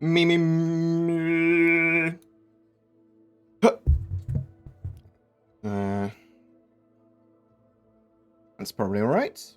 Me. Huh. That's probably alright.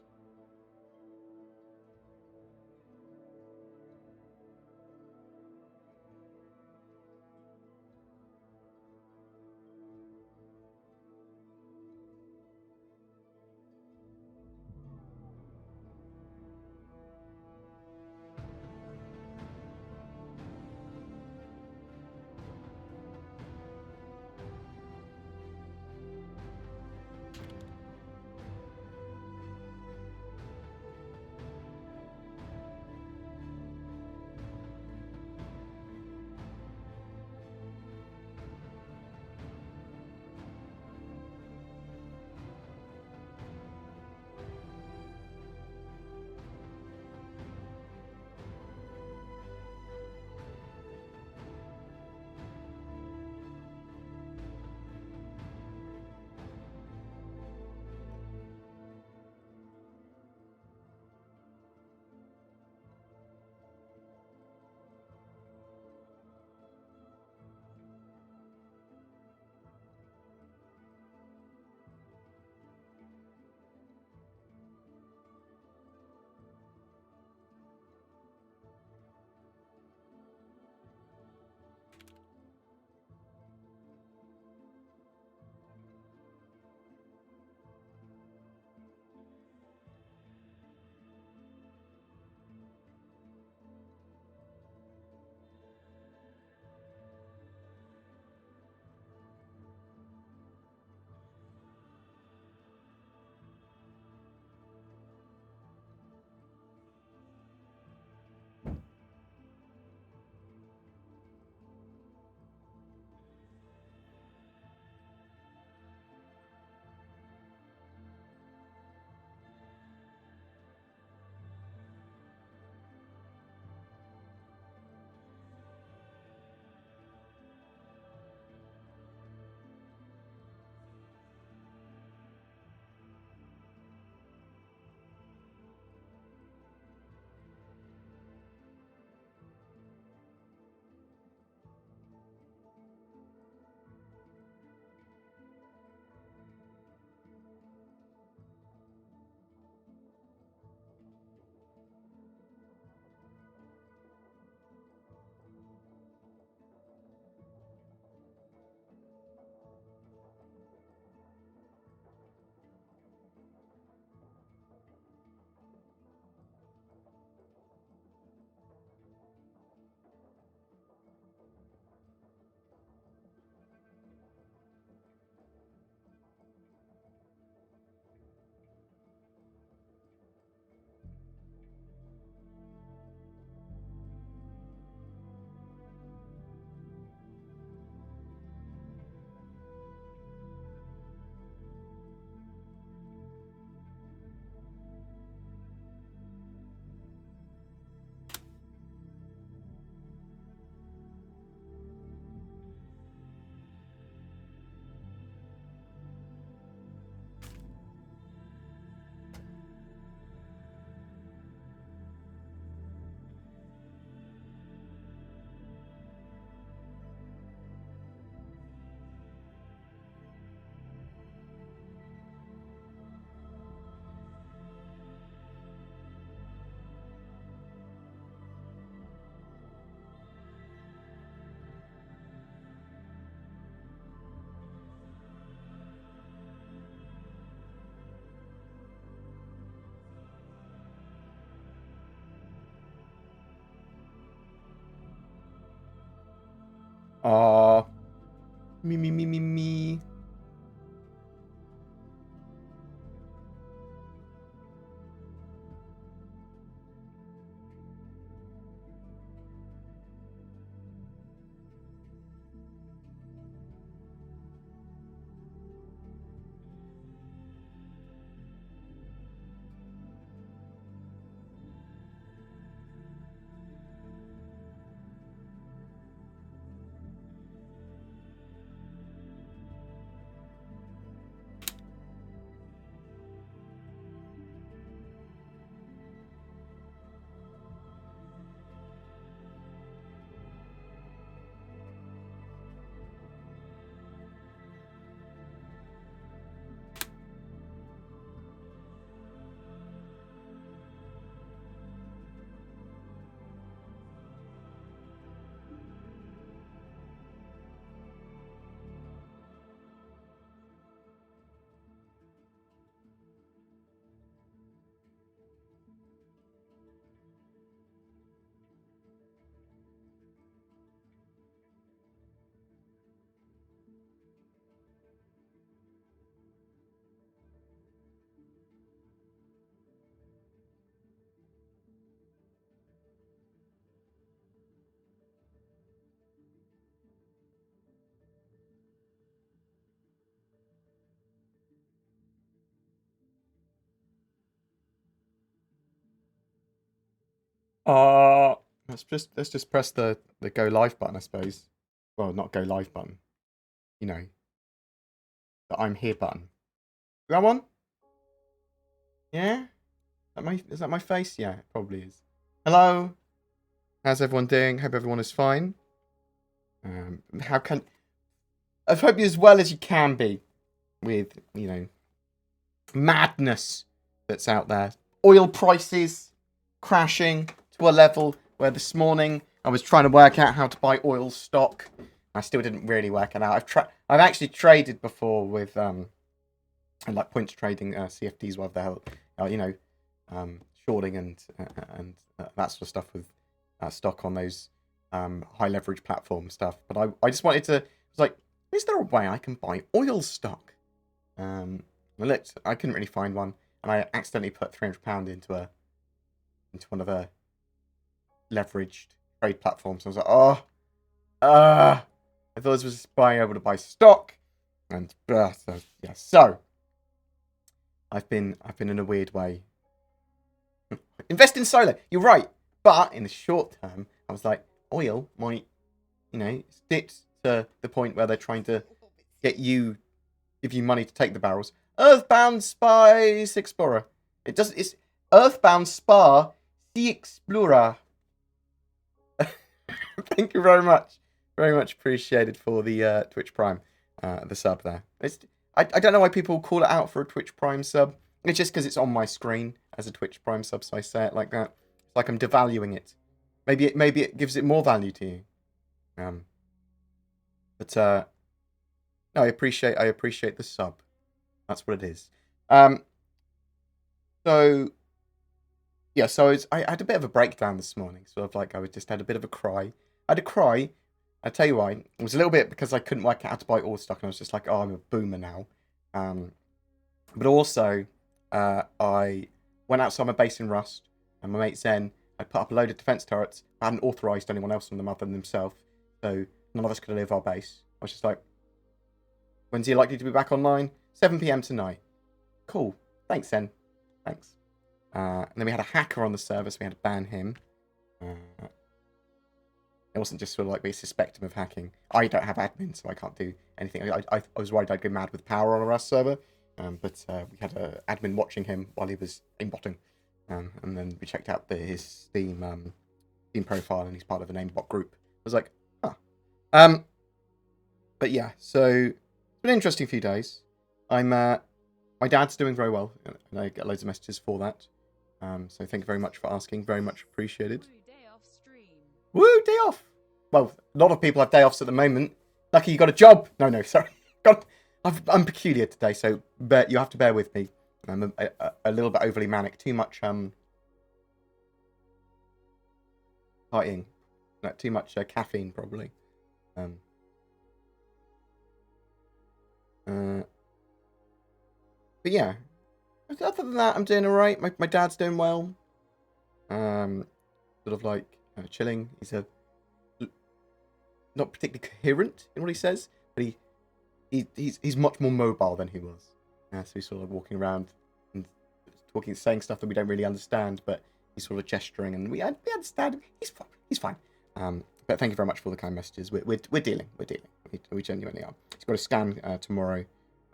Me. let's just press the go live button, I suppose. Well, not go live button. You know, the I'm here button. That one? Yeah? Is that my face? Yeah, it probably is. Hello? How's everyone doing? Hope everyone is fine. I hope you're as well as you can be with, you know, madness that's out there. Oil prices crashing to a level where this morning I was trying to work out how to buy oil stock. I still didn't really work it out. I've actually traded before with like points trading CFDs, whatever the hell, you know, shorting and that sort of stuff with stock on those high leverage platform stuff. But I just wanted to. I was like, is there a way I can buy oil stock? I looked. I couldn't really find one, and I accidentally put £300 into one of the leveraged trade platforms. I was like, oh, I thought this was being able to buy stock, and so, yeah. So I've been in a weird way. Invest in solar. You're right, but in the short term, I was like, oil might, you know, stick to the point where they're trying to give you money to take the barrels. Earthbound Spy Sea Explorer. It's Earthbound Spa Sea Explorer. Thank you very much. Very much appreciated for the Twitch Prime, the sub there. I don't know why people call it out for a Twitch Prime sub. It's just because it's on my screen as a Twitch Prime sub, so I say it like that. It's like I'm devaluing it. Maybe it gives it more value to you. No, I appreciate the sub. That's what it is. So yeah, so I had a bit of a breakdown this morning. Sort of like I just had a bit of a cry. I had a cry. I tell you why. It was a little bit because I couldn't work out how to buy all stock, and I was just like, oh, I'm a boomer now. But also, I went outside my base in Rust, and my mate Zen had put up a load of defense turrets. I hadn't authorized anyone else on them other than himself, so none of us could leave our base. I was just like, when's he likely to be back online? 7 p.m. tonight. Cool. Thanks, Zen. Thanks. And then we had a hacker on the server, so we had to ban him. It wasn't just sort of like we suspect him of hacking. I don't have admin, so I can't do anything. I was worried I'd go mad with power on a Rust server, but we had an admin watching him while he was aimbotting. And then we checked out his Steam profile, and he's part of an aimbot group. I was like, huh. But yeah, so it's been an interesting few days. My dad's doing very well, and I get loads of messages for that. So thank you very much for asking. Very much appreciated. Woo, day off! Well, a lot of people have day offs at the moment. Lucky you got a job. No, sorry. I'm peculiar today, so you have to bear with me. I'm a little bit overly manic. Too much partying. No, too much caffeine, probably. But yeah. Other than that, I'm doing alright. My dad's doing well. Sort of like chilling. He's not particularly coherent in what he says, but he's much more mobile than he was. So he's sort of walking around and saying stuff that we don't really understand, but he's sort of gesturing, and we understand him. He's fine. But thank you very much for the kind messages. We're dealing. We genuinely are. He's got a scan tomorrow,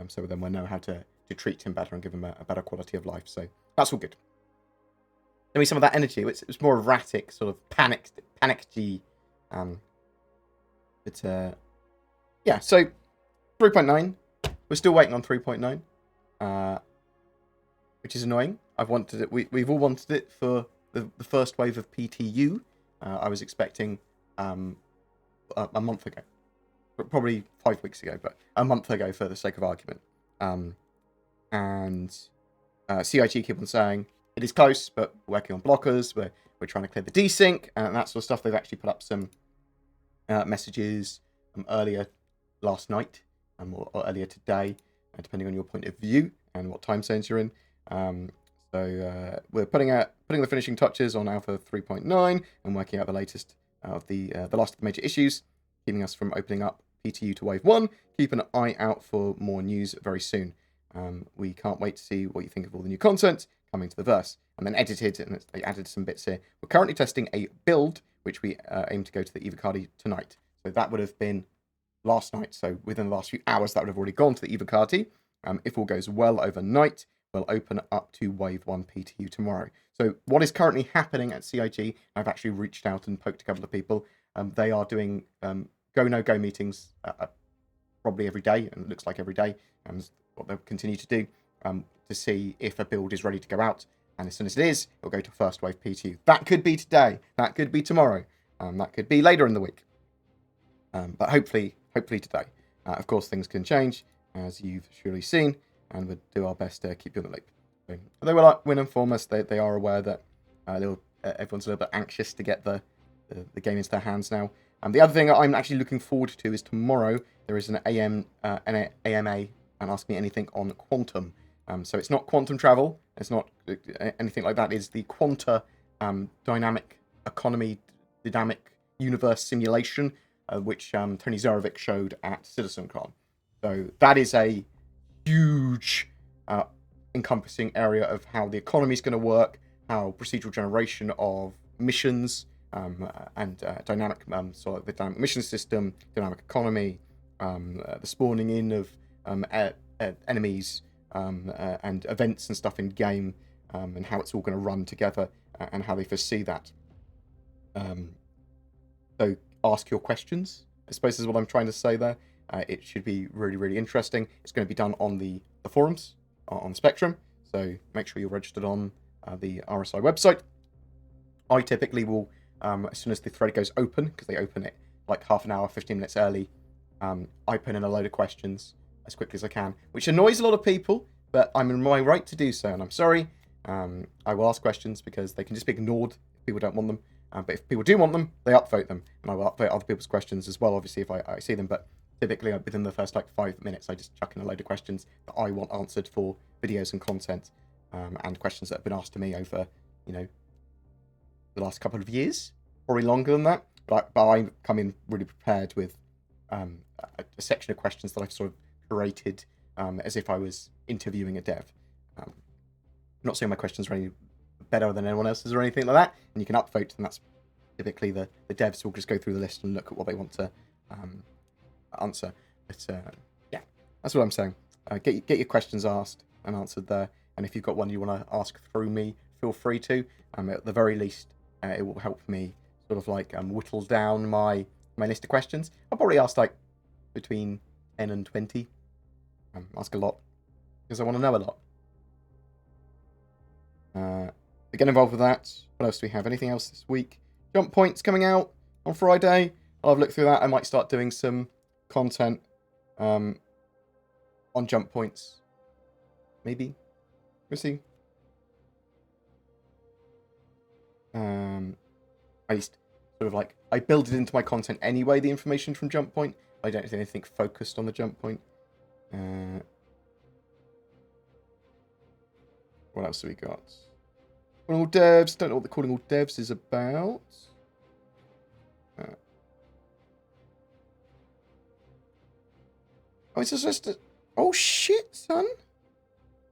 so then we'll know how to treat him better and give him a better quality of life. So that's all good. There was some of that energy. It was more erratic, sort of panicky. But yeah. So 3.9. We're still waiting on 3.9, which is annoying. I've wanted it. We've all wanted it for the first wave of PTU. I was expecting a month ago, probably 5 weeks ago, but a month ago for the sake of argument. And CIG keep on saying it is close, but we're working on blockers. We're trying to clear the desync and that sort of stuff. They've actually put up some messages earlier last night or earlier today, depending on your point of view and what time zones you're in. So we're putting the finishing touches on Alpha 3.9 and working out the latest of the last of the major issues, keeping us from opening up PTU to Wave 1. Keep an eye out for more news very soon. We can't wait to see what you think of all the new content coming to the verse, and then edited, and they added some bits here. We're currently testing a build, which we aim to go to the Evocati tonight. So that would have been last night. So within the last few hours, that would have already gone to the Evocati. If all goes well overnight, we'll open up to Wave 1 PTU tomorrow. So what is currently happening at CIG, I've actually reached out and poked a couple of people. They are doing go-no-go meetings probably every day, and it looks like every day, and what they'll continue to do to see if a build is ready to go out. And as soon as it is, it'll go to first wave PTU. That could be today. That could be tomorrow. That could be later in the week. But hopefully today. Of course, things can change, as you've surely seen, and we'll do our best to keep you in the loop. So, they will inform us. They are aware that everyone's a little bit anxious to get the game into their hands now. The other thing I'm actually looking forward to is tomorrow there is an AMA and Ask Me Anything on quantum. So it's not quantum travel. It's not anything like that. It's the quanta dynamic economy, dynamic universe simulation, which Tony Zarovic showed at CitizenCon. So that is a huge encompassing area of how the economy is going to work, how procedural generation of missions and dynamic, so the dynamic mission system, dynamic economy, the spawning in of enemies and events and stuff in game, and how it's all going to run together and how they foresee that. So ask your questions, I suppose is what I'm trying to say there. It should be really, really interesting. It's going to be done on the forums on Spectrum, so make sure you're registered on the RSI website. I typically will, as soon as the thread goes open, because they open it like half an hour, 15 minutes early, I put in a load of questions as quickly as I can, which annoys a lot of people, but I'm in my right to do so, and I'm sorry. I will ask questions because they can just be ignored if people don't want them. But if people do want them, they upvote them, and I will upvote other people's questions as well, obviously, if I see them. But typically, within the first 5 minutes, I just chuck in a load of questions that I want answered for videos and content, and questions that have been asked to me over, the last couple of years, probably longer than that. But I come in really prepared with a section of questions that I've sort of curated as if I was interviewing a dev. I'm not saying my questions are any better than anyone else's or anything like that, and you can upvote, and that's typically the devs will just go through the list and look at what they want to answer. But yeah, that's what I'm saying. Get your questions asked and answered there, and if you've got one you want to ask through me, feel free to. At the very least, it will help me sort of like whittle down my list of questions. I'll probably ask like between 10 and 20. Ask a lot because I want to know a lot. Get involved with that. What else do we have? Anything else this week? Jump Point's coming out on Friday. I'll have a look through that. I might start doing some content on Jump Points. Maybe. We'll see. I just sort of like, I build it into my content anyway, the information from Jump Point. I don't do anything focused on the Jump Point. What else have we got? Calling all devs. Don't know what the calling all devs is about. Oh, it's just a... Oh, shit, son.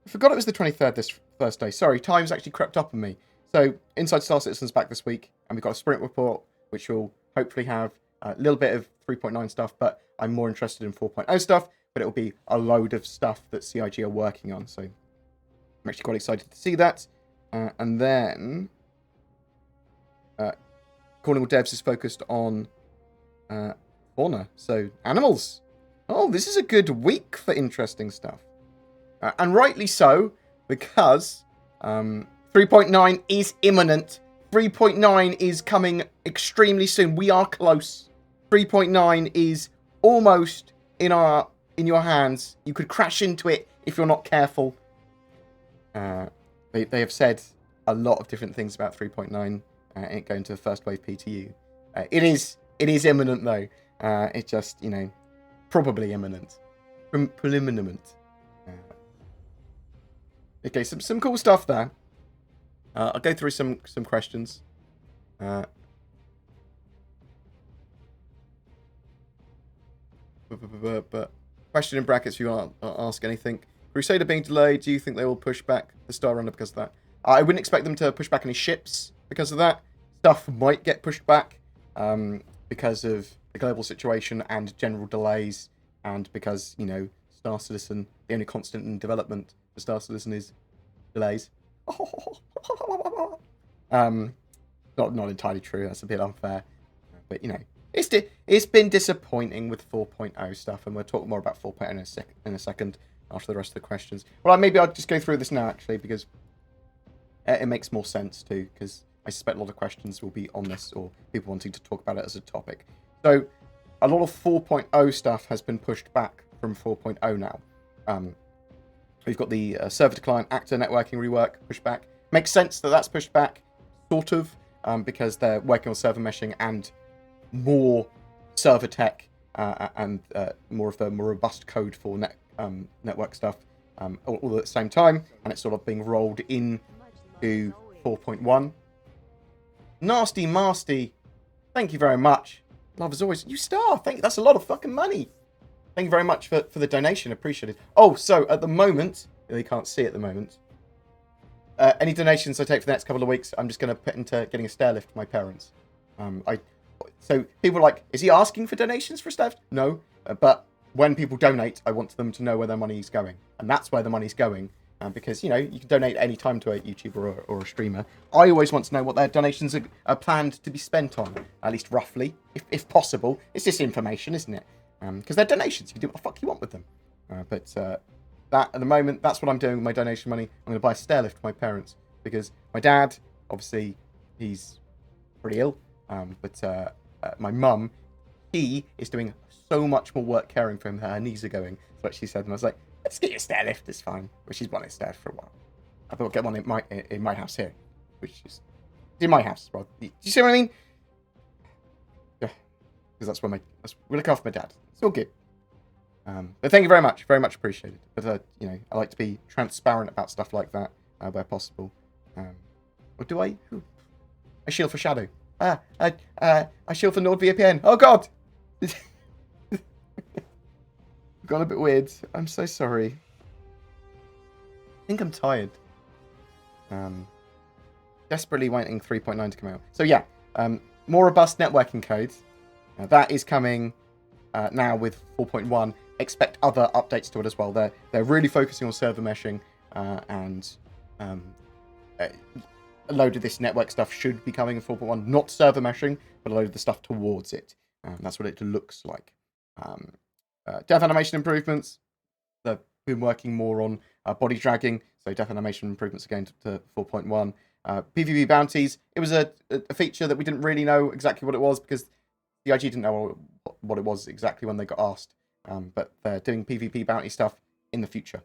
I forgot it was the 23rd this Thursday. Sorry, time's actually crept up on me. So, Inside Star Citizen's back this week, and we've got a sprint report, which will hopefully have a little bit of 3.9 stuff, but I'm more interested in 4.0 stuff, but it'll be a load of stuff that CIG are working on, so I'm actually quite excited to see that. And then, Calling All Devs is focused on fauna, so animals. Oh, this is a good week for interesting stuff. And rightly so, because 3.9 is imminent. 3.9 is coming extremely soon. We are close. 3.9 is almost in your hands. You could crash into it if you're not careful. They have said a lot of different things about 3.9 and going to the first wave PTU. It is imminent though. It's just, probably imminent. Preliminant. Okay, some cool stuff there. I'll go through some questions. But question in brackets if you want to ask anything. Crusader being delayed, do you think they will push back the Star Runner because of that? I wouldn't expect them to push back any ships because of that. Stuff might get pushed back because of the global situation and general delays, and because, you know, Star Citizen, the only constant in development for Star Citizen is delays. Not entirely true. That's a bit unfair, but you know, it's been disappointing with 4.0 stuff, and we'll talk more about 4.0 in a second after the rest of the questions. Well, maybe I'll just go through this now actually, because it makes more sense too, because I suspect a lot of questions will be on this, or people wanting to talk about it as a topic. So a lot of 4.0 stuff has been pushed back from 4.0 now. We've got the server-to-client actor networking rework pushed back. Makes sense that that's pushed back, sort of, because they're working on server meshing and more server tech and more of the more robust code for network stuff all at the same time, and it's sort of being rolled in to 4.1. Nasty Masty, thank you very much. Love as always. You star, thank you. That's a lot of fucking money. Thank you very much for the donation. Appreciate it. Oh, so at the moment, you can't see at the moment, any donations I take for the next couple of weeks, I'm just going to put into getting a stair lift for my parents. So people are like, is he asking for donations for a stair lift? No, but when people donate, I want them to know where their money's going. And that's where the money's going. Because, you know, you can donate any time to a YouTuber or a streamer. I always want to know what their donations are planned to be spent on, at least roughly, if possible. It's just information, isn't it? Because they're donations. You can do what the fuck you want with them. But that, at the moment, that's what I'm doing with my donation money. I'm going to buy a stair lift for my parents. Because my dad, obviously, he's pretty ill. But my mum, he is doing so much more work caring for him. Her knees are going. That's what she said. And I was like, let's get you a stair lift, it's fine. But she's wanted a stair for a while. I thought I'd get one in my house here. Which is in my house, bro. Do you see what I mean? Yeah. Because that's where we look after my dad. It's all good. But thank you very much. Very much appreciated. But, you know, I like to be transparent about stuff like that where possible. Or do I? Ooh. I shield for Shadow. I shield for NordVPN. Oh, God! Got a bit weird. I'm so sorry. I think I'm tired. Desperately waiting 3.9 to come out. So yeah, more robust networking codes. That is coming now with 4.1. Expect other updates to it as well. They're really focusing on server meshing, and a load of this network stuff should be coming in 4.1. Not server meshing, but a load of the stuff towards it. That's what it looks like. Death animation improvements. They've been working more on body dragging, so death animation improvements again to 4.1. PvP bounties. It was a feature that we didn't really know exactly what it was because the IG didn't know what it was exactly when they got asked. But they're doing PvP bounty stuff in the future.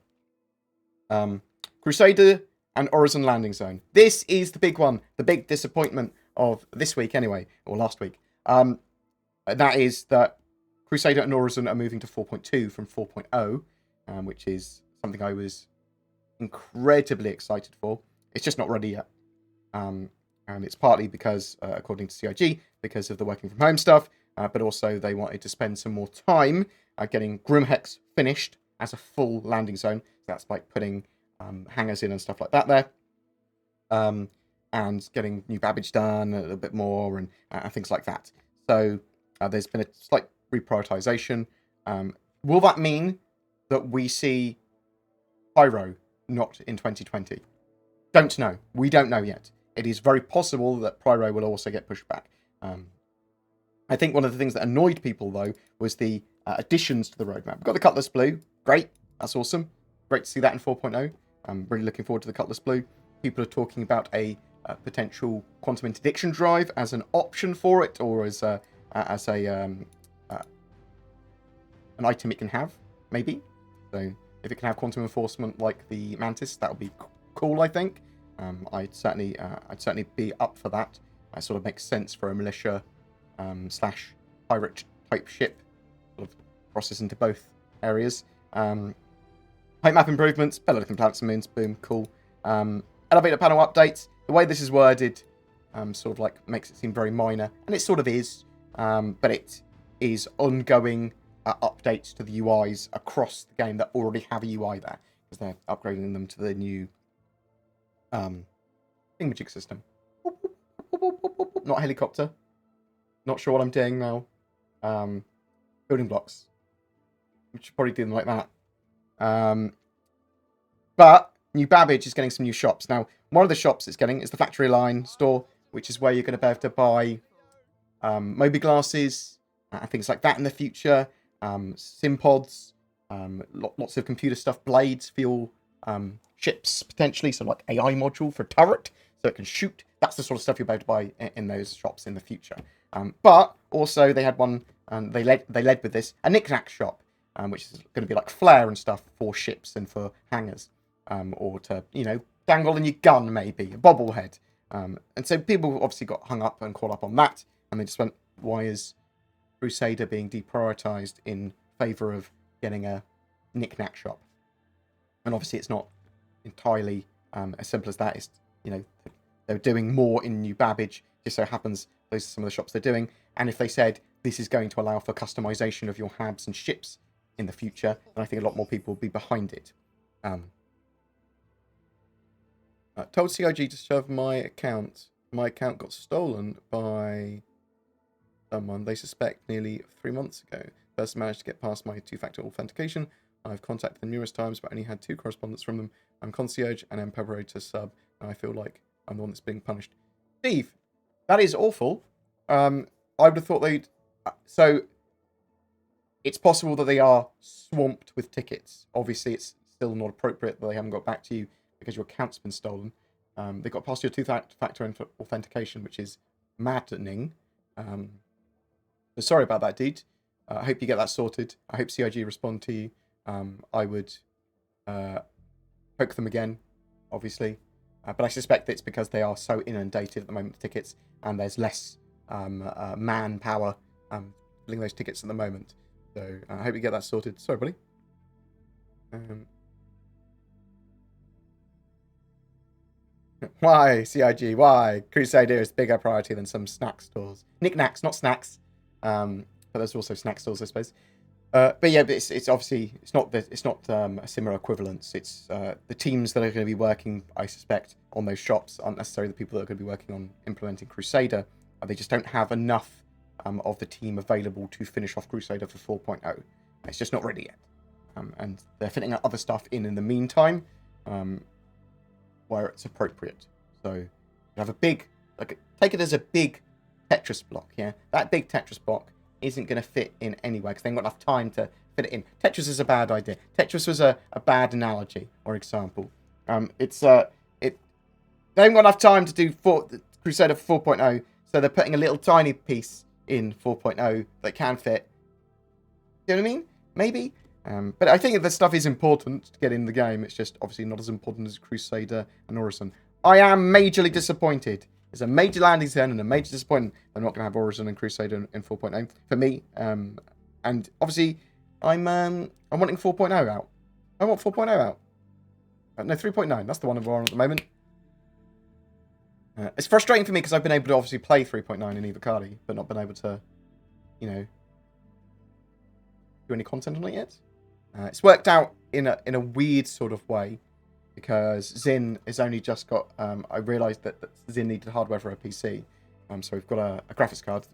Crusader and Horizon Landing Zone. This is the big one, the big disappointment of this week anyway, or last week. That is that Crusader and Horizon are moving to 4.2 from 4.0, which is something I was incredibly excited for. It's just not ready yet. And it's partly because, according to CIG, because of the working from home stuff, but also they wanted to spend some more time getting Grimhex finished as a full landing zone. So that's like putting hangars in and stuff like that there. And getting new Babbage done a little bit more and things like that. So there's been a slight reprioritization. Will that mean that we see Pyro not in 2020? Don't know. We don't know yet. It is very possible that Pyro will also get pushed back. I think one of the things that annoyed people, though, was the additions to the roadmap. We've got the Cutlass Blue. Great. That's awesome. Great to see that in 4.0. I'm really looking forward to the Cutlass Blue. People are talking about a potential quantum interdiction drive as an option for it, or as an item it can have, maybe. So if it can have quantum enforcement like the Mantis, that would be cool, I think. I'd certainly be up for that. That sort of makes sense for a militia slash pirate type ship. Sort of crosses into both areas. Height map improvements, better looking planets and moons, boom, cool. Elevator panel updates. The way this is worded sort of like makes it seem very minor, and it sort of is, but it is ongoing updates to the UIs across the game that already have a UI there, because they're upgrading them to the new thingamajig system. Not helicopter. Not sure what I'm doing now. Building blocks. We should probably do them like that. But New Babbage is getting some new shops. Now, one of the shops it's getting is the factory line store, which is where you're going to be able to buy Moby glasses and things like that in the future. Sim pods, lots of computer stuff, blades for your ships potentially. So like AI module for a turret, so it can shoot. That's the sort of stuff you'll be able to buy in those shops in the future. But also they had one, and they led with this, a knick-knack shop, which is going to be like flair and stuff for ships and for hangars, or to, you know, dangle in your gun maybe, a bobblehead. And so people obviously got hung up and caught up on that, and they just went, why is Crusader being deprioritized in favour of getting a knick-knack shop? And obviously it's not entirely as simple as that. It's, you know, they're doing more in New Babbage. Just so happens those are some of the shops they're doing. And if they said this is going to allow for customization of your habs and ships in the future, then I think a lot more people will be behind it. Told CIG to shove my account. My account got stolen by someone they suspect nearly 3 months ago. First managed to get past my two-factor authentication. I've contacted them numerous times, but only had 2 correspondence from them. I'm concierge and Emperator sub, and I feel like I'm the one that's being punished. Steve, that is awful. I would have thought they'd... So, it's possible that they are swamped with tickets. Obviously, it's still not appropriate that they haven't got back to you because your account's been stolen. They got past your two-factor authentication, which is maddening. So sorry about that, dude. I hope you get that sorted. I hope CIG respond to you. I would poke them again, obviously. But I suspect it's because they are so inundated at the moment with tickets, and there's less manpower filling those tickets at the moment. So I hope you get that sorted. Sorry, buddy. Why, CIG? Why? Crusader is bigger priority than some snack stores. Knickknacks, not snacks. But there's also snack stores, I suppose. But yeah, but it's obviously it's not a similar equivalence. It's the teams that are going to be working, I suspect, on those shops aren't necessarily the people that are going to be working on implementing Crusader. They just don't have enough of the team available to finish off Crusader for 4.0. It's just not ready yet, and they're fitting out other stuff in the meantime, where it's appropriate. So you have a big, take it as a big Tetris block. Yeah, that big Tetris block isn't going to fit in anywhere because they haven't got enough time to fit it in. Tetris is a bad idea. Tetris was a bad analogy or example. They haven't got enough time to do Crusader 4.0, so they're putting a little tiny piece in 4.0 that can fit. You know what I mean? Maybe. But I think that stuff is important to get in the game. It's just obviously not as important as Crusader and Orison. I am majorly disappointed. It's a major landing zone and a major disappointment. I'm not going to have Orison and Crusader in 4.0 for me. And obviously, I'm wanting 4.0 out. I want 4.0 out. No, 3.9. That's the one I'm on at the moment. It's frustrating for me because I've been able to obviously play 3.9 in Evocati, but not been able to, you know, do any content on it yet. It's worked out in a weird sort of way because Zin has only just got. I realised that Zin needed hardware for a PC, so we've got a graphics card.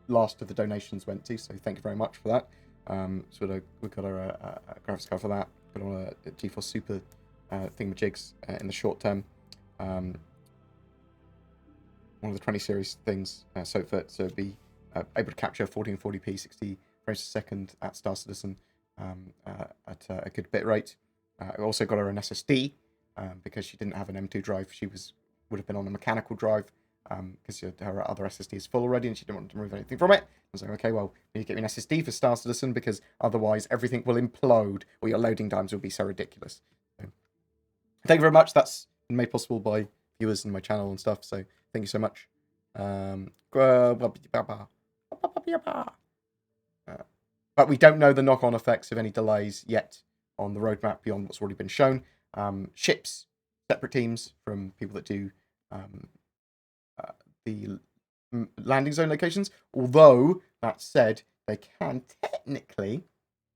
Last of the donations went to, so thank you very much for that. So we've got a graphics card for that. Got on a GeForce Super thingamajigs in the short term. One of the 20 series things, so be able to capture 1440p 60 frames per second at Star Citizen at a good bit rate. I also got her an SSD because she didn't have an M2 drive. She would have been on a mechanical drive because her other SSD is full already and she didn't want to remove anything from it. I was like, okay, well, you need to get me an SSD for Star Citizen because otherwise everything will implode or your loading times will be so ridiculous. So, thank you very much. That's been made possible by viewers in my channel and stuff. So thank you so much. But we don't know the knock-on effects of any delays yet on the roadmap beyond what's already been shown. Ships, separate teams from people that do the landing zone locations. Although, that said, they can technically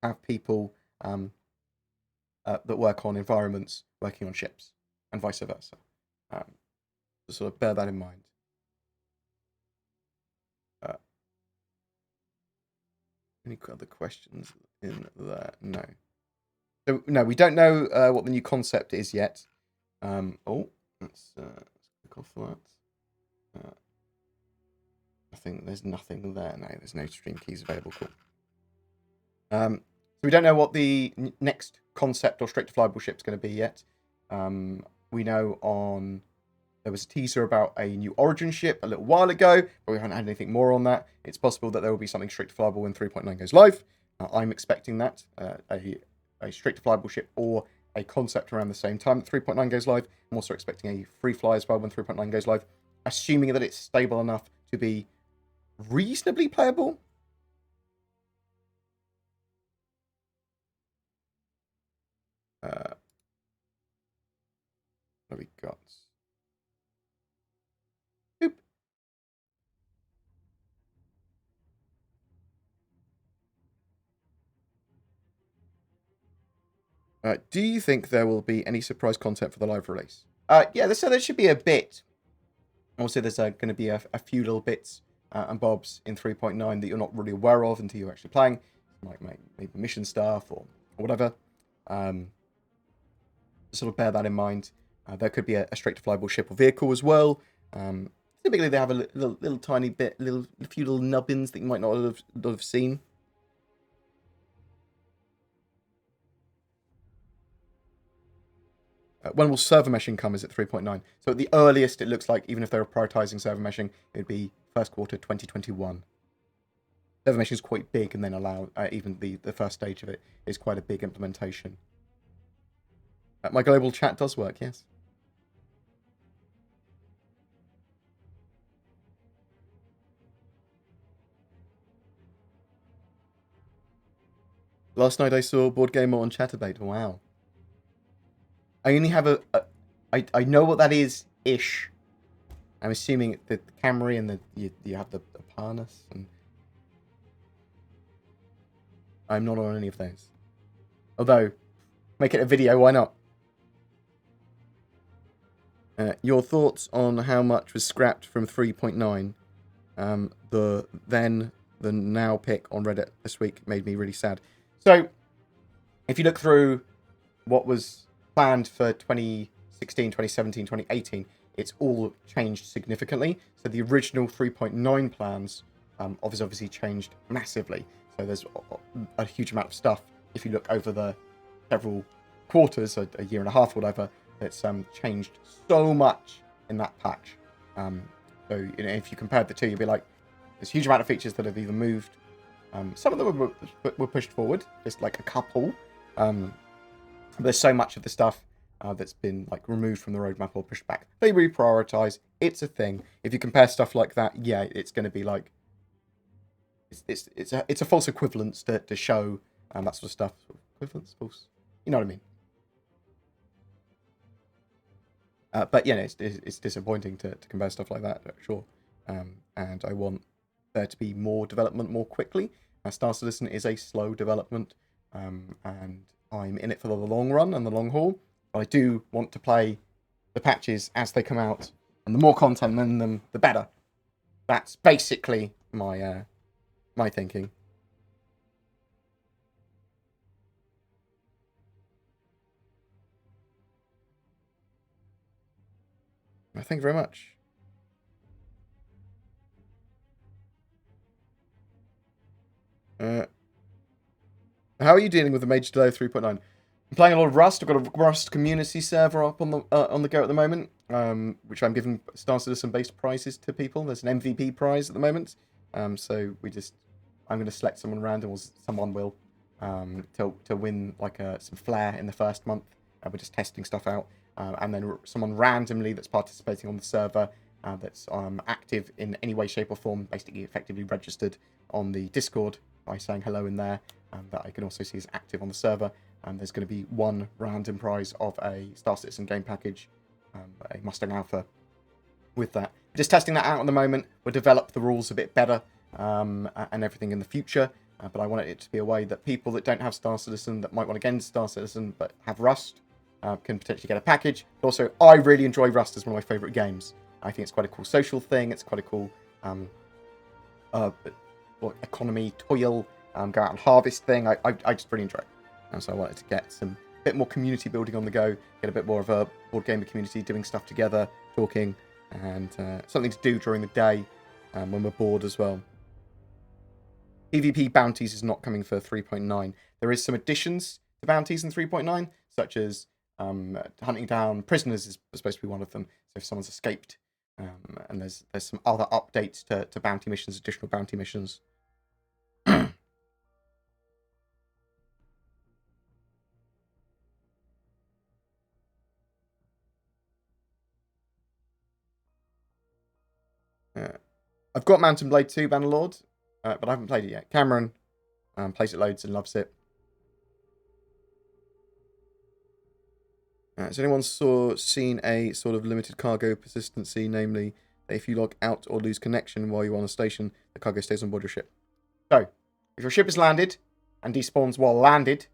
have people that work on environments working on ships, and vice versa. So sort of bear that in mind. Any other questions in there? No. So, no, we don't know what the new concept is yet. Let's click off that. I think there's nothing there. No, there's no stream keys available. Cool. So we don't know what the next concept or straight to flyable ship is going to be yet. We know there was a teaser about a new Origin ship a little while ago, but we haven't had anything more on that. It's possible that there will be something straight to flyable when 3.9 goes live. I'm expecting that, a straight to flyable ship or a concept around the same time that 3.9 goes live. I'm also expecting a free fly as well when 3.9 goes live, assuming that it's stable enough to be reasonably playable. What have we got? Boop. Do you think there will be any surprise content for the live release? Yeah, so there should be a bit. Also, there's going to be a few little bits and bobs in 3.9 that you're not really aware of until you're actually playing. Like maybe mission stuff or whatever. Sort of bear that in mind. There could be a straight to flyable ship or vehicle as well. Typically, they have a little tiny bit, a few little nubbins that you might not have seen. When will server meshing come? Is it 3.9? So at the earliest, it looks like, even if they were prioritizing server meshing, it would be first quarter 2021. Server meshing is quite big, and then even the first stage of it is quite a big implementation. My global chat does work, yes. Last night I saw BoredGamer on Chatterbait. Wow. I only have I know what that is-ish. I'm assuming the Camry and you have the harness. And I'm not on any of those. Although, make it a video, why not? Your thoughts on how much was scrapped from 3.9? The now pick on Reddit this week made me really sad. So, if you look through what was planned for 2016, 2017, 2018, it's all changed significantly. So the original 3.9 plans obviously changed massively. So there's a huge amount of stuff. If you look over the several quarters, a year and a half, whatever, it's changed so much in that patch. So if you compared the two, you'd be like, there's a huge amount of features that have either moved. Some of them were pushed forward, just like a couple. There's so much of the stuff that's been like removed from the roadmap or pushed back. They reprioritize. It's a thing. If you compare stuff like that, yeah, it's going to be like it's a false equivalence to show that sort of stuff. Equivalence, false. You know what I mean? But yeah, it's disappointing to compare stuff like that, sure. And I want there to be more development more quickly. Star Citizen is a slow development, and I'm in it for the long run and the long haul. But I do want to play the patches as they come out, and the more content in them, the better. That's basically my my thinking. Thank you very much. How are you dealing with the major delay of 3.9? I'm playing a lot of Rust. I've got a Rust community server up on the go at the moment, which I'm giving Star Citizen based prizes to people. There's an MVP prize at the moment, so I'm going to select someone random, or someone will, to win like some flair in the first month. We're just testing stuff out, and then someone randomly that's participating on the server that's active in any way, shape, or form, basically effectively registered on the Discord by saying hello in there, that I can also see is active on the server. And there's going to be one random prize of a Star Citizen game package, a Mustang Alpha with that. We're just testing that out at the moment. We'll develop the rules a bit better and everything in the future. But I want it to be a way that people that don't have Star Citizen, that might want to get into Star Citizen but have Rust, can potentially get a package. But also, I really enjoy Rust as one of my favourite games. I think it's quite a cool social thing. It's quite a cool economy, toil, go out and harvest thing. I just really enjoy it. And so I wanted to get some bit more community building on the go, get a bit more of a board gamer community doing stuff together, talking, and something to do during the day when we're bored as well. PvP bounties is not coming for 3.9. There is some additions to bounties in 3.9, such as hunting down prisoners is supposed to be one of them. So if someone's escaped, and there's some other updates to bounty missions, additional bounty missions. I've got Mountain Blade 2, Bannerlord, but I haven't played it yet. Cameron plays it loads and loves it. Has anyone seen a sort of limited cargo persistency, namely that if you log out or lose connection while you're on a station, the cargo stays on board your ship? So, if your ship is landed and despawns while landed,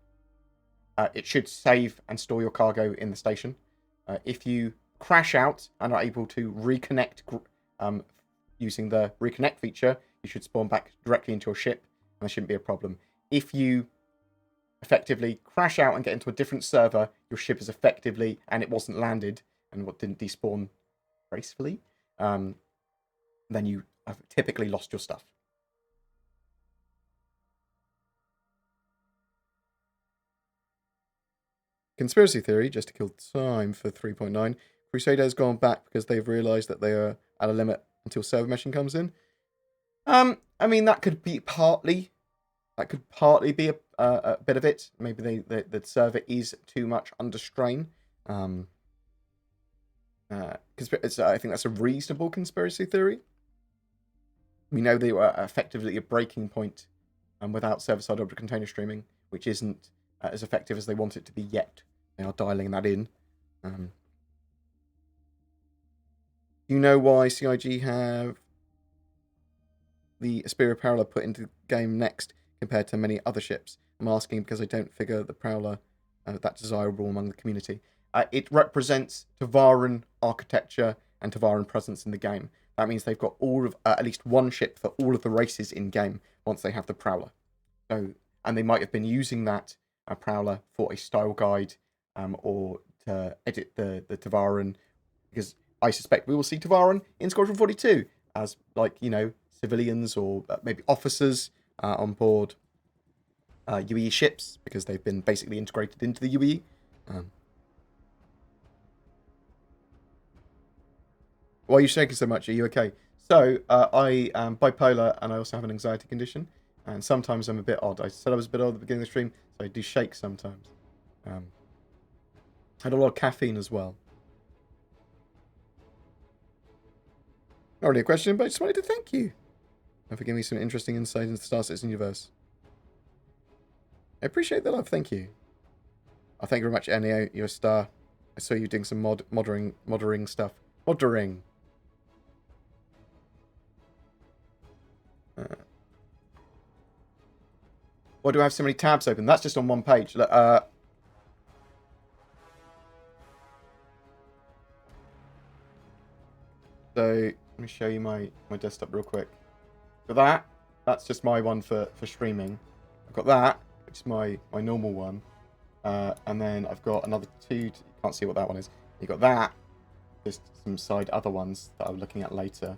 it should save and store your cargo in the station. If you crash out and are able to reconnect using the reconnect feature, you should spawn back directly into your ship, and there shouldn't be a problem. If you effectively crash out and get into a different server, your ship is effectively, and it wasn't landed, and what didn't despawn gracefully, then you have typically lost your stuff. Conspiracy theory, just to kill time for 3.9. Crusader has gone back because they've realised that they are at a limit until server meshing comes in. I mean, that could be partly. That could partly be a bit of it. Maybe the server is too much under strain. I think that's a reasonable conspiracy theory. We know they were effectively a breaking point without server-side object container streaming, which isn't as effective as they want it to be yet. They are dialing that in. Do you know why CIG have the Aspiria Prowler put into the game next compared to many other ships? I'm asking because I don't figure the Prowler that desirable among the community. It represents Tavaran architecture and Tavaran presence in the game. That means they've got all of at least one ship for all of the races in game once they have the Prowler. So, and they might have been using that Prowler for a style guide or to edit the Tavaran, because I suspect we will see Tavaran in Squadron 42 as, like, you know, civilians or maybe officers on board UE ships, because they've been basically integrated into the UE. Why are you shaking so much? Are you okay? So, I am bipolar and I also have an anxiety condition. And sometimes I'm a bit odd. I said I was a bit odd at the beginning of the stream, so I do shake sometimes. Had a lot of caffeine as well. Not really a question, but I just wanted to thank you for giving me some interesting insight into the Star Citizen universe. I appreciate the love, thank you. Oh, thank you very much, Ennio. You're a star. I saw you doing some moddering stuff. Moddering. Why do I have so many tabs open? That's just on one page. So let me show you my desktop real quick. For that's just my one for streaming. I've got that, which is my normal one. And then I've got another two. You can't see what that one is. You've got that. Just some side other ones that I'm looking at later.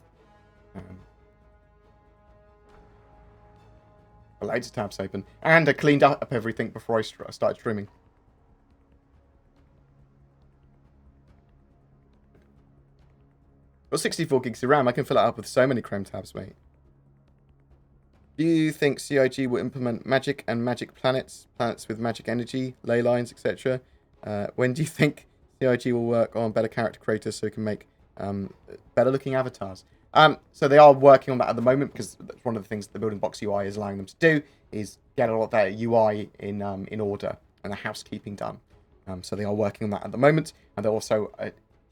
Loads of tabs open. And I cleaned up everything before I started streaming. Got 64 gigs of RAM. I can fill it up with so many Chrome tabs, mate. Do you think CIG will implement magic and magic planets with magic energy, ley lines, etc.? When do you think CIG will work on better character creators so it can make better looking avatars? So they are working on that at the moment, because that's one of the things that the building box UI is allowing them to do, is get a lot of their UI in order and the housekeeping done. So they are working on that at the moment, and they're also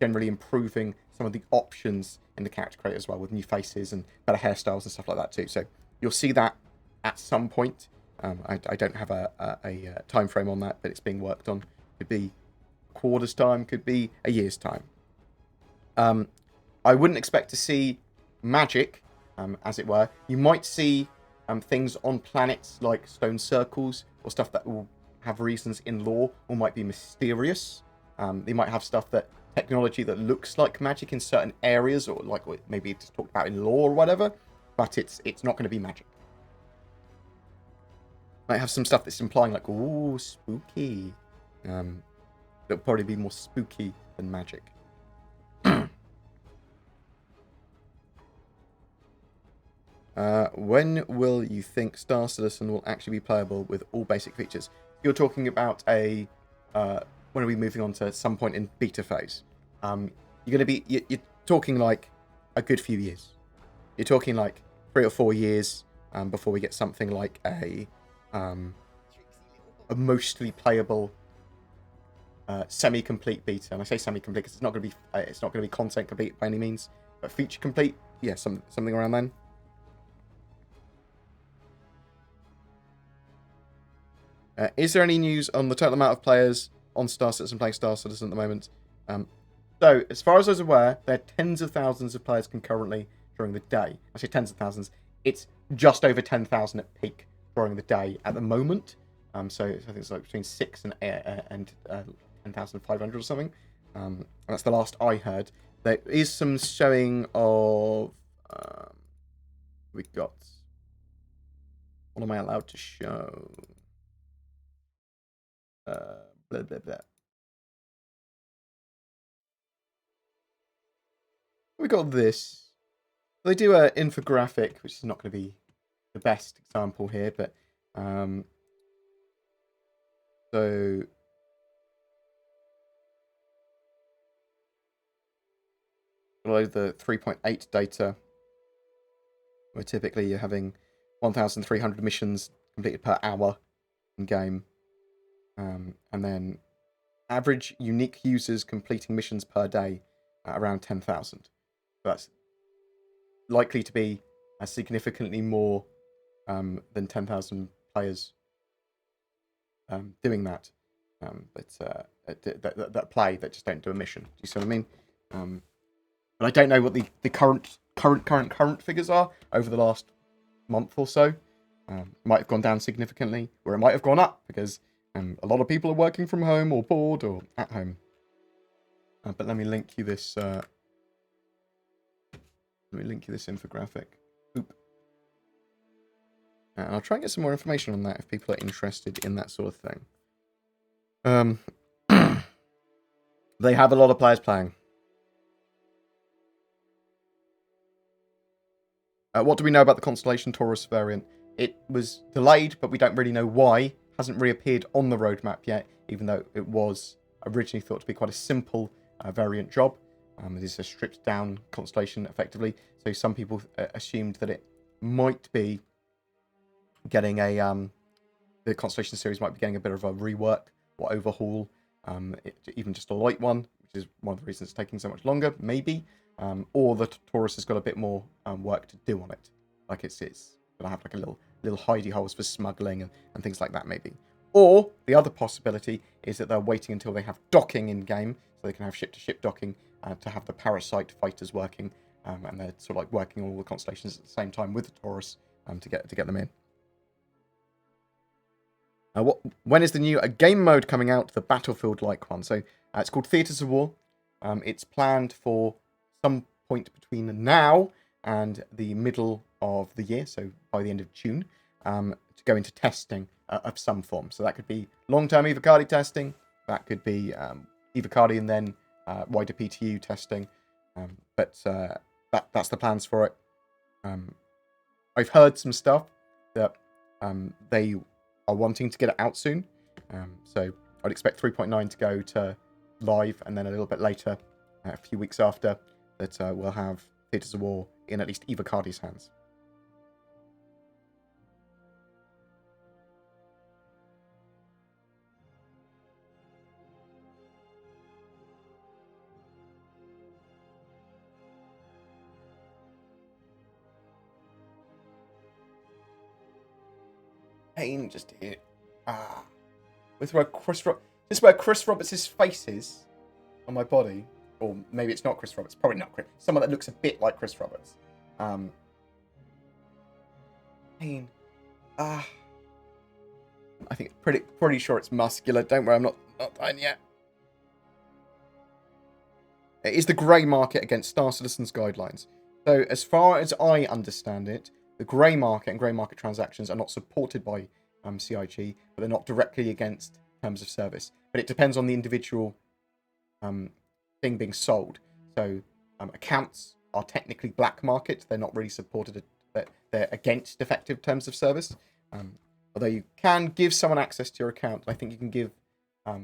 generally improving some of the options in the character creator as well, with new faces and better hairstyles and stuff like that too. So you'll see that at some point. I don't have a time frame on that, but it's being worked on. Could be a quarter's time, could be a year's time. I wouldn't expect to see magic, as it were. You might see things on planets like stone circles or stuff that will have reasons in lore or might be mysterious. They might have stuff that technology that looks like magic in certain areas, or like maybe it's talked about in lore or whatever, but it's not going to be magic. Might have some stuff that's implying like, ooh, spooky. It'll probably be more spooky than magic. When will you think Star Citizen will actually be playable with all basic features? You're talking about a when are we moving on to some point in beta phase? You're talking like a good few years. You're talking like 3 or 4 years before we get something like a mostly playable semi-complete beta. And I say semi-complete because it's not going to be content complete by any means, but feature complete. Yeah, something around then. Is there any news on the total amount of players on Star Citizen playing Star Citizen at the moment? So, as far as I was aware, there are tens of thousands of players concurrently during the day. I say tens of thousands. It's just over 10,000 at peak during the day at the moment. So I think it's like between 6 and 10,500 or something. That's the last I heard. There is some showing of... we got... What am I allowed to show? Blah, blah, blah. We got this. They do an infographic, which is not going to be the best example here, but so below the 3.8 data, where typically you're having 1,300 missions completed per hour in game, and then average unique users completing missions per day at around 10,000. So that's likely to be significantly more than 10,000 players doing that, that play that just don't do a mission. Do you see what I mean? But I don't know what the current figures are over the last month or so. It might have gone down significantly, or it might have gone up because a lot of people are working from home or bored or at home. But let me link you this. Let me link you this infographic. Oop. And I'll try and get some more information on that if people are interested in that sort of thing. They have a lot of players playing. What do we know about the Constellation Taurus variant? It was delayed, but we don't really know why. Hasn't reappeared on the roadmap yet, even though it was originally thought to be quite a simple variant job. It is a stripped down Constellation, effectively. So some people assumed that it might be getting a... the Constellation series might be getting a bit of a rework or overhaul. Even just a light one, which is one of the reasons it's taking so much longer, maybe. Or the Taurus has got a bit more work to do on it. Like it's going to have like a little hidey holes for smuggling and things like that, maybe. Or the other possibility is that they're waiting until they have docking in game, so they can have ship-to-ship docking to have the parasite fighters working, and they're sort of like working all the constellations at the same time with the Taurus to get them in. When is the new game mode coming out? The Battlefield-like one. So it's called Theatres of War. It's planned for some point between now and the middle of the year, so by the end of June, to go into testing of some form. So that could be long-term Evocati testing, that could be Evocati and then wider PTU testing, but that's the plans for it. I've heard some stuff that they are wanting to get it out soon, so I'd expect 3.9 to go to live, and then a little bit later, a few weeks after, that we'll have Theatres of War in at least Evocati's hands. Pain just here. With where Chris Roberts' face is on my body. or maybe it's not Chris Roberts. Probably not Chris. Someone that looks a bit like Chris Roberts. I mean, I think pretty sure it's muscular. Don't worry, I'm not done yet. It is the grey market against Star Citizen's guidelines. So as far as I understand it, the grey market and grey market transactions are not supported by CIG, but they're not directly against terms of service. But it depends on the individual thing being sold. So accounts are technically black market. They're not really supported. They're against effective terms of service. Although you can give someone access to your account. I think you can give your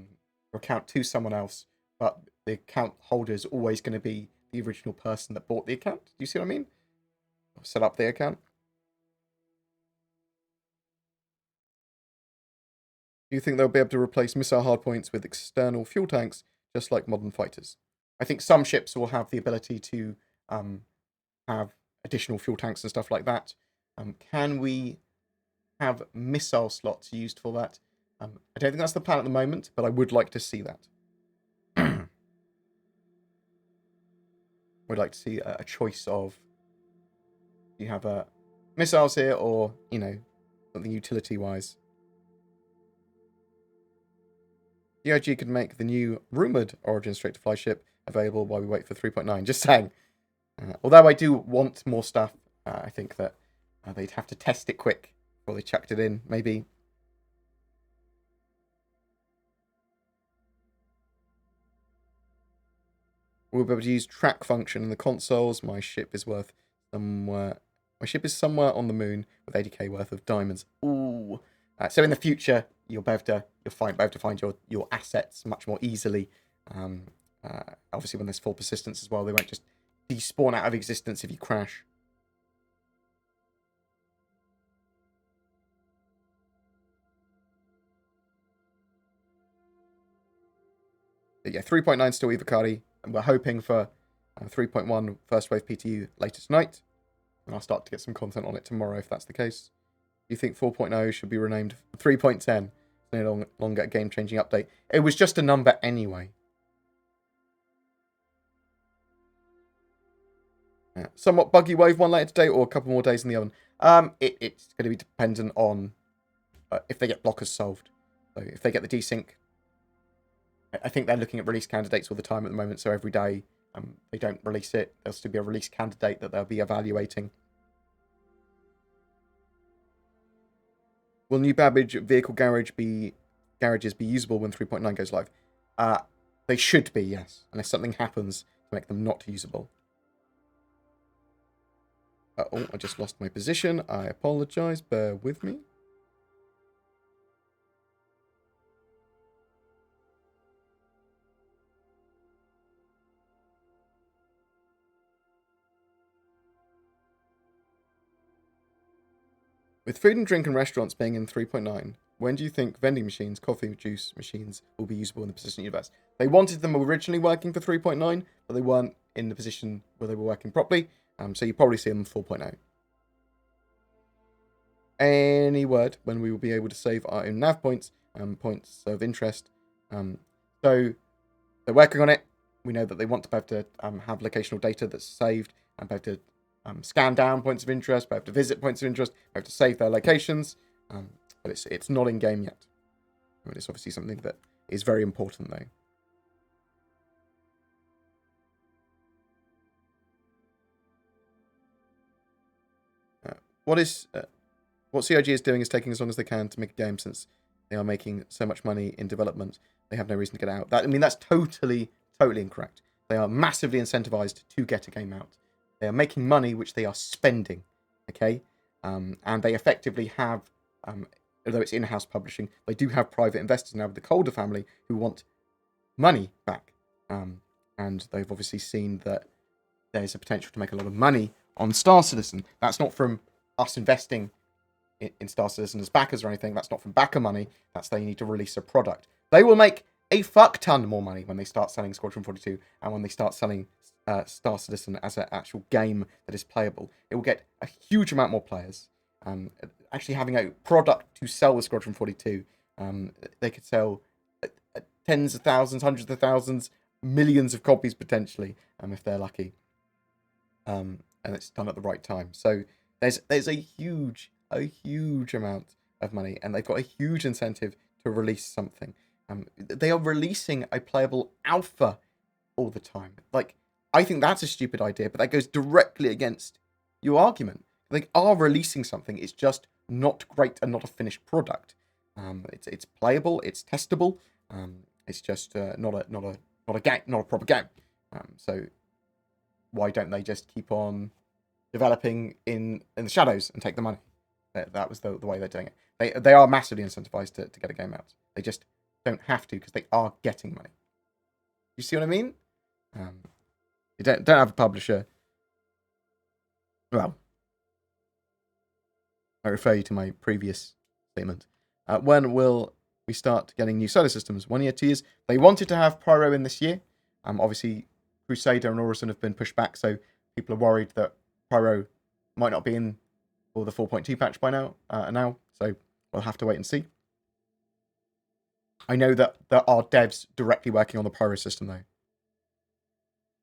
account to someone else, but the account holder is always going to be the original person that bought the account. Do you see what I mean? Set up the account. Do you think they'll be able to replace missile hardpoints with external fuel tanks, just like modern fighters? I think some ships will have the ability to have additional fuel tanks and stuff like that. Can we have missile slots used for that? I don't think that's the plan at the moment, but I would like to see that. Would like to see a choice of, you have missiles here, or, you know, something utility-wise. DIG could make the new rumoured Origin straight-to-fly ship available while we wait for 3.9. Just saying. Although I do want more stuff, I think that they'd have to test it quick before they chucked it in, maybe. We'll be able to use track function in the consoles. My ship is somewhere on the moon with 80k worth of diamonds. Ooh. So in the future, you'll be able to find your assets much more easily. Obviously, when there's full persistence as well, they won't just despawn out of existence if you crash. But yeah, 3.9 still Evocati, and we're hoping for 3.1 first wave PTU later tonight, and I'll start to get some content on it tomorrow if that's the case. Do you think 4.0 should be renamed 3.10? It's no longer a game-changing update. It was just a number anyway. Yeah. Somewhat buggy wave one later today, or a couple more days in the oven. It's going to be dependent on if they get blockers solved. So if they get the desync, I think they're looking at release candidates all the time at the moment. So every day they don't release it, there'll still be a release candidate that they'll be evaluating. Will new Babbage vehicle garages be usable when 3.9 goes live? They should be, yes, unless something happens to make them not usable. Oh, I just lost my position. I apologise. Bear with me. With food and drink and restaurants being in 3.9, when do you think vending machines, coffee juice machines, will be usable in the persistent universe? They wanted them originally working for 3.9, but they weren't in the position where they were working properly. So you probably see them in 4.0. Any word when we will be able to save our own nav points and points of interest? So they're working on it. We know that they want to be able to have locational data that's saved and be able to scan down points of interest, be able to visit points of interest, be able to save their locations. But it's not in game yet. I mean, it's obviously something that is very important though. What CIG is doing is taking as long as they can to make a game, since they are making so much money in development. They have no reason to get out. That's totally incorrect. They are massively incentivized to get a game out. They are making money, which they are spending. Okay, and they effectively have, although it's in-house publishing, they do have private investors now with the Calder family who want money back. And they've obviously seen that there's a potential to make a lot of money on Star Citizen. That's not from us investing in Star Citizen as backers or anything. That's not from backer money. That's they need to release a product. They will make a fuck ton more money when they start selling Squadron 42 and when they start selling Star Citizen as an actual game that is playable. It will get a huge amount more players. Actually having a product to sell with Squadron 42, they could sell tens of thousands, hundreds of thousands millions of copies potentially, if they're lucky. And it's done at the right time. So there's a huge amount of money, and they've got a huge incentive to release something. They are releasing a playable alpha all the time. Like, I think that's a stupid idea, but that goes directly against your argument. They are releasing something. It's just not great and not a finished product. It's playable. It's testable. It's just not a game, not a proper game. So why don't they just keep on developing in the shadows and take the money? That was the way they're doing it. They are massively incentivized to get a game out. They just don't have to because they are getting money. You see what I mean? You don't have a publisher. Well, I refer you to my previous statement. When will we start getting new solar systems? 1 year, 2 years? They wanted to have Pyro in this year. Obviously, Crusader and Orison have been pushed back, so people are worried that Pyro might not be in for the 4.2 patch by now. So we'll have to wait and see. I know that there are devs directly working on the Pyro system, though.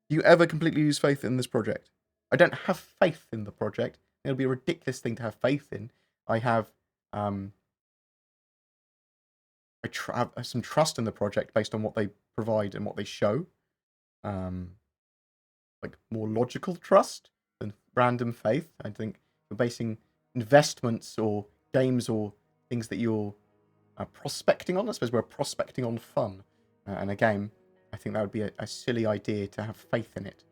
Do you ever completely lose faith in this project? I don't have faith in the project. It'll be a ridiculous thing to have faith in. I have have some trust in the project based on what they provide and what they show. Like more logical trust than random faith. I think you're basing investments or games or things that you're prospecting on. I suppose we're prospecting on fun and a game. I think that would be a silly idea to have faith in it.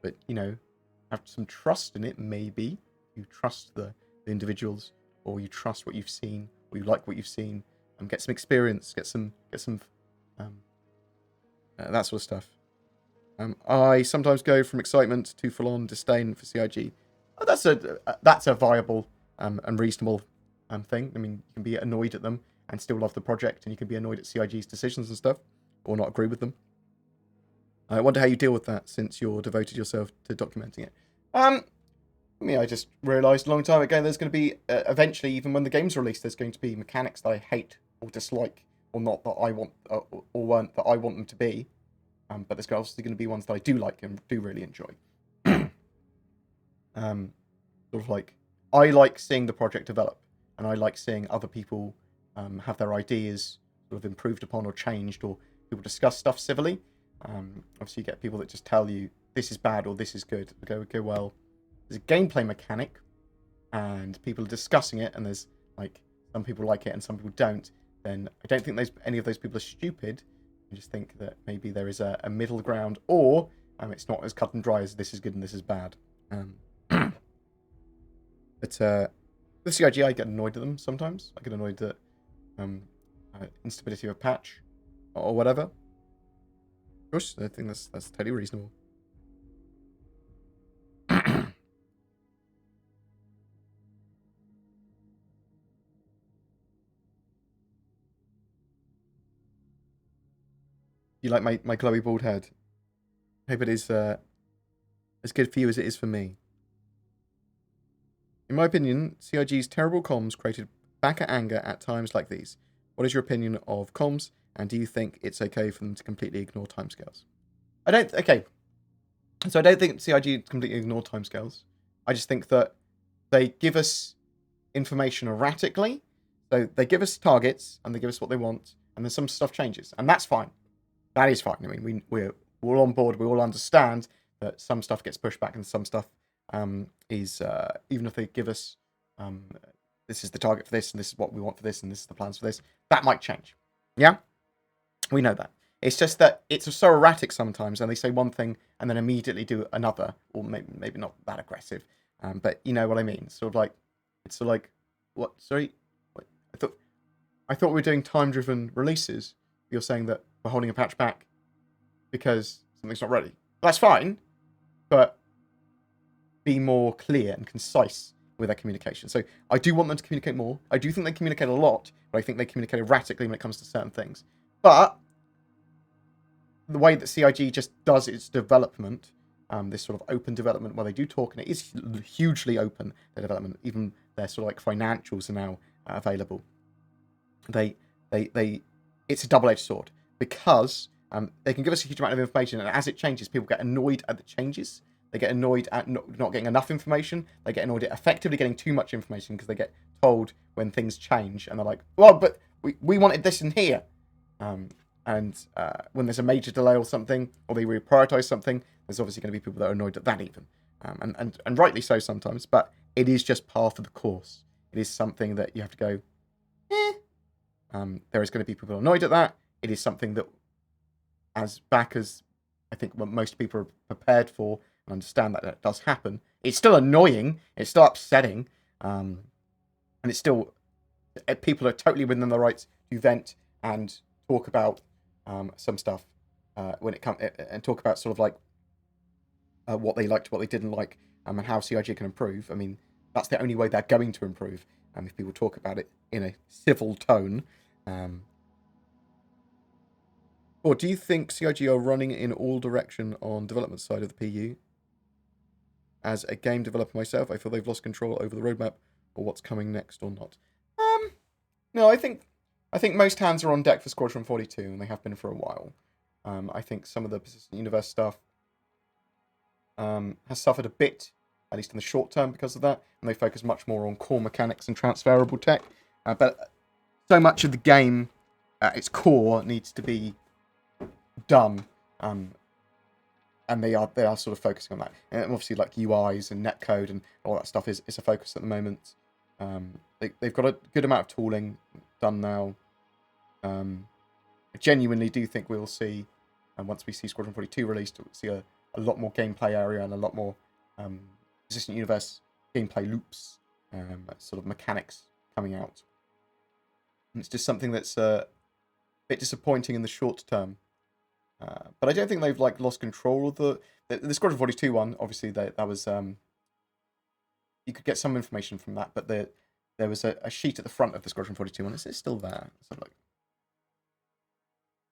But, you know, have some trust in it, maybe. You trust the individuals, or you trust what you've seen, or you like what you've seen, and get some experience, get some that sort of stuff. I sometimes go from excitement to full-on disdain for CIG. Oh, that's a viable and reasonable thing. I mean, you can be annoyed at them and still love the project, and you can be annoyed at CIG's decisions and stuff, or not agree with them. I wonder how you deal with that since you're devoted yourself to documenting it. I just realised a long time ago there's going to be, eventually, even when the game's released, there's going to be mechanics that I hate or dislike, or not that I want, or weren't that I want them to be. But there's obviously going to be ones that I do like and do really enjoy. Sort of like, I like seeing the project develop, and I like seeing other people have their ideas sort of improved upon or changed, or people discuss stuff civilly. Obviously, you get people that just tell you this is bad or this is good. Go well. There's a gameplay mechanic, and people are discussing it, and there's like some people like it and some people don't. Then I don't think any of those people are stupid. I just think that maybe there is a middle ground, or it's not as cut and dry as this is good and this is bad. But with CIG, I get annoyed at them sometimes. I get annoyed at instability of a patch or whatever. Of course, I think that's totally reasonable. You like my glowy bald head? Hope it is as good for you as it is for me. In my opinion, CIG's terrible comms created backer anger at times like these. What is your opinion of comms, and do you think it's okay for them to completely ignore timescales? Okay. So I don't think CIG completely ignore timescales. I just think that they give us information erratically. So they give us targets, and they give us what they want, and then some stuff changes, and that's fine. That is fine. I mean, we're all on board. We all understand that some stuff gets pushed back, and some stuff is even if they give us this is the target for this, and this is what we want for this, and this is the plans for this, that might change. Yeah, we know that. It's just that it's so erratic sometimes, and they say one thing and then immediately do another, or maybe not that aggressive, but you know what I mean. It's sort of like what? Sorry, what? I thought we were doing time-driven releases. You're saying that we're holding a patch back because something's not ready. That's fine, but be more clear and concise with their communication. So I do want them to communicate more. I do think they communicate a lot, but I think they communicate erratically when it comes to certain things. But the way that CIG just does its development, this sort of open development where they do talk, and it is hugely open, their development. Even their sort of like financials are now available. It's a double-edged sword, because They can give us a huge amount of information, and as it changes, people get annoyed at the changes. They get annoyed at not getting enough information. They get annoyed at effectively getting too much information because they get told when things change, and they're like, well, but we wanted this in here. And when there's a major delay or something, or they reprioritize something, there's obviously going to be people that are annoyed at that even. And rightly so sometimes, but it is just par for the course. It is something that you have to go, eh. There is going to be people annoyed at that. It is something that, as backers, I think most people are prepared for and understand that it does happen. It's still annoying. It's still upsetting. And it's still, people are totally within their rights to vent and talk about some stuff when it comes, and talk about sort of like what they liked, what they didn't like, and how CIG can improve. I mean, that's the only way they're going to improve. If people talk about it in a civil tone. Or do you think CIG are running in all direction on development side of the PU? As a game developer myself, I feel they've lost control over the roadmap or what's coming next or not. No, I think most hands are on deck for Squadron 42, and they have been for a while. I think some of the Persistent Universe stuff has suffered a bit, at least in the short term, because of that, and they focus much more on core mechanics and transferable tech. But so much of the game, at its core, needs to be done, and they are sort of focusing on that. And obviously, like UIs and netcode and all that stuff is a focus at the moment. They've got a good amount of tooling done now. I genuinely do think we'll see, and once we see Squadron 42 released, we'll see a lot more gameplay area and a lot more Persistent Universe gameplay loops, sort of mechanics coming out. And it's just something that's a bit disappointing in the short term. But I don't think they've lost control of the Squadron 42 one. Obviously, that was you could get some information from that, but there was a sheet at the front of the Squadron 42 one. Is it still there? Let's have a look.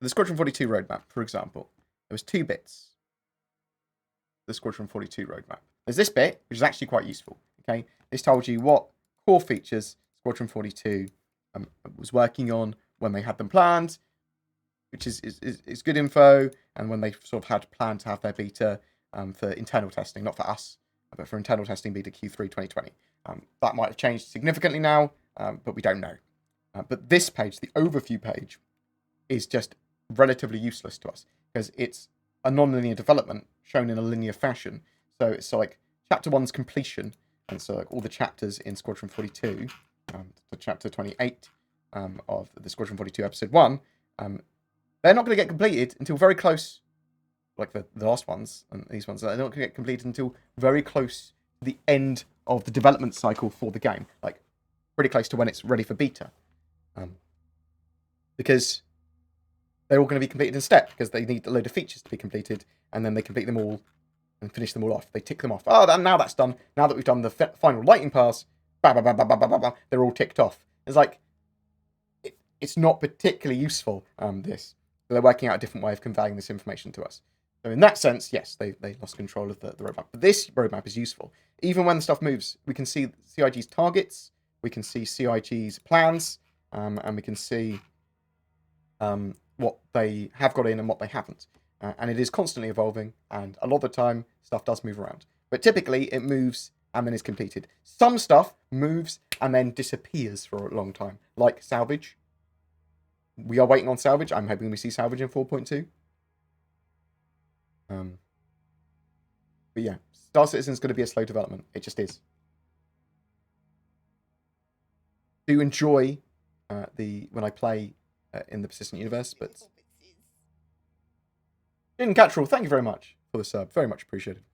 The Squadron 42 roadmap, for example, there was 2 bits. The Squadron 42 roadmap. There's this bit, which is actually quite useful. Okay, this told you what core features Squadron 42 was working on when they had them planned, which is good info, and when they sort of had planned to have their beta for internal testing, not for us, but for internal testing beta Q3 2020. That might have changed significantly now, but we don't know. But this page, the overview page, is just relatively useless to us, because it's a non-linear development shown in a linear fashion. So it's like chapter 1's completion, and so like all the chapters in Squadron 42, to chapter 28 of the Squadron 42 episode 1, they're not going to get completed until very close, like the last ones, and these ones, they're not going to get completed until very close to the end of the development cycle for the game, like pretty close to when it's ready for beta. Because they're all going to be completed in step, because they need a load of features to be completed, and then they complete them all and finish them all off. They tick them off. Oh, now that's done. Now that we've done the final lighting pass, they're all ticked off. It's like, it's not particularly useful, this. So they're working out a different way of conveying this information to us. So in that sense, yes, they lost control of the roadmap. But this roadmap is useful. Even when the stuff moves, we can see CIG's targets, we can see CIG's plans, and we can see what they have got in and what they haven't. And it is constantly evolving, and a lot of the time, stuff does move around. But typically, it moves and then is completed. Some stuff moves and then disappears for a long time, like salvage. We are waiting on salvage. I'm hoping we see salvage in 4.2. But yeah, Star Citizen is going to be a slow development. It just is. Do enjoy when I play in the Persistent Universe, but Jin Cattrall, thank you very much for the sub. Very much appreciated. Do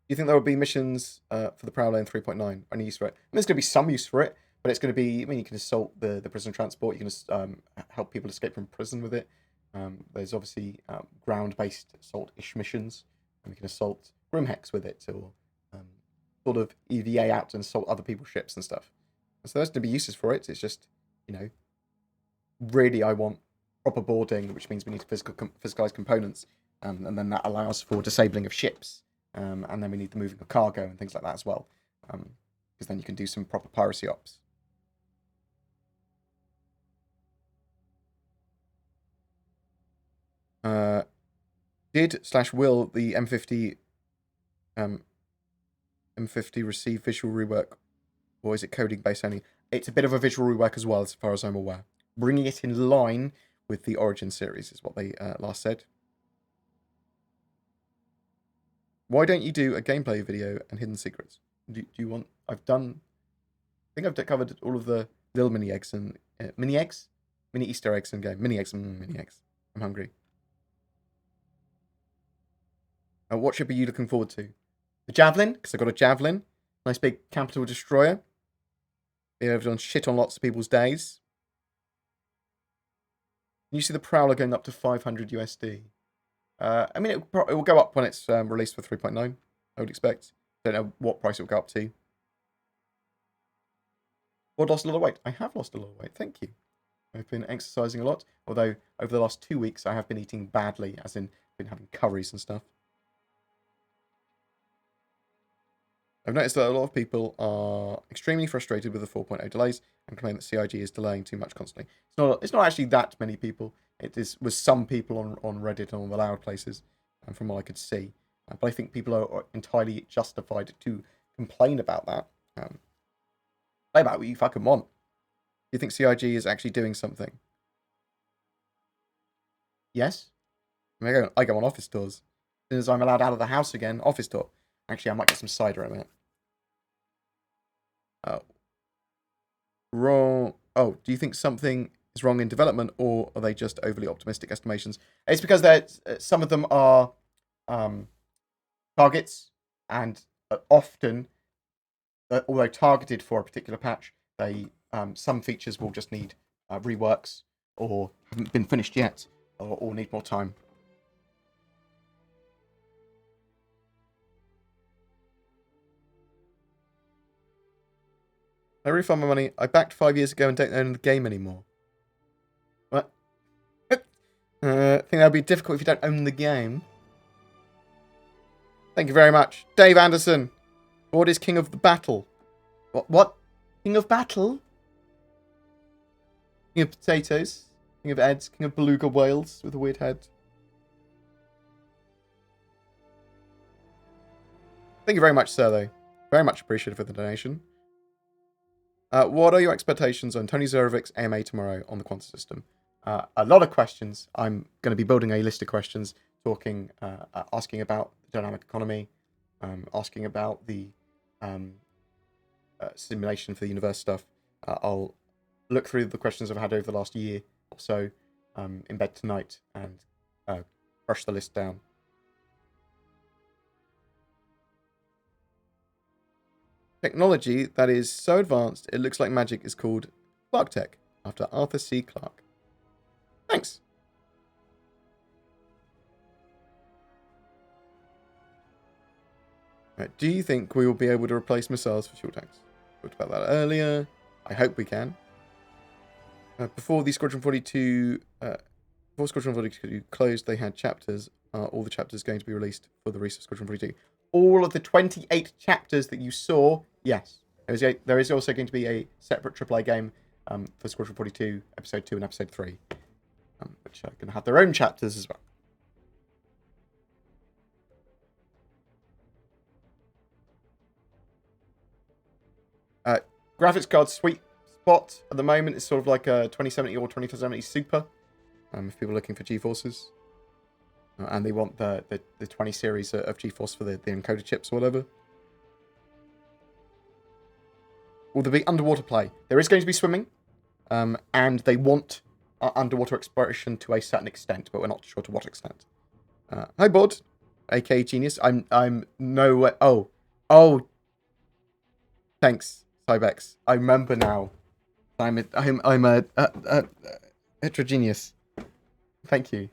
you think there will be missions for the Prowler in 3.9? Any use for it? And there's going to be some use for it, but it's going to be, I mean, you can assault the prison transport. You can help people escape from prison with it. There's obviously ground-based assault-ish missions, and we can assault Grimhex with it, or sort of EVA out and assault other people's ships and stuff. And so there's going to be uses for it. It's just, really I want proper boarding, which means we need to physicalize components, and then that allows for disabling of ships, and then we need the moving of cargo and things like that as well, because then you can do some proper piracy ops. Did/will the M50 receive visual rework, or is it coding based only? It's a bit of a visual rework as well, as far as I'm aware. Bringing it in line with the Origin series is what they last said. Why don't you do a gameplay video and hidden secrets? Do you want? I think I've covered all of the little mini eggs and mini Easter eggs in game. Mini eggs. I'm hungry. What ship are you looking forward to? The Javelin, because I got a Javelin. Nice big capital destroyer. Been able to done shit on lots of people's days. Can you see the Prowler going up to 500 USD? I mean, it will go up when it's released for 3.9, I would expect. Don't know what price it will go up to. Or lost a lot of weight. I have lost a lot of weight, thank you. I've been exercising a lot, although over the last 2 weeks I have been eating badly, as in been having curries and stuff. I've noticed that a lot of people are extremely frustrated with the 4.0 delays and claim that CIG is delaying too much constantly. It's not actually that many people. It was some people on Reddit and on the loud places, from what I could see. But I think people are entirely justified to complain about that. Play about what you fucking want. Do you think CIG is actually doing something? Yes. I go on office tours. As soon as I'm allowed out of the house again, office tour. Actually, I might get some cider in a minute. Wrong. Oh, do you think something is wrong in development, or are they just overly optimistic estimations? It's because some of them are targets, and often, although targeted for a particular patch, they some features will just need reworks, or haven't been finished yet, or need more time. I refund my money. I backed 5 years ago and don't own the game anymore. What? I think that would be difficult if you don't own the game. Thank you very much. Dave Anderson. What is King of the Battle? What? King of Battle? King of Potatoes? King of Eds? King of Beluga Whales with a weird head? Thank you very much, sir, though. Very much appreciated for the donation. What are your expectations on Tony Zerevic's AMA tomorrow on the quantum system? A lot of questions. I'm going to be building a list of questions, asking about the dynamic economy, asking about the simulation for the universe stuff. I'll look through the questions I've had over the last year or so in bed tonight and brush the list down. Technology that is so advanced it looks like magic is called Clark Tech, after Arthur C. Clarke. Thanks. Right, do you think we will be able to replace missiles for fuel tanks? Talked about that earlier. I hope we can. Before Squadron 42 closed, they had chapters. Are all the chapters going to be released for the release of Squadron 42? All of the 28 chapters that you saw, yes. There is also going to be a separate AAA game for Squadron 42, Episode 2 and Episode 3, which are going to have their own chapters as well. Graphics card sweet spot at the moment is sort of like a 2070 or 2070 Super, if people are looking for GeForces. And they want the 20 series of GeForce for the encoder chips or whatever. Will there be underwater play? There is going to be swimming. And they want underwater exploration to a certain extent, but we're not sure to what extent. Hi, Bod. AK Genius. I'm no... Oh. Thanks, Cybex. I remember now. I'm a heterogeneous. Thank you.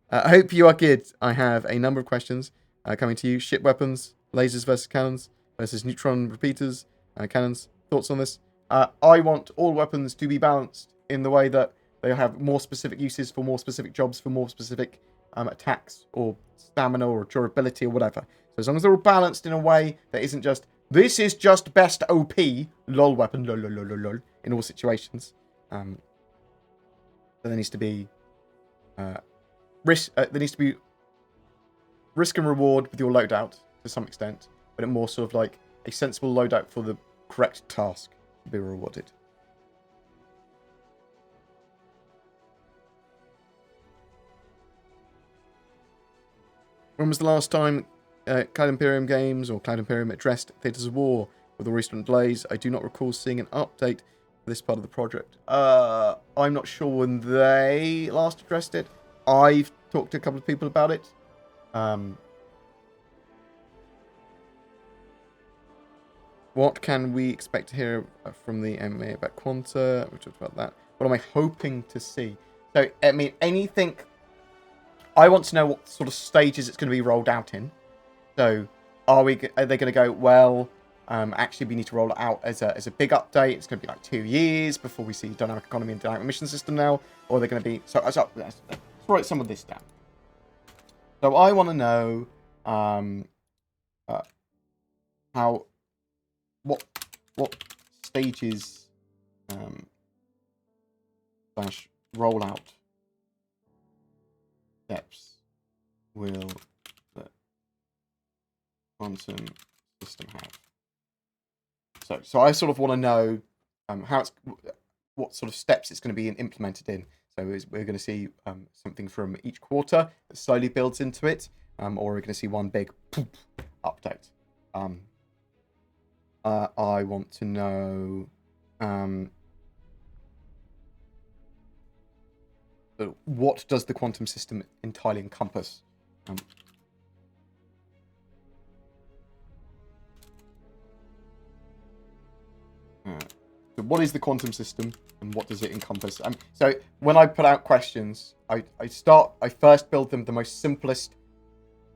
I hope you are good. I have a number of questions coming to you. Ship weapons, lasers versus cannons, versus neutron repeaters, cannons. Thoughts on this? I want all weapons to be balanced in the way that they have more specific uses for more specific jobs, for more specific attacks, or stamina, or durability, or whatever. So as long as they're all balanced in a way that isn't just, this is just best OP, lol weapon, lol, lol, lol, lol, lol, in all situations. There needs to be... there needs to be risk and reward with your loadout to some extent, but it more sort of like a sensible loadout for the correct task to be rewarded. When was the last time Cloud Imperium games or Cloud Imperium addressed Theatres of War with all recent delays? I do not recall seeing an update for this part of the project. I'm not sure when they last addressed it. I've talked to a couple of people about it. What can we expect to hear from the MA about Quanta? We talked about that. What am I hoping to see? So, I mean, anything... I want to know what sort of stages it's going to be rolled out in. So, are they going to go, well, actually we need to roll it out as a big update. It's going to be like 2 years before we see dynamic economy and dynamic mission system now. Or are they going to be... So let's write some of this down. So, I want to know what stages slash rollout steps will the quantum system have? So I sort of want to know what sort of steps it's going to be implemented in. So we're going to see something from each quarter that slowly builds into it, or we're going to see one big update. I want to know what does the quantum system entirely encompass? So what is the quantum system and what does it encompass? So when I put out questions, I first build them the most simplest,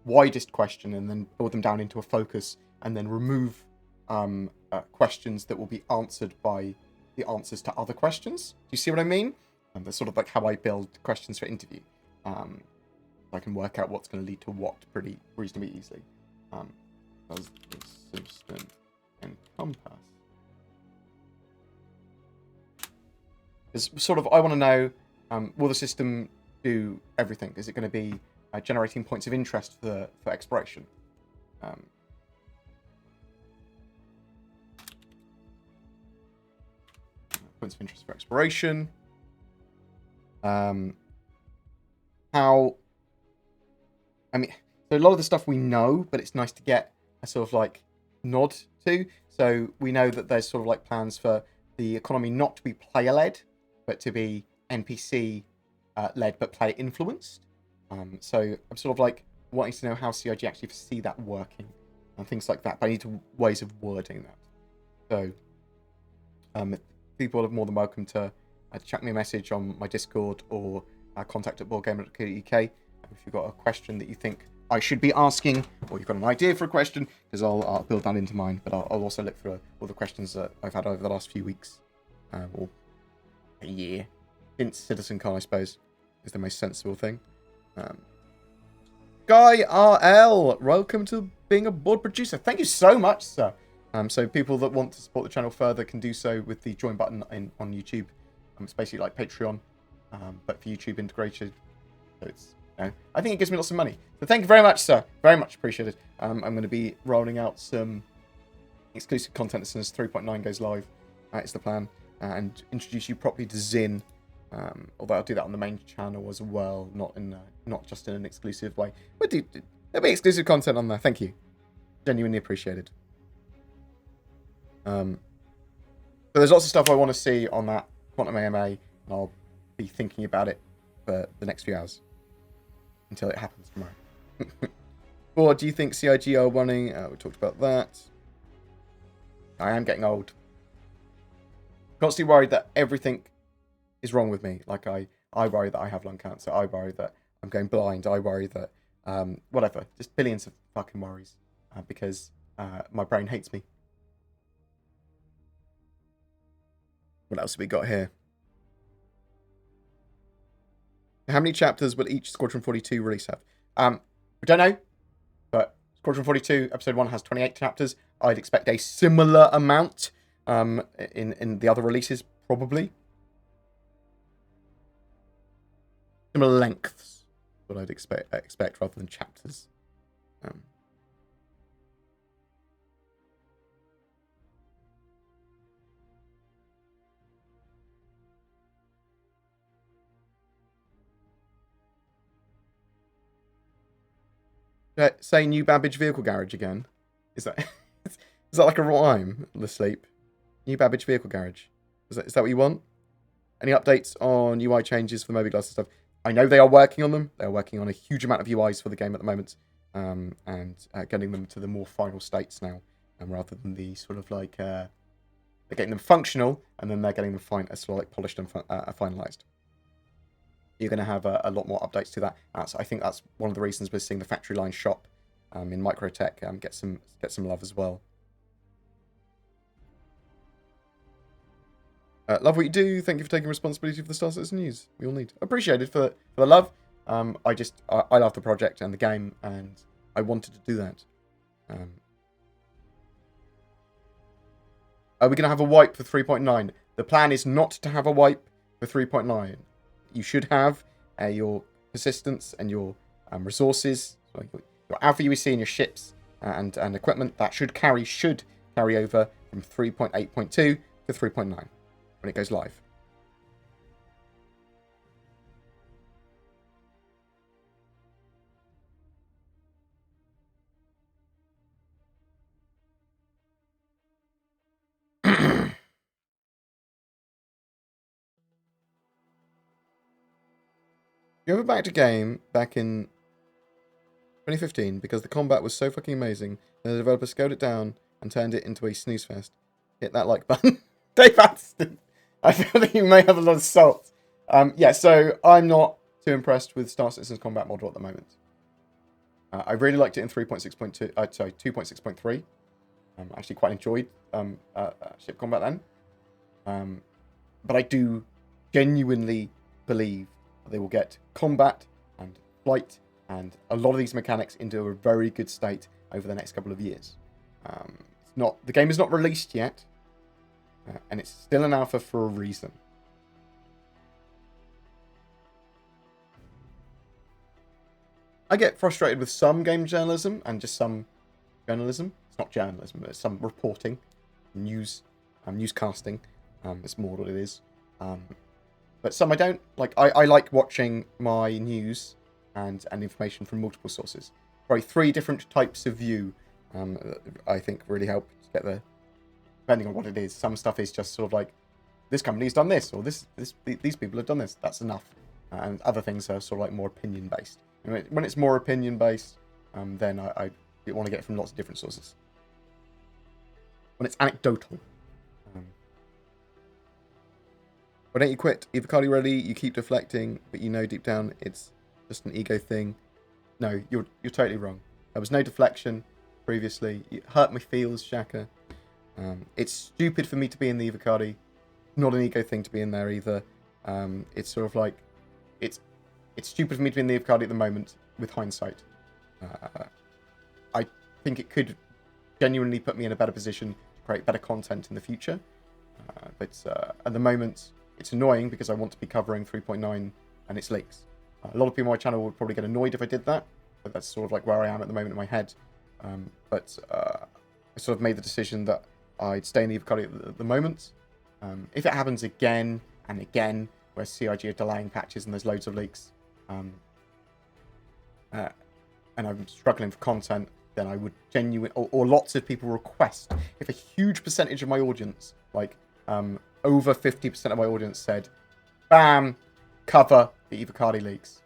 widest question and then build them down into a focus and then remove questions that will be answered by the answers to other questions. Do you see what I mean? That's sort of like how I build questions for interview. I can work out what's going to lead to what pretty reasonably easily. Does the system encompass? It's sort of, I want to know, will the system do everything? Is it going to be generating points of interest for exploration? Points of interest for exploration. So a lot of the stuff we know, but it's nice to get a sort of like nod to. So we know that there's sort of like plans for the economy not to be player-led, but to be NPC led, but player influenced. So I'm sort of like wanting to know how CIG actually see that working and things like that. But I need ways of wording that. So people are more than welcome to chat me a message on my Discord or contact at BoredGamer.co.uk if you've got a question that you think I should be asking, or you've got an idea for a question, because I'll build that into mine. But I'll also look for all the questions that I've had over the last few weeks, or a year, since CitizenCon, I suppose, is the most sensible thing. Guy RL, welcome to being a board producer. Thank you so much, sir. So people that want to support the channel further can do so with the join button on YouTube. It's basically like Patreon, but for YouTube integrated. So it's, I think it gives me lots of money. So thank you very much, sir. Very much appreciated. I'm going to be rolling out some exclusive content as soon as 3.9 goes live. That is the plan. And introduce you properly to Zin. Although I'll do that on the main channel as well, not just in an exclusive way. But there'll be exclusive content on there. Thank you. Genuinely appreciated. So there's lots of stuff I want to see on that Quantum AMA, and I'll be thinking about it for the next few hours until it happens tomorrow. Or do you think CIG are running? We talked about that. I am getting old. Constantly worried that everything is wrong with me. Like I worry that I have lung cancer. I worry that I'm going blind. I worry that whatever. Just billions of fucking worries because my brain hates me. What else have we got here? How many chapters will each Squadron 42 release have? We don't know, but Squadron 42 episode 1 has 28 chapters. I'd expect a similar amount in the other releases, probably. Similar lengths, what I'd expect rather than chapters. Say New Babbage Vehicle Garage again. Is that is that like a rhyme? The sleep. New Babbage Vehicle Garage. Is that what you want? Any updates on UI changes for the Moby Glass and stuff? I know they are working on them. They're working on a huge amount of UIs for the game at the moment, and getting them to the more final states now, rather than the sort of like they're getting them functional and then they're getting them sort of like polished and finalized. You're going to have a lot more updates to that. So I think that's one of the reasons we're seeing the factory line shop in Microtech get some love as well. Love what you do. Thank you for taking responsibility for the Star Citizen news. We all need. Appreciated for the love. I love the project and the game, and I wanted to do that. Are we going to have a wipe for 3.9? The plan is not to have a wipe for 3.9. You should have your persistence and your resources, so your Alpha UEC and your ships and equipment that should carry over from 3.8.2 to 3.9. when it goes live. You ever backed a game back in 2015 because the combat was so fucking amazing and the developer scaled it down and turned it into a snooze fest? Hit that like button. Dave Addison. I feel that you may have a lot of salt. Yeah, so I'm not too impressed with Star Citizen's combat model at the moment. I really liked it in 3.6.2. Sorry, 2.6.3. I actually quite enjoyed ship combat then. But I do genuinely believe they will get combat and flight and a lot of these mechanics into a very good state over the next couple of years. The game is not released yet, and it's still an alpha for a reason. I get frustrated with some game journalism and just some journalism. It's not journalism, but it's some reporting, newscasting. It's more what it is. But some I don't. Like, I like watching my news and information from multiple sources. Probably 3 different types of view, I think really help to get the... Depending on what it is. Some stuff is just sort of like, this company's done this, or these people have done this. That's enough. And other things are sort of like more opinion-based. When it's more opinion-based, then I want to get it from lots of different sources. When it's anecdotal. Why don't you quit? Evocati ready, you keep deflecting, but you know deep down it's just an ego thing. No, you're totally wrong. There was no deflection previously. You hurt my feels, Shaka. It's stupid for me to be in the Evocati. Not an ego thing to be in there either. It's sort of like... It's stupid for me to be in the Evocati at the moment, with hindsight. I think it could genuinely put me in a better position to create better content in the future. But at the moment... It's annoying because I want to be covering 3.9 and its leaks. A lot of people on my channel would probably get annoyed if I did that, but that's sort of like where I am at the moment in my head. But I sort of made the decision that I'd stay in the Evocati at the moment. If it happens again and again, where CIG are delaying patches and there's loads of leaks, and I'm struggling for content, then I would or lots of people request, if a huge percentage of my audience, like over 50% of my audience said, bam, cover the Evocati leaks,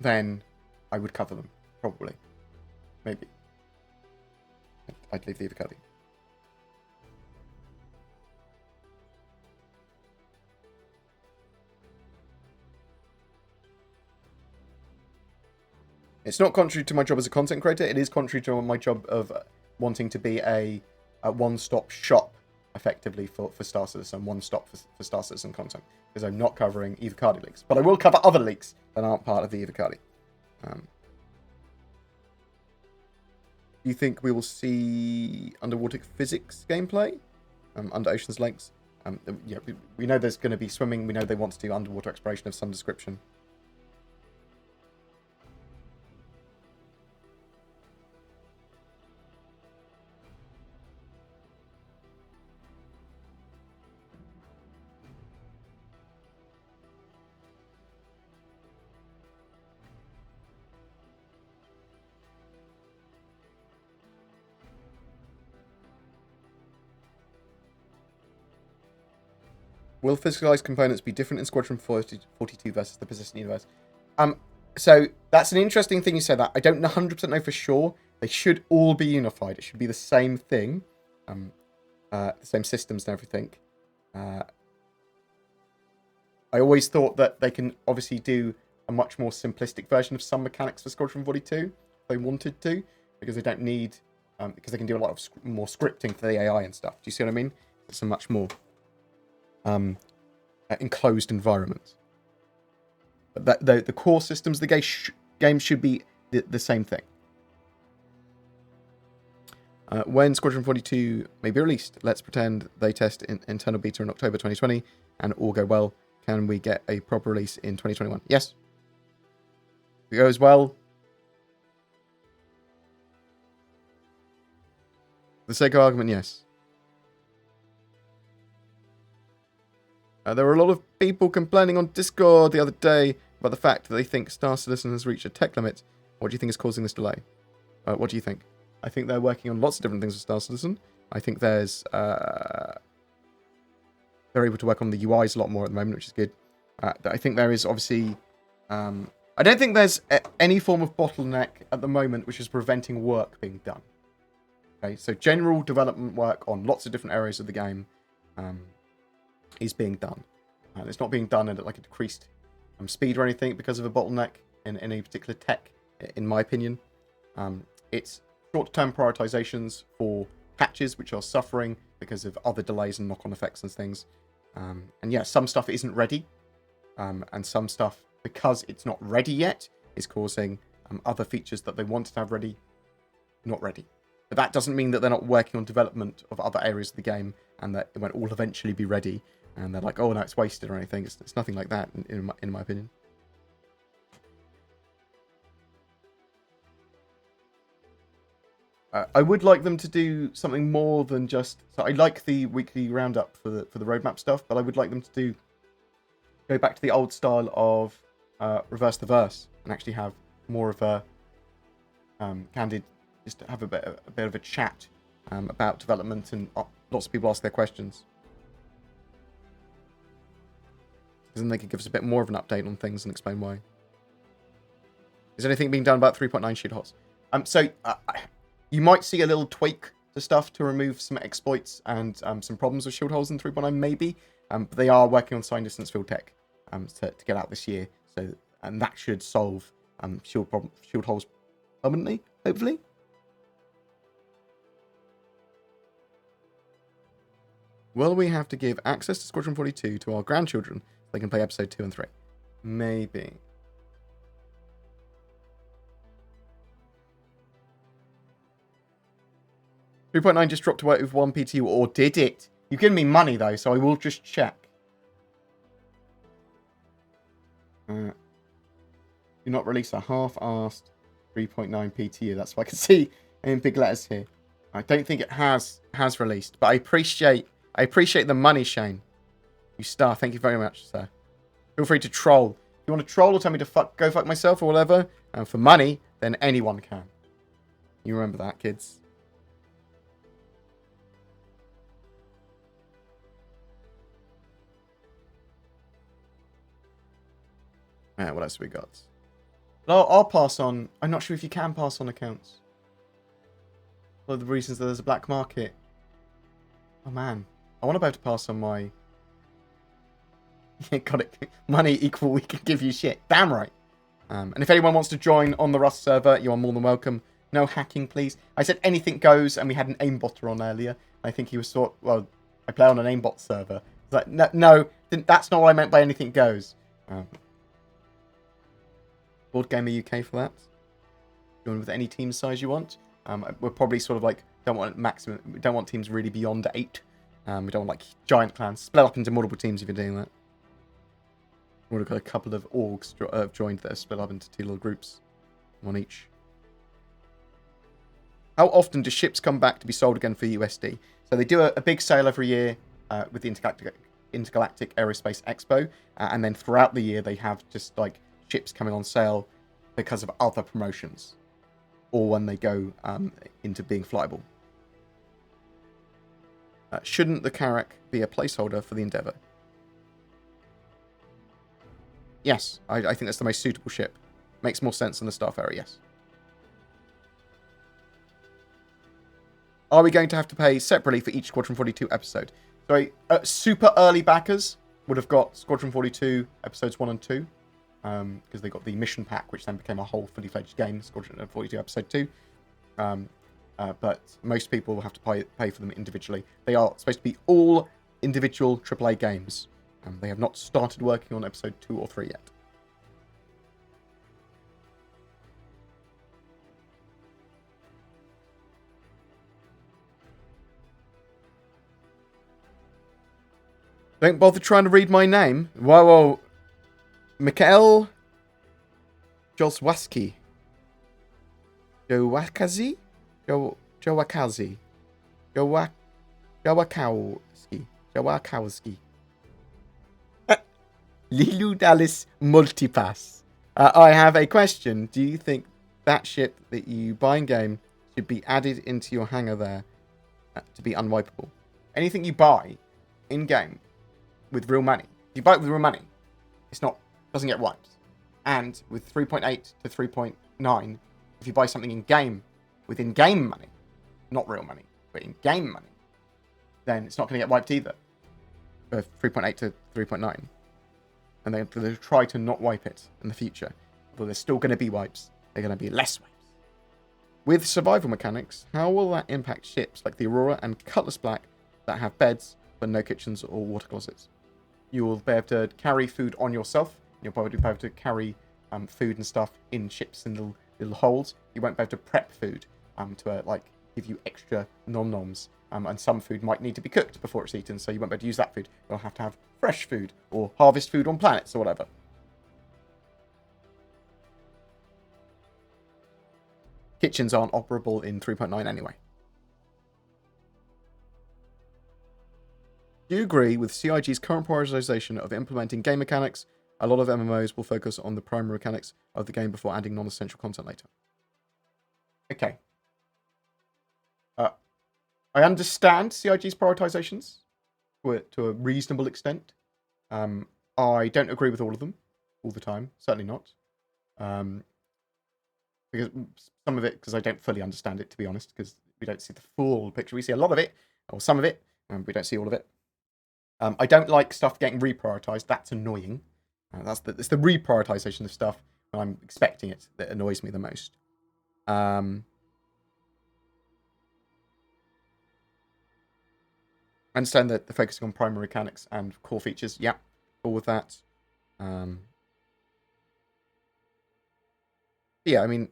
then I would cover them, probably. Maybe. I'd leave the Evocati. It's not contrary to my job as a content creator. It is contrary to my job of wanting to be a one-stop shop, effectively, for Star Citizen. One-stop for Star Citizen content. Because I'm not covering Evocati leaks. But I will cover other leaks that aren't part of the Evocati. Do you think we will see underwater physics gameplay? Under Ocean's Lakes? Yeah, we know there's going to be swimming. We know they want to do underwater exploration of some description. Will physicalized components be different in Squadron 42 versus the persistent universe? So that's an interesting thing you say that. I don't 100% know for sure. They should all be unified. It should be the same thing. The same systems and everything. I always thought that they can obviously do a much more simplistic version of some mechanics for Squadron 42 if they wanted to, because they don't need, because they can do a lot of more scripting for the AI and stuff. Do you see what I mean? It's a much more enclosed environment. But the core systems of the game should be the same thing. When Squadron 42 may be released, let's pretend they test in internal beta in October 2020 and all go well. Can we get a proper release in 2021? Yes. If it goes well, for the sake of argument, yes. There were a lot of people complaining on Discord the other day about the fact that they think Star Citizen has reached a tech limit. What do you think is causing this delay? What do you think? I think they're working on lots of different things with Star Citizen. I think there's... they're able to work on the UIs a lot more at the moment, which is good. I think there is obviously... I don't think there's any form of bottleneck at the moment which is preventing work being done. Okay, so general development work on lots of different areas of the game is being done. And it's not being done at like a decreased speed or anything because of a bottleneck in any particular tech, in my opinion. It's short-term prioritizations for patches which are suffering because of other delays and knock-on effects and things. And yeah, some stuff isn't ready. And some stuff, because it's not ready yet, is causing other features that they wanted to have ready, not ready. But that doesn't mean that they're not working on development of other areas of the game and that it won't all eventually be ready. And they're like, oh, no, it's wasted or anything. It's nothing like that, in my opinion. I would like them to do something more than just... So I like the weekly roundup for the roadmap stuff, but I would like them to go back to the old style of reverse the verse and actually have more of a candid... Just have a bit of a chat about development and lots of people ask their questions. Because then they could give us a bit more of an update on things and explain why. Is anything being done about 3.9 shoot hots? You might see a little tweak to stuff to remove some exploits and some problems with shield holes in 3.9, maybe. But they are working on sign distance field tech to get out this year. And that should solve shield holes permanently, hopefully. Will we have to give access to Squadron 42 to our grandchildren so they can play episode 2 and 3? Maybe. .9 just dropped to work with 1 PTU, or did it? You've given me money, though, so I will just check. Do not release a half-assed 3.9 PTU. That's what I can see in big letters here. I don't think it has released, but I appreciate the money, Shane. You star. Thank you very much, sir. Feel free to troll. If you want to troll or tell me to go fuck myself or whatever, and for money, then anyone can. You remember that, kids. What else have we got? I'll pass on. I'm not sure if you can pass on accounts. One of the reasons that there's a black market. Oh, man. I want to be able to pass on my... Got it. Money equal we can give you shit. Damn right. And if anyone wants to join on the Rust server, you are more than welcome. No hacking, please. I said anything goes, and we had an aimbotter on earlier. I think he was well, I play on an aimbot server. It's like, no, that's not what I meant by anything goes. BoredGamer UK for that. Join with any team size you want. We're probably sort of like don't want teams really beyond 8. We don't want like giant clans. Split up into multiple teams if you're doing that. We've got a couple of orgs joined that are split up into 2 little groups. One each. How often do ships come back to be sold again for USD? So they do a big sale every year with the Intergalactic Aerospace Expo. And then throughout the year, they have just like ships coming on sale because of other promotions. Or when they go into being flyable. Shouldn't the Carrack be a placeholder for the Endeavour? Yes, I think that's the most suitable ship. Makes more sense than the Starfarer, yes. Are we going to have to pay separately for each Squadron 42 episode? So super early backers would have got Squadron 42 episodes 1 and 2. Because they got the mission pack, which then became a whole fully fledged game, Squadron 42 episode 2. But most people will have to pay for them individually. They are supposed to be all individual AAA games. They have not started working on episode 2 or 3 yet. Don't bother trying to read my name. Whoa. Mikhail Jolswaski. Jowakazi? Jowakazi. Jowakowski. Lilu Dallas Multipass. I have a question. Do you think that ship that you buy in game should be added into your hangar there to be unwipeable? Anything you buy in game with real money, if you buy it with real money, doesn't get wiped. And with 3.8 to 3.9, if you buy something in game with in-game money, not real money, but in-game money, then it's not going to get wiped either. 3.8 to 3.9. And they're going to try to not wipe it in the future. Although there's still going to be wipes, they're going to be less wipes. With survival mechanics, how will that impact ships like the Aurora and Cutlass Black that have beds but no kitchens or water closets? You will be able to carry food on yourself. You'll probably be able to carry food and stuff in ships in little holds. You won't be able to prep food to give you extra nom-noms. And some food might need to be cooked before it's eaten, so you won't be able to use that food. You'll have to have fresh food or harvest food on planets or whatever. Kitchens aren't operable in 3.9 anyway. Do you agree with CIG's current prioritization of implementing game mechanics? A lot of MMOs will focus on the primary mechanics of the game before adding non-essential content later. Okay. I understand CIG's prioritizations to a reasonable extent. I don't agree with all of them all the time. Certainly not. Because some of it, because I don't fully understand it, to be honest, because we don't see the full picture. We see a lot of it, or some of it, and we don't see all of it. I don't like stuff getting reprioritized. That's annoying. It's the reprioritization of stuff when I'm expecting it that annoys me the most. I understand that they're focusing on primary mechanics and core features. Yeah, all with that. Yeah, I mean,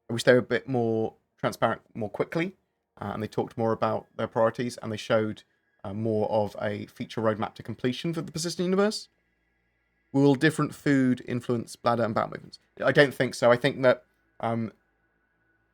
I wish they were a bit more transparent more quickly, and they talked more about their priorities, and they showed more of a feature roadmap to completion for the persistent universe. Will different food influence bladder and bowel movements? I don't think so. I think that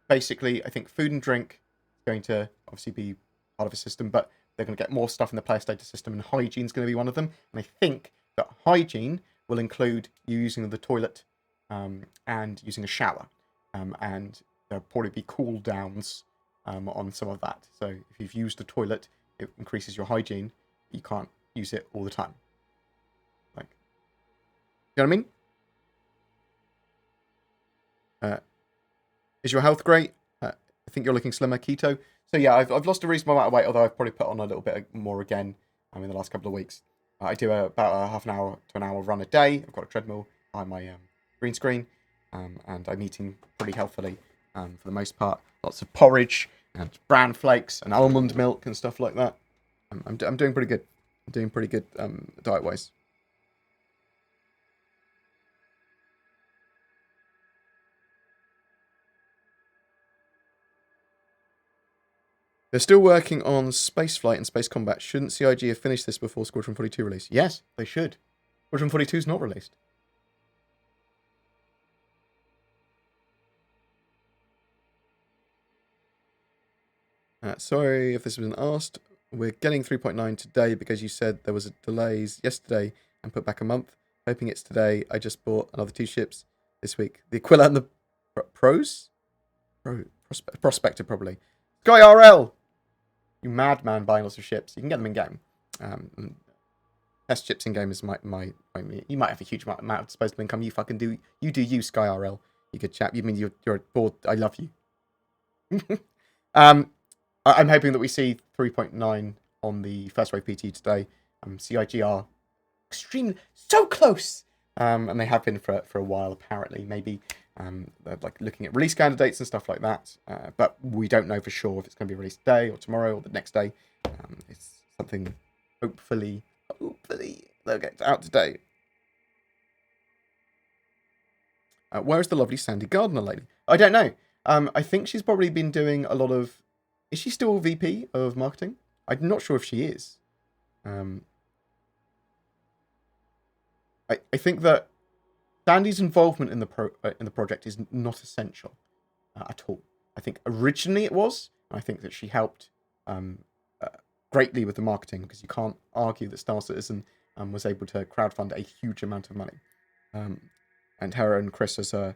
basically, I think food and drink is going to obviously be part of a system, but they're going to get more stuff in the player status system, and hygiene is going to be one of them. And I think that hygiene will include you using the toilet and using a shower. And there'll probably be cooldowns on some of that. So if you've used the toilet, it increases your hygiene. You can't use it all the time. Like, you know what I mean? Is your health great? I think you're looking slimmer. Keto. So yeah, I've lost a reasonable amount of weight, although I've probably put on a little bit more again in the last couple of weeks. I do about a half an hour to an hour run a day. I've got a treadmill behind my green screen, and I'm eating pretty healthily for the most part. Lots of porridge and bran flakes and almond milk and stuff like that. I'm doing pretty good. I'm doing pretty good diet-wise. They're still working on spaceflight and space combat. Shouldn't CIG have finished this before Squadron 42 release? Yes, they should. Squadron 42 is not released. Sorry if this was asked. We're getting 3.9 today because you said there was delays yesterday and put back a month. Hoping it's today. I just bought another 2 ships this week. The Aquila and the Prospector, probably. Sky RL! You madman buying lots of ships. You can get them in game. Test ships in game is my you might have a huge amount of disposable income. You fucking do. You do you, Sky RL. You good chap. You mean you're bored. I love you. I'm hoping that we see 3.9 on the first wave PT today. CIG are extremely so close, and they have been for a while apparently. Maybe they're like looking at release candidates and stuff like that, but we don't know for sure if it's going to be released today or tomorrow or the next day. It's something hopefully they'll get out today. Where's the lovely Sandy Gardner lady? I don't know. I think she's probably been doing a lot of. Is she still VP of marketing? I'm not sure if she is. I think that Sandy's involvement in the project is not essential at all. I think originally it was. I think that she helped greatly with the marketing because you can't argue that Star Citizen was able to crowdfund a huge amount of money. And her and Chris as a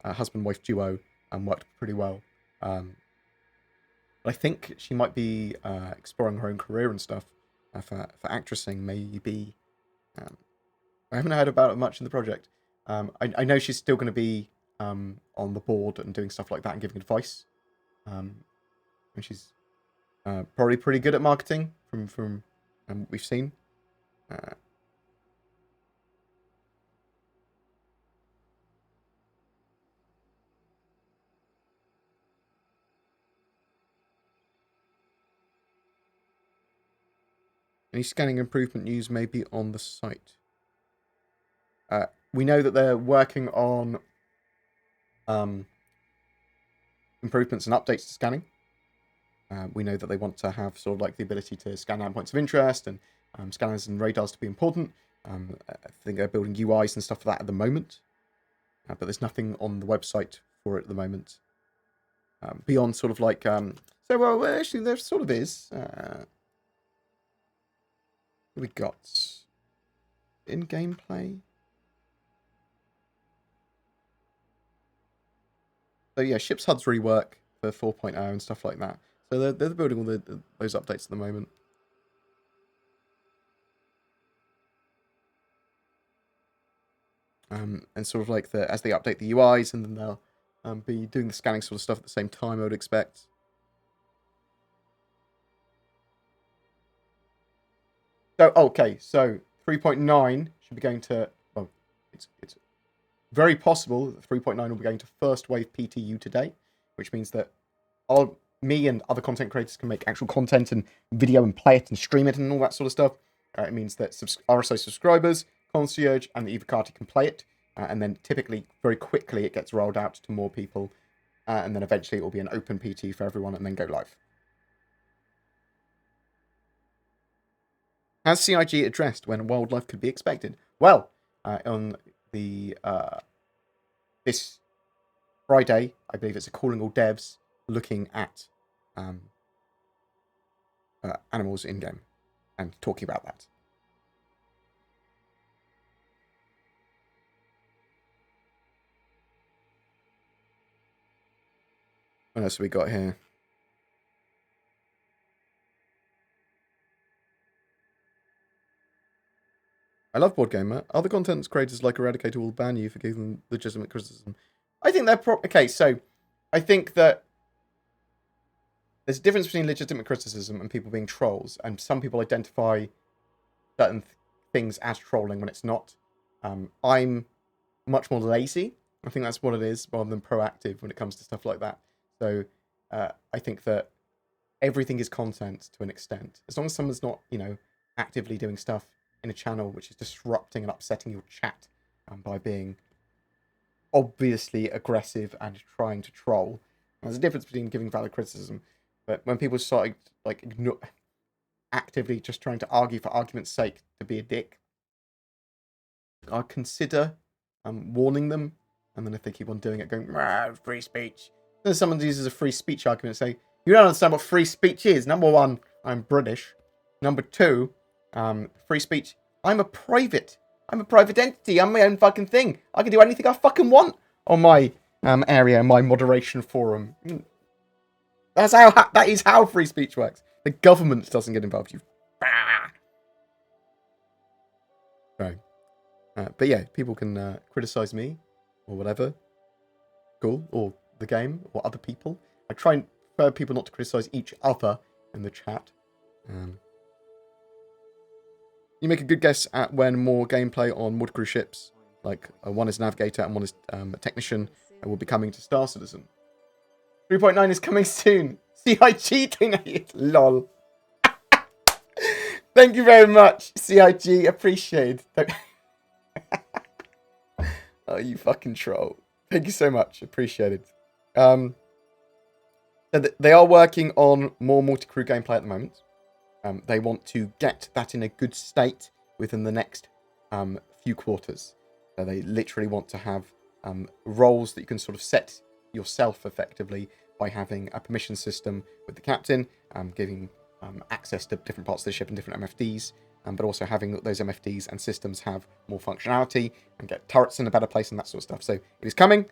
husband-wife duo worked pretty well. But I think she might be exploring her own career and stuff for actressing, maybe. I haven't heard about it much in the project. I know she's still going to be on the board and doing stuff like that and giving advice. And she's probably pretty good at marketing from what we've seen. Any scanning improvement news may be on the site. We know that they're working on improvements and updates to scanning. We know that they want to have sort of like the ability to scan out points of interest and scanners and radars to be important. I think they're building UIs and stuff for that at the moment. But there's nothing on the website for it at the moment. Beyond sort of like... well, actually, there sort of is. What we got? In gameplay? So yeah, ship's HUDs really work for 4.0 and stuff like that. So they're building all those updates at the moment. And sort of like as they update the UIs, and then they'll be doing the scanning sort of stuff at the same time, I would expect. So okay, so 3.9 should be going to. Well, it's very possible that 3.9 will be going to first wave PTU today, which means that me and other content creators can make actual content and video and play it and stream it and all that sort of stuff. It means that RSO subscribers, Concierge, and the Evocati can play it, and then typically very quickly it gets rolled out to more people, and then eventually it will be an open PT for everyone and then go live. Has CIG addressed when wildlife could be expected? Well, on the this Friday, I believe it's a calling all devs looking at animals in game and talking about that. What else have we got here? I love BoredGamer. Other content creators like Eradicator will ban you for giving them legitimate criticism. I think they're okay. So, I think that there's a difference between legitimate criticism and people being trolls, and some people identify certain things as trolling when it's not. I'm much more lazy. I think that's what it is, rather than proactive when it comes to stuff like that. So, I think that everything is content to an extent. As long as someone's not, actively doing stuff in a channel which is disrupting and upsetting your chat by being obviously aggressive and trying to troll, There's a difference between giving valid criticism, but when people start like actively just trying to argue for argument's sake to be a dick, I'll consider warning them. And then if they keep on doing it, going, free speech. Then someone uses a free speech argument and say, you don't understand what free speech is. Number one, I'm British. Number two, free speech. I'm a private entity. I'm my own fucking thing. I can do anything I fucking want on my area, my moderation forum. That is how free speech works. The government doesn't get involved. You. Right. But yeah, people can criticize me or whatever. Cool. Or the game or other people. I try and prefer people not to criticize each other in the chat. You make a good guess at when more gameplay on multi-crew ships, like one is Navigator and one is a Technician, will be coming to Star Citizen. 3.9 is coming soon. CIG donated. LOL. Thank you very much, CIG. Appreciate it. Oh, you fucking troll. Thank you so much. Appreciate it. They are working on more multi-crew gameplay at the moment. They want to get that in a good state within the next few quarters. So they literally want to have roles that you can sort of set yourself effectively by having a permission system with the captain, giving access to different parts of the ship and different MFDs, but also having those MFDs and systems have more functionality and get turrets in a better place and that sort of stuff. So it is coming.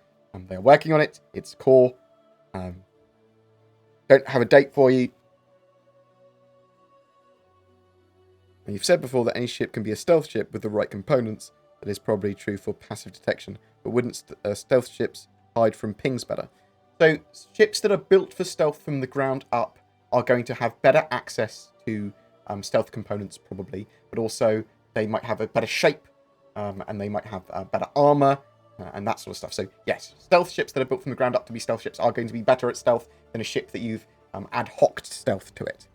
They're working on it. It's core. Don't have a date for you. And you've said before that any ship can be a stealth ship with the right components. That is probably true for passive detection. But wouldn't stealth ships hide from pings better? So ships that are built for stealth from the ground up are going to have better access to stealth components probably. But also they might have a better shape and they might have better armor and that sort of stuff. So yes, stealth ships that are built from the ground up to be stealth ships are going to be better at stealth than a ship that you've ad hoc'd stealth to it.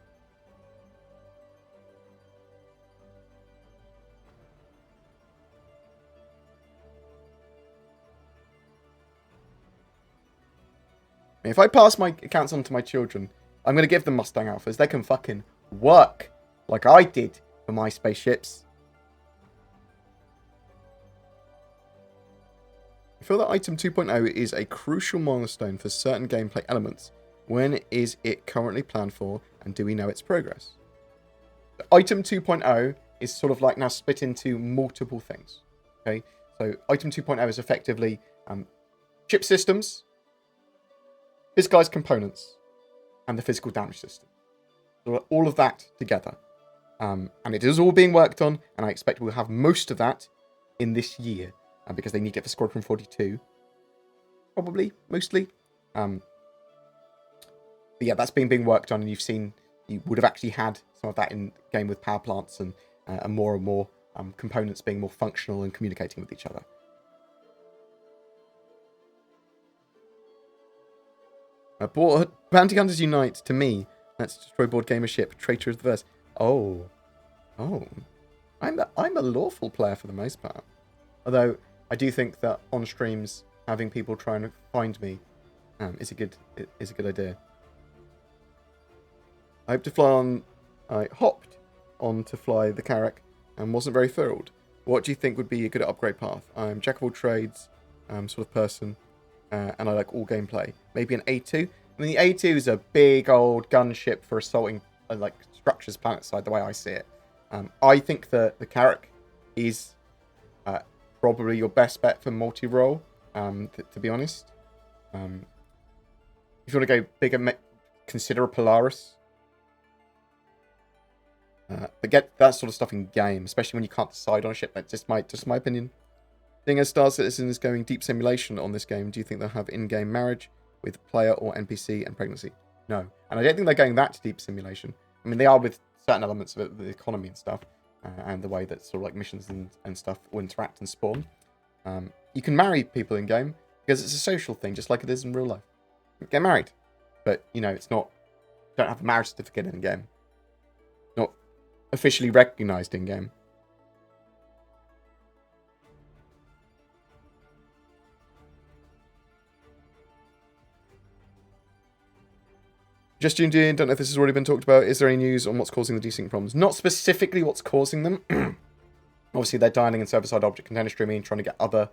If I pass my accounts on to my children, I'm going to give them Mustang Alphas. They can fucking work like I did for my spaceships. I feel that item 2.0 is a crucial milestone for certain gameplay elements. When is it currently planned for, and do we know its progress? Item 2.0 is sort of like now split into multiple things. Okay, so item 2.0 is effectively chip systems, physicalized components, and the physical damage system. So all of that together. And it is all being worked on, and I expect we'll have most of that in this year, because they need it for Squadron 42. Probably, mostly. But yeah, that's being worked on, and you would have actually had some of that in game with power plants and more components being more functional and communicating with each other. Bounty Hunters Unite, to me, let's destroy BoredGamer ship, traitor of the verse. Oh. I'm a lawful player for the most part. Although, I do think that on streams, having people try and find me is a good idea. I hopped on to fly the Carrack and wasn't very thrilled. What do you think would be a good upgrade path? I'm jack of all trades sort of person. And I like all gameplay. Maybe an A2. I mean, the A2 is a big old gunship for assaulting like structures planetside, the way I see it. I think that the Carrack is probably your best bet for multi-role, to be honest. If you want to go bigger, consider a Polaris. But get that sort of stuff in game, especially when you can't decide on a ship. That's just my opinion. Seeing as Star Citizen is going deep simulation on this game, do you think they'll have in-game marriage with player or NPC and pregnancy? No. And I don't think they're going that deep simulation. I mean, they are with certain elements of it, the economy and stuff, and the way that sort of like missions and stuff will interact and spawn. You can marry people in-game because it's a social thing, just like it is in real life. Get married. But, you know, it's not... don't have a marriage certificate in-game. Not officially recognised in-game. Just tuned in, don't know if this has already been talked about. Is there any news on what's causing the desync problems? Not specifically what's causing them. Obviously, they're dialing in server-side object container streaming, trying to get other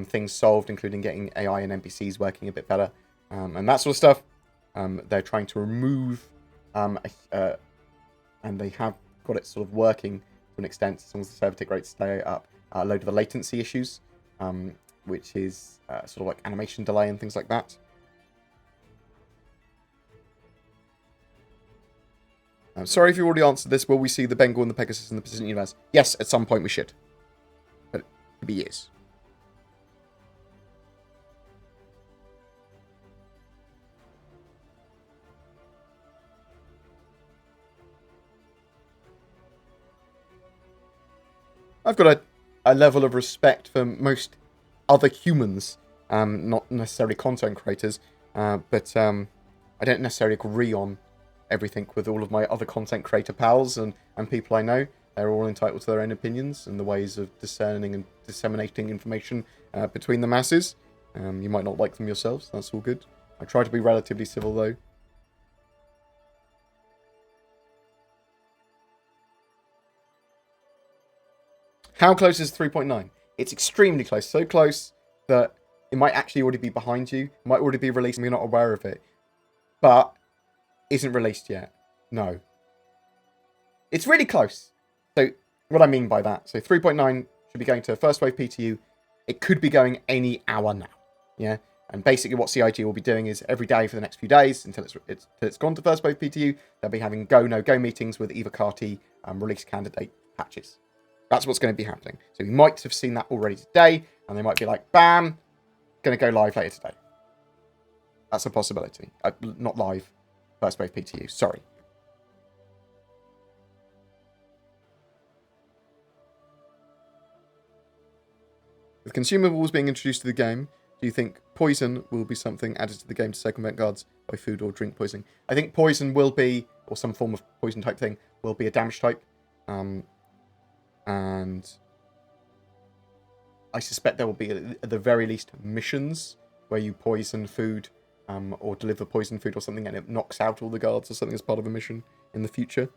things solved, including getting AI and NPCs working a bit better, and that sort of stuff. They're trying to remove, and they have got it sort of working to an extent, as long as the server tick rates stay up, a load of the latency issues, which is sort of like animation delay and things like that. I'm sorry if you already answered this. Will we see the Bengal and the Pegasus in the persistent universe? Yes, at some point we should. But it could be years. I've got a level of respect for most other humans, not necessarily content creators, but I don't necessarily agree on everything with all of my other content creator pals and people I know. They're all entitled to their own opinions and the ways of discerning and disseminating information between the masses. You might not like them yourselves, that's all good. I try to be relatively civil though. How close is 3.9? It's extremely close. So close that it might actually already be behind you. It might already be released and you're not aware of it. But isn't released yet. No. It's really close. So what I mean by that. So 3.9 should be going to first wave PTU. It could be going any hour now. Yeah. And basically what CIG will be doing is every day for the next few days until it's gone to first wave PTU, they'll be having go, no go meetings with Evocati release candidate patches. That's what's going to be happening. So you might have seen that already today, and they might be like, bam, going to go live later today. That's a possibility. Not live, first wave PTU, sorry. With consumables being introduced to the game, do you think poison will be something added to the game to circumvent guards by food or drink poisoning? I think poison will be, or some form of poison type thing, will be a damage type. And I suspect there will be, at the very least, missions where you poison food or deliver poison food or something and it knocks out all the guards or something as part of a mission in the future.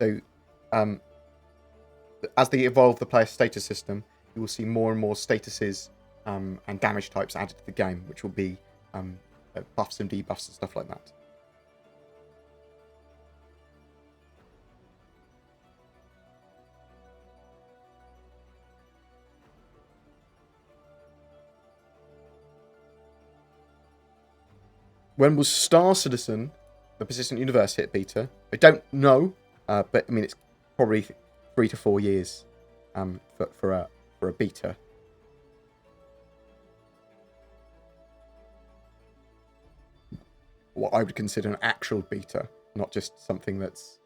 So, as they evolve the player status system, you will see more and more statuses and damage types added to the game, which will be buffs and debuffs and stuff like that. When will Star Citizen, the Persistent Universe, hit beta? I don't know, but I mean it's probably 3 to 4 years for a beta. What I would consider an actual beta, not just something that's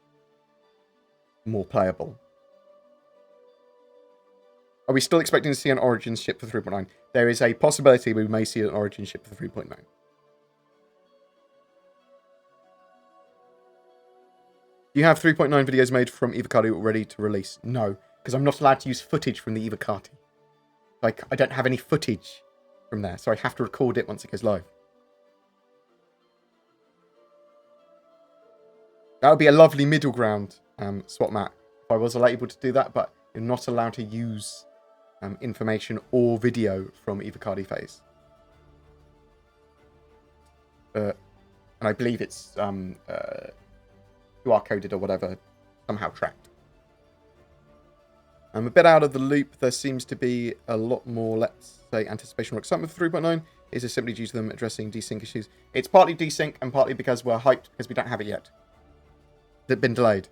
more playable. Are we still expecting to see an Origins ship for 3.9? There is a possibility we may see an Origins ship for 3.9. Do you have 3.9 videos made from Evocati ready to release? No, because I'm not allowed to use footage from the Evocati. Like, I don't have any footage from there, so I have to record it once it goes live. That would be a lovely middle ground, swap Matt, if I was able to do that, but you're not allowed to use information or video from Evocati phase. And I believe it's QR coded or whatever, somehow tracked. I'm a bit out of the loop. There seems to be a lot more, let's say, anticipation or excitement for 3.9. Is this simply due to them addressing desync issues? It's partly desync and partly because we're hyped because we don't have it yet. They've been delayed.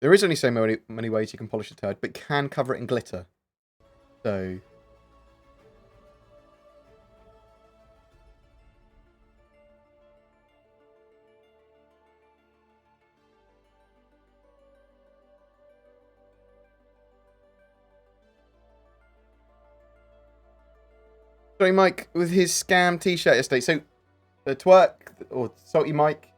There is only so many ways you can polish a turd, but can cover it in glitter. So... Sorry, Mike, with his scam t-shirt yesterday. So, Twerk, or Salty Mike,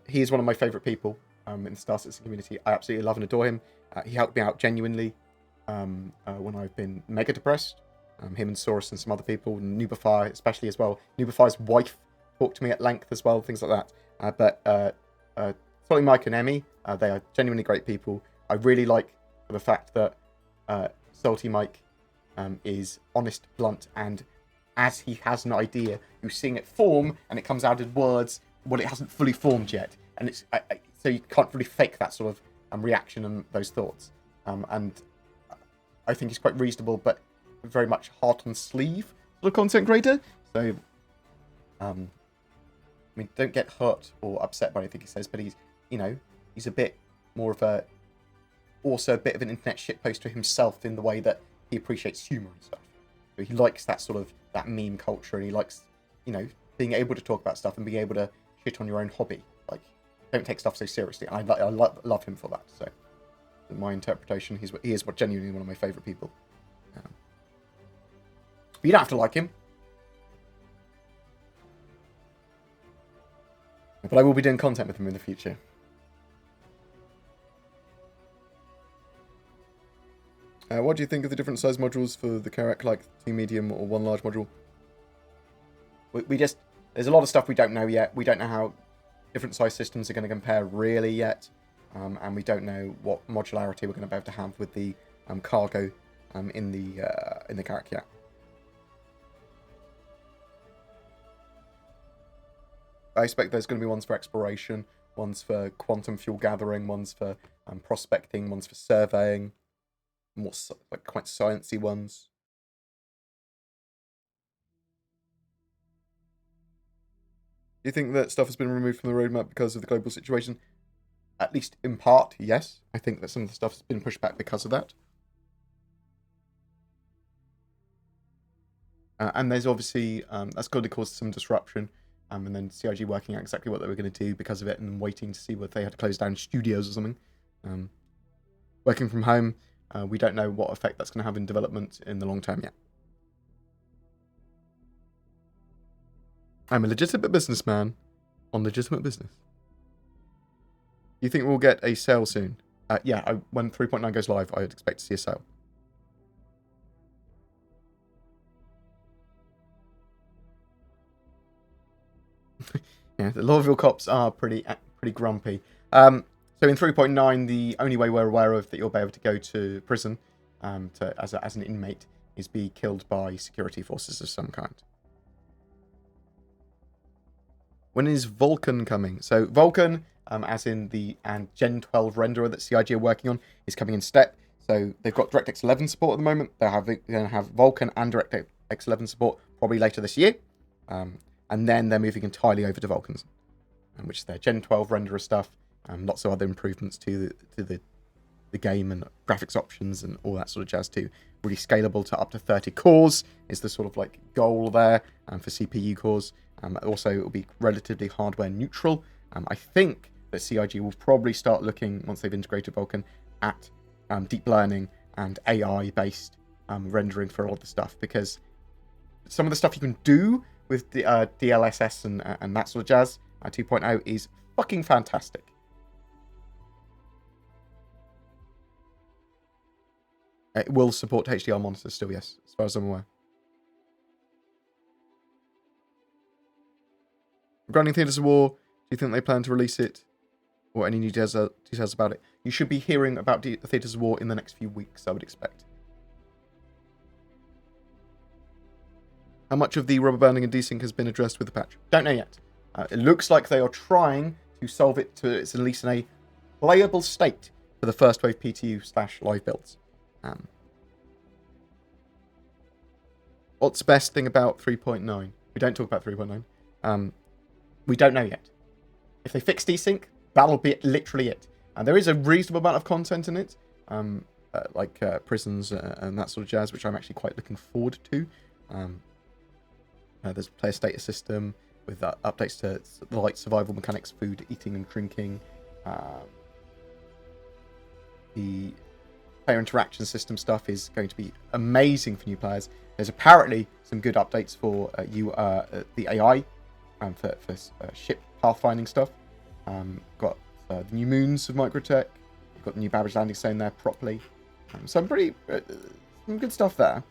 he is one of my favourite people in the Star Citizen community. I absolutely love and adore him. He helped me out genuinely when I've been mega depressed. Him and Saurus and some other people, Nubify especially as well. Nubify's wife talked to me at length as well, things like that. But Salty Mike and Emmy, they are genuinely great people. I really like the fact that Salty Mike is honest, blunt, and as he has an idea, you're seeing it form, and it comes out in words when it hasn't fully formed yet. And it's so you can't really fake that sort of reaction and those thoughts. And I think he's quite reasonable, but very much heart on sleeve sort of content creator. So, I mean, don't get hurt or upset by anything he says, but he's, you know, he's a bit more of also a bit of an internet shitposter himself in the way that he appreciates humor and stuff. So he likes that sort of, that meme culture, and he likes, you know, being able to talk about stuff and being able to shit on your own hobby. Like, don't take stuff so seriously. I love him for that. So, in my interpretation, he is genuinely one of my favourite people. But you don't have to like him. But I will be doing content with him in the future. What do you think of the different size modules for the Karak, like 2 medium or 1 large module? We just, there's a lot of stuff we don't know yet. We don't know how different size systems are going to compare really yet. And we don't know what modularity we're going to be able to have with the cargo in the Karak yet. I expect there's going to be ones for exploration, ones for quantum fuel gathering, ones for prospecting, ones for surveying, more like quite sciencey ones. Do you think that stuff has been removed from the roadmap because of the global situation? At least in part, yes. I think that some of the stuff has been pushed back because of that. And there's obviously, that's going to cause some disruption. And then CIG working out exactly what they were going to do because of it, and waiting to see whether they had to close down studios or something. Working from home, we don't know what effect that's going to have in development in the long term yet. I'm a legitimate businessman on legitimate business. Do you think we'll get a sale soon? Yeah, when 3.9 goes live, I would expect to see a sale. Yeah, the Lorville cops are pretty grumpy. So in 3.9, the only way we're aware of that you'll be able to go to prison as an inmate is be killed by security forces of some kind. When is Vulkan coming? So Vulkan, as in the Gen 12 renderer that CIG are working on, is coming in step. So they've got DirectX 11 support at the moment. They're going to have Vulkan and DirectX 11 support probably later this year. And then they're moving entirely over to Vulkans, which is their Gen 12 renderer stuff. Lots of other improvements to the game and graphics options and all that sort of jazz too. Really scalable to up to 30 cores is the sort of like goal there for CPU cores. Also, it will be relatively hardware neutral. I think that CIG will probably start looking, once they've integrated Vulkan, at deep learning and AI-based rendering for all of the stuff, because some of the stuff you can do with the DLSS and that sort of jazz, 2.0 is fucking fantastic. It will support HDR monitors still, yes, as far as I'm aware. Regarding Theatres of War, do you think they plan to release it? Or any new details about it? You should be hearing about the Theatres of War in the next few weeks, I would expect. How much of the rubber banding and desync has been addressed with the patch? Don't know yet. It looks like they are trying to solve it to its at least in a playable state for the first wave PTU/live builds. What's the best thing about 3.9? We don't talk about 3.9. We don't know yet. If they fix desync, that'll be literally it. And there is a reasonable amount of content in it, like prisons and that sort of jazz, which I'm actually quite looking forward to. There's a player status system with updates to the light survival mechanics, food, eating and drinking. The player interaction system stuff is going to be amazing for new players. There's apparently some good updates for the AI for ship pathfinding stuff. Got the new moons of Microtech. You've got the new Babbage landing zone there properly. So I'm pretty some good stuff there.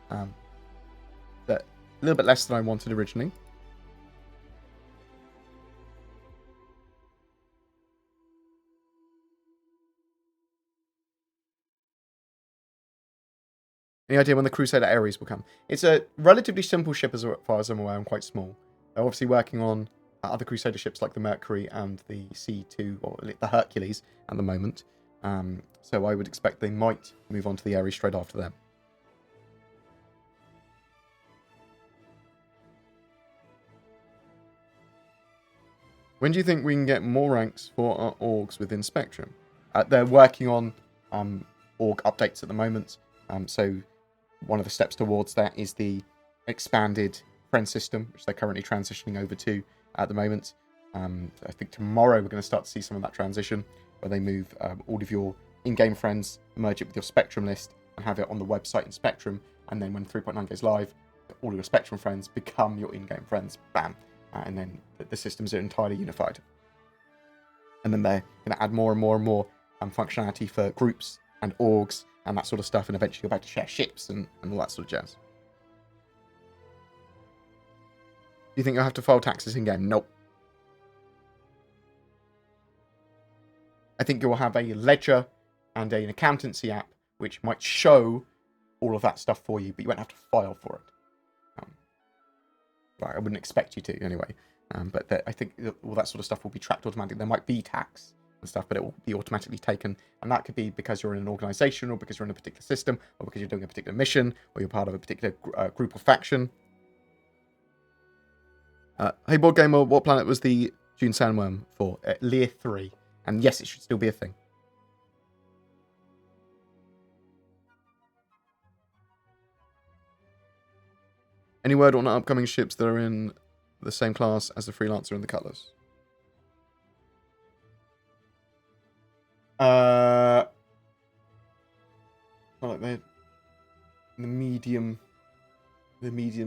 But a little bit less than I wanted originally. Any idea when the Crusader Ares will come? It's a relatively simple ship as far as I'm aware, and quite small. They're obviously working on other Crusader ships like the Mercury and the C2, or the Hercules at the moment. So I would expect they might move on to the Ares straight after them. When do you think we can get more ranks for our orgs within Spectrum? They're working on org updates at the moment. So one of the steps towards that is the expanded friend system, which they're currently transitioning over to at the moment. I think tomorrow we're going to start to see some of that transition, where they move all of your in-game friends, merge it with your Spectrum list, and have it on the website in Spectrum. And then when 3.9 goes live, all your Spectrum friends become your in-game friends. Bam. And then the systems are entirely unified. And then they're going to add more and more and more functionality for groups and orgs and that sort of stuff, and eventually go back to share ships and all that sort of jazz. Do you think you'll have to file taxes in-game? Nope. I think you'll have a ledger and an accountancy app which might show all of that stuff for you, but you won't have to file for it. Right, I wouldn't expect you to anyway. But I think all that sort of stuff will be tracked automatically. There might be tax and stuff, but it will be automatically taken. And that could be because you're in an organization, or because you're in a particular system, or because you're doing a particular mission, or you're part of a particular group or faction. Hey, BoredGamer, what planet was the Dune Sandworm for? Lear 3. And yes, it should still be a thing. Any word on upcoming ships that are in the same class as the Freelancer and the Cutlass? Like they're the medium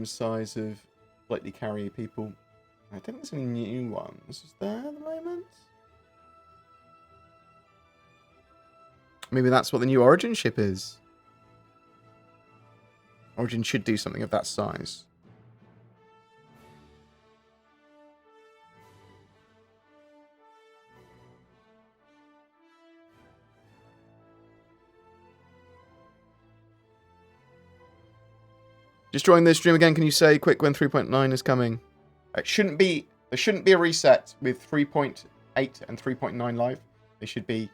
size of lightly carrier people. I don't think there's any new ones. Is there at the moment? Maybe that's what the new Origin ship is. Origin should do something of that size. Just join this stream again. Can you say quick when 3.9 is coming? It shouldn't be. There shouldn't be a reset with 3.8 and 3.9 live. They should be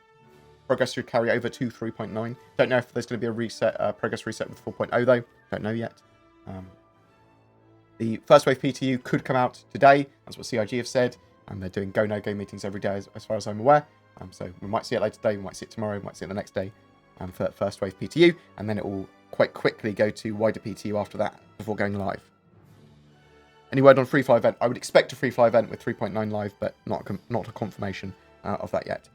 progress should carry over to 3.9. Don't know if there's going to be a reset, progress reset with 4.0 though. Don't know yet. The first wave PTU could come out today. That's what CIG have said. And they're doing go no go meetings every day, as far as I'm aware. So we might see it later today. We might see it tomorrow. We might see it the next day. For first wave PTU, and then it will quite quickly go to wider PTU after that before going live. Any word on free fly event? I would expect a free fly event with 3.9 live, but not a confirmation of that yet.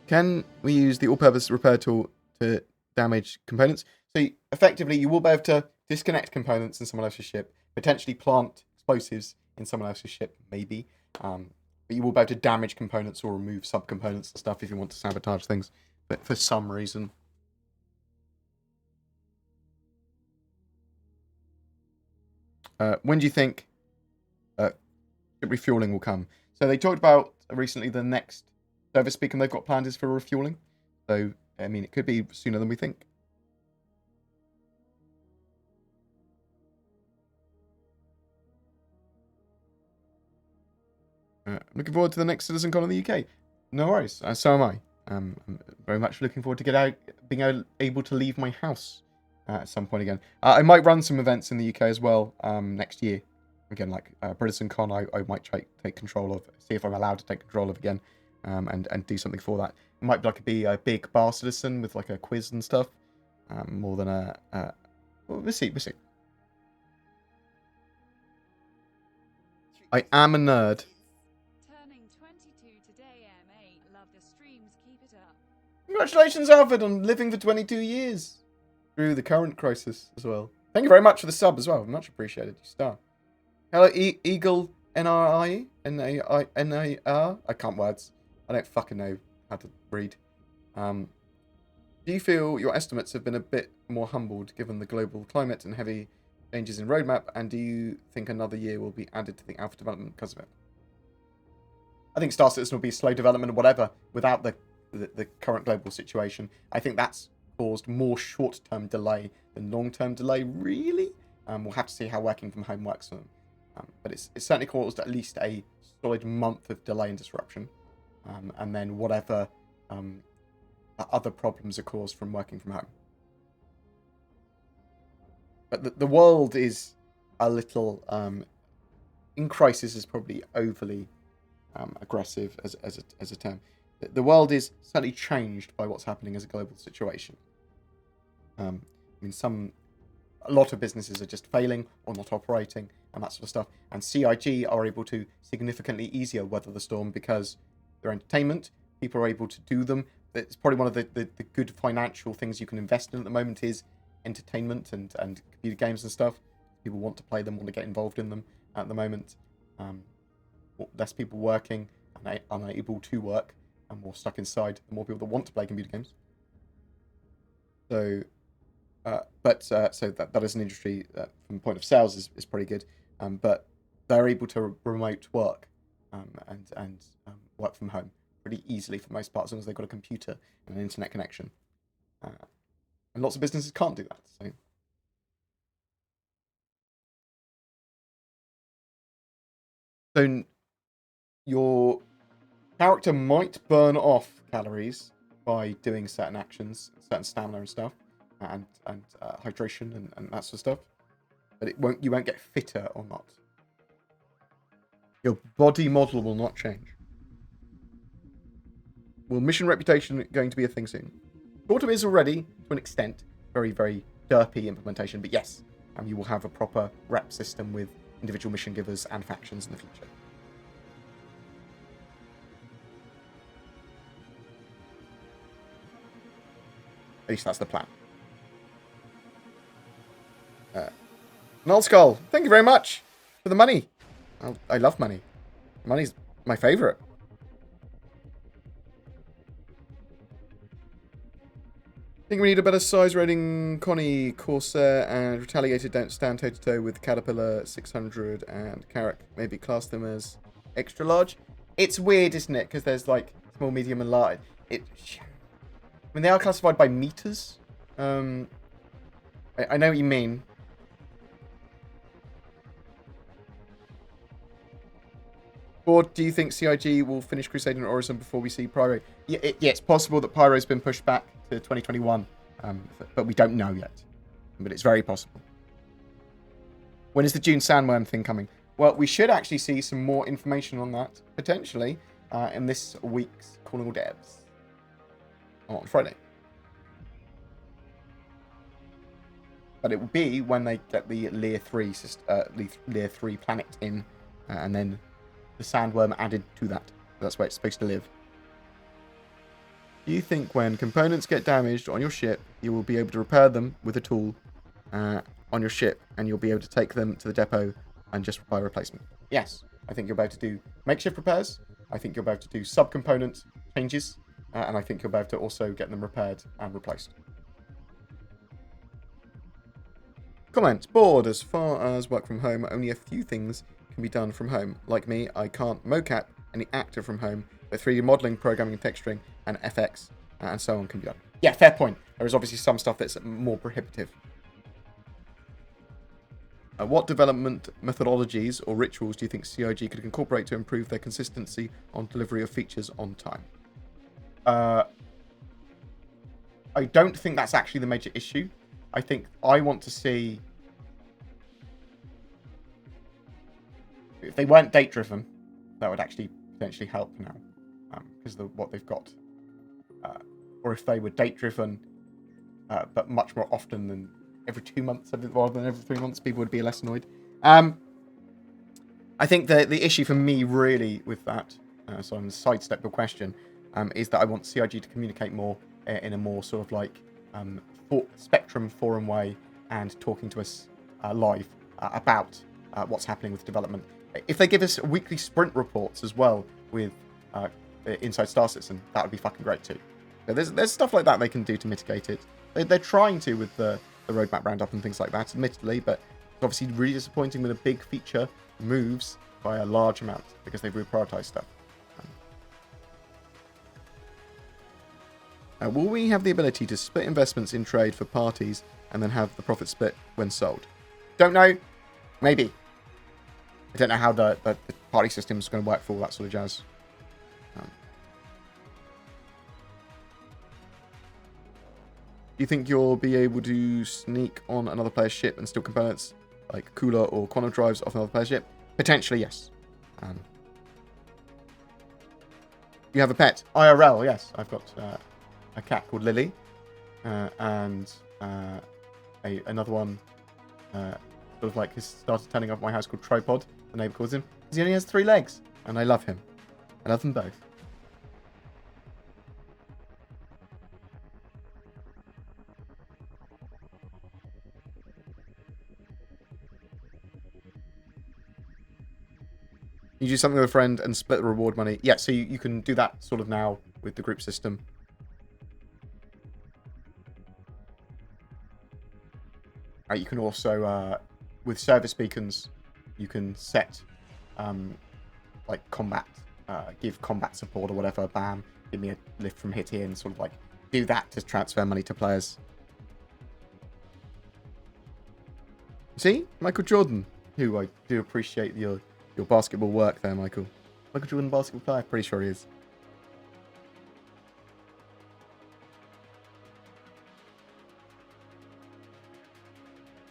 Can we use the all-purpose repair tool to damage components? So effectively, you will be able to disconnect components in someone else's ship, potentially plant explosives in someone else's ship, maybe. But you will be able to damage components or remove subcomponents and stuff if you want to sabotage things, but for some reason. When do you think ship refueling will come? So they talked about recently the next service beacon they've got planned is for refueling. So, I mean, it could be sooner than we think. I'm looking forward to the next CitizenCon in the UK. No worries. So am I. I'm very much looking forward to being able to leave my house at some point again. I might run some events in the UK as well next year. Again, like BritisonCon, I might take control of, see if I'm allowed to take control of again, and do something for that. It might be a big bar citizen with like a quiz and stuff, more than well, we'll see. I am a nerd. Turning 22 today, M8. Love the streams. Keep it up. Congratulations, Alfred, on living for 22 years through the current crisis as well. Thank you very much for the sub as well. Much appreciated. You star. Hello, Eagle NRI NAR. I can't words. I don't fucking know how to read. Do you feel your estimates have been a bit more humbled given the global climate and heavy changes in roadmap? And do you think another year will be added to the alpha development because of it? I think Star Citizen will be slow development or whatever without the current global situation. I think that's caused more short-term delay than long-term delay, really. We'll have to see how working from home works for them. But it's certainly caused at least a solid month of delay and disruption. And then whatever other problems are caused from working from home. But the world is a little... in crisis is probably overly aggressive as a term. The world is certainly changed by what's happening as a global situation. I mean, a lot of businesses are just failing or not operating and that sort of stuff. And CIG are able to significantly easier weather the storm because they're entertainment. People are able to do them. It's probably one of the good financial things you can invest in at the moment is entertainment and computer games and stuff. People want to play them, want to get involved in them at the moment. Less people working and unable to work and more stuck inside. The more people that want to play computer games. So, so that is an industry that, from the point of sales, is pretty good. But they're able to remote work and work from home pretty easily for the most part, as long as they've got a computer and an internet connection. And lots of businesses can't do that. So your character might burn off calories by doing certain actions, certain stamina and stuff, and hydration and that sort of stuff. But you won't get fitter or not. Your body model will not change. Will mission reputation going to be a thing soon? Sort of is already, to an extent. Very, very derpy implementation, but yes. You will have a proper rep system with individual mission givers and factions in the future. At least that's the plan. Null Skull, thank you very much for the money. I love money. Money's my favourite. I think we need a better size rating. Connie, Corsair, and Retaliator don't stand toe-to-toe with Caterpillar, 600, and Carrack. Maybe class them as extra large. It's weird, isn't it? Because there's like small, medium, and large. I mean, they are classified by meters. I know what you mean. Or do you think CIG will finish Crusade and Orison before we see Pyro? Yeah, it's possible that Pyro's been pushed back to 2021, but we don't know yet. But it's very possible. When is the June Sandworm thing coming? Well, we should actually see some more information on that, potentially, in this week's Calling All Devs on Friday. But it will be when they get the Lear 3 planet in, and then the Sandworm added to that. That's where it's supposed to live. Do you think when components get damaged on your ship, you will be able to repair them with a tool on your ship, and you'll be able to take them to the depot and just buy a replacement? Yes. I think you'll be able to do makeshift repairs. I think you'll be able to do sub-component changes. And I think you'll be able to also get them repaired and replaced. Comment. Bored. As far as work from home, only a few things can be done from home. Like me, I can't mocap any actor from home, but 3D modeling, programming and texturing, and FX, and so on can be done. Yeah, fair point. There is obviously some stuff that's more prohibitive. What development methodologies or rituals do you think CIG could incorporate to improve their consistency on delivery of features on time? I don't think that's actually the major issue. I think I want to see... If they weren't date-driven, that would actually potentially help now, because of what they've got. Or if they were date-driven, but much more often than every 2 months rather than every 3 months, people would be less annoyed. I think the issue for me really with that, so I'm going to sidestep your question, is that I want CIG to communicate more in a more sort of like Spectrum forum way and talking to us live about what's happening with development. If they give us weekly sprint reports as well with inside Star Citizen, that would be fucking great too. So there's stuff like that they can do to mitigate it. They're trying to with the roadmap roundup and things like that, admittedly, but it's obviously really disappointing when a big feature moves by a large amount because they've reprioritized stuff. Will we have the ability to split investments in trade for parties and then have the profit split when sold? Don't know. Maybe. I don't know how the party system is going to work for all that sort of jazz. Do you think you'll be able to sneak on another player's ship and steal components like cooler or quantum drives off another player's ship? Potentially, yes. You have a pet? IRL, yes. I've got a cat called Lily. And another one sort of like has started turning up at my house called Tripod. The neighbor calls him. Because he only has 3 legs. And I love him. I love them both. You do something with a friend and split the reward money. Yeah, so you can do that sort of now with the group system. You can also, with service beacons, you can set, like, combat, give combat support or whatever. Bam, give me a lift from hit here and sort of, like, do that to transfer money to players. See? Michael Jordan, who I do appreciate your basketball work there, Michael. Michael Jordan, basketball player? Pretty sure he is.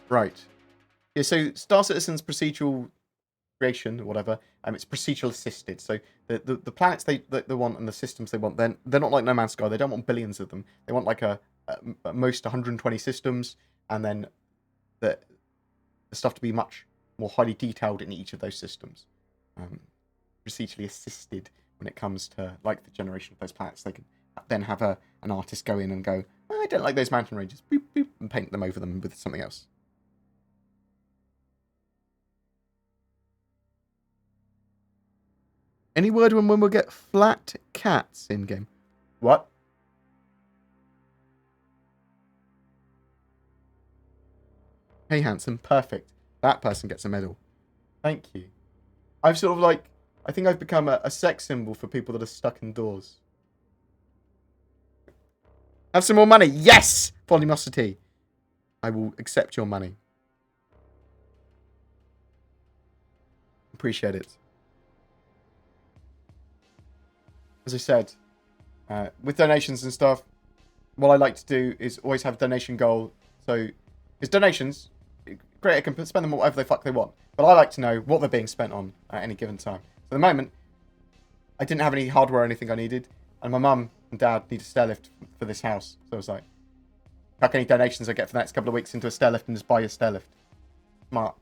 Right. Yeah, so Star Citizen's procedural creation or whatever, it's procedural assisted. So the planets they want and the systems they want, they're not like No Man's Sky. They don't want billions of them. They want like at most 120 systems, and then the stuff to be much more highly detailed in each of those systems. Procedurally assisted when it comes to like the generation of those planets. They can then have an artist go in and go, I don't like those mountain ranges, boop, boop, and paint them over them with something else. Any word when we'll get flat cats in game? What? Hey, handsome, perfect. That person gets a medal. Thank you. I've sort of like, I think I've become a sex symbol for people that are stuck indoors. Have some more money. Yes! Volumosity. I will accept your money. Appreciate it. As I said, with donations and stuff, what I like to do is always have a donation goal. So, because donations, creator can spend them whatever the fuck they want. But I like to know what they're being spent on at any given time. So at the moment, I didn't have any hardware or anything I needed. And my mum and dad need a stair lift for this house. So I was like, pack any donations I get for the next couple of weeks into a stair lift and just buy a stair lift. Smart.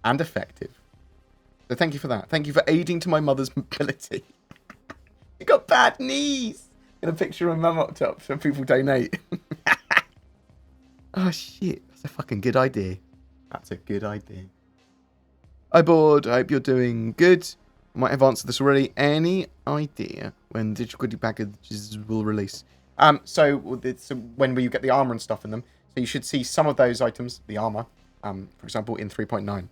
And effective. So thank you for that. Thank you for aiding to my mother's mobility. You got bad knees. I'm going to picture my mum up top so people donate. Oh shit. That's a fucking good idea. That's a good idea. Hi, Bored. I hope you're doing good. I might have answered this already. Any idea when digital goodie packages will release? So when will you get the armor and stuff in them? So you should see some of those items, the armor, for example, in 3.9. Do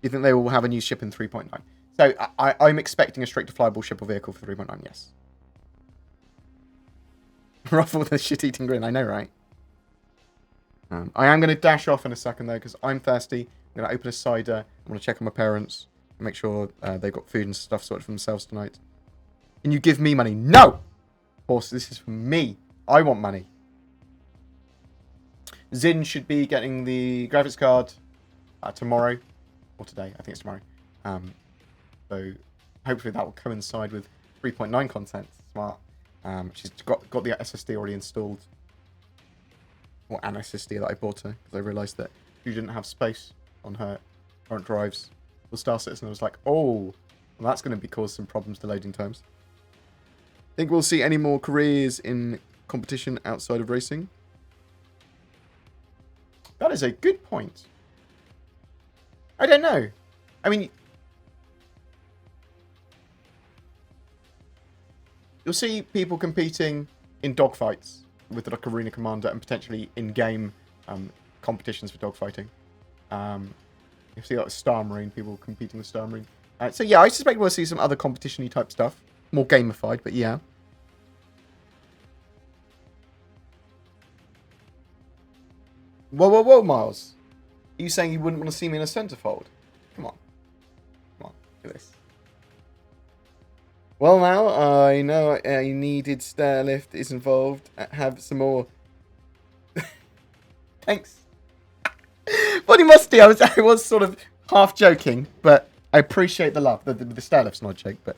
you think they will have a new ship in 3.9? So I'm expecting a straight-to-flyable ship or vehicle for 3.9, yes. Ruffle the shit-eating grin, I know, right? I am going to dash off in a second, though, because I'm thirsty. I'm going to open a cider. I'm going to check on my parents and make sure they've got food and stuff sorted for themselves tonight. Can you give me money? No! Of course, this is for me. I want money. Zin should be getting the graphics card tomorrow. Or today. I think it's tomorrow. So hopefully that will coincide with 3.9 content. Smart. She's got the SSD already installed. Or an SSD that I bought her. Because I realised that she didn't have space on her current drives for Star Citizen. I was like, oh, well, that's going to cause some problems to loading times. Think we'll see any more careers in competition outside of racing? That is a good point. I don't know. I mean, you'll see people competing in dogfights with like Arena Commander and potentially in-game competitions for dogfighting. You see like Star Marine, people competing with Star Marine. So yeah, I suspect we'll see some other competition-y type stuff. More gamified, but yeah. Whoa, whoa, whoa, Miles. Are you saying you wouldn't want to see me in a centerfold? Come on. Come on, do this. Well, now, I know a needed stair lift is involved. Have some more. Thanks. Body musty, I was sort of half joking, but I appreciate the love. The stair lift's not a joke, but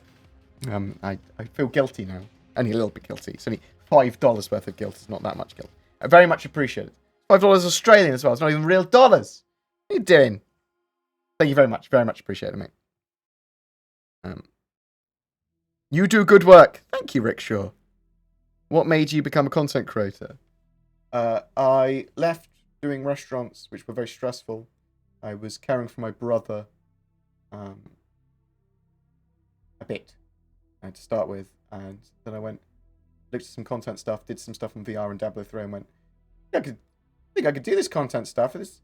I feel guilty now. Only a little bit guilty. It's only $5 worth of guilt. It's not that much guilt. I very much appreciate it. $5 Australian as well. It's not even real dollars. What are you doing? Thank you very much. Very much appreciate it, mate. You do good work. Thank you, Rickshaw. What made you become a content creator? I left doing restaurants, which were very stressful. I was caring for my brother a bit to start with. And then I went, looked at some content stuff, did some stuff on VR and Diablo 3 and went, I think I could do this content stuff. It's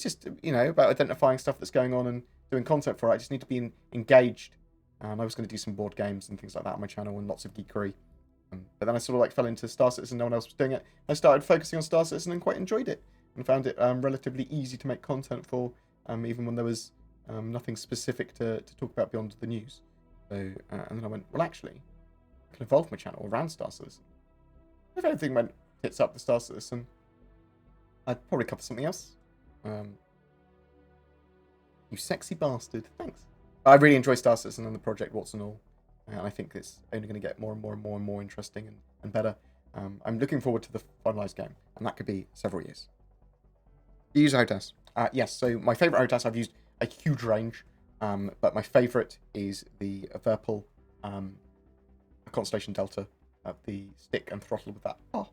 just, about identifying stuff that's going on and doing content for it. I just need to be engaged. And I was going to do some board games and things like that on my channel and lots of geekery. But then I sort of fell into Star Citizen. No one else was doing it. I started focusing on Star Citizen and quite enjoyed it. And found it relatively easy to make content for, even when there was nothing specific to talk about beyond the news. So, and then I went, well, actually, I can evolve my channel around Star Citizen. If everything went tits up the Star Citizen, I'd probably cover something else. You sexy bastard. Thanks. I really enjoy Star Citizen and the project, what's and all. And I think it's only going to get more and more and more and more interesting and better. I'm looking forward to the finalized game, and that could be several years. Do you use a HOTAS? Yes, so my favorite HOTAS, I've used a huge range, but my favorite is the Verpal Constellation Delta, the stick and throttle with that. Oh,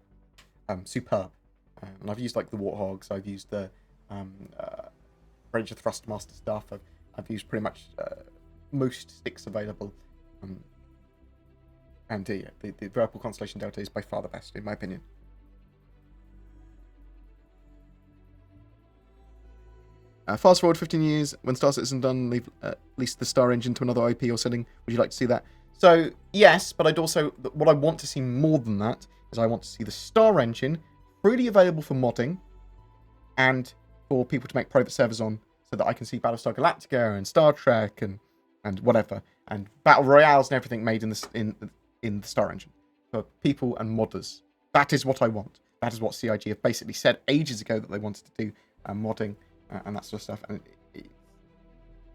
superb. And I've used like the Warthogs, I've used the Ranger Thrustmaster stuff, I've used pretty much most sticks available. And the Verpal Constellation Delta is by far the best, in my opinion. Fast forward 15 years, when Star Citizen done, leave at least the StarEngine to another IP or setting. Would you like to see that? So, yes, but I'd also... What I want to see more than that is I want to see the StarEngine freely available for modding and for people to make private servers on so that I can see Battlestar Galactica and Star Trek and whatever, and Battle Royales and everything made in the StarEngine for people and modders. That is what I want. That is what CIG have basically said ages ago that they wanted to do, modding and that sort of stuff.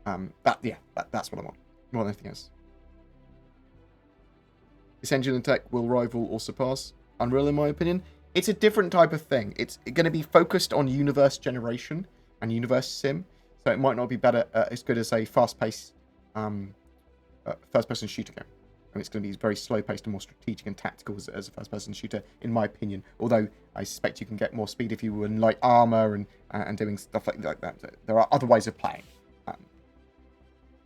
And that's what I want more than anything else. This engine and tech will rival or surpass Unreal, in my opinion. It's a different type of thing. It's going to be focused on universe generation and universe sim, so it might not be better as good as a fast-paced first-person shooter game. And it's going to be very slow-paced and more strategic and tactical as a first-person shooter, in my opinion. Although I suspect you can get more speed if you were in light armor and doing stuff like that. There are other ways of playing.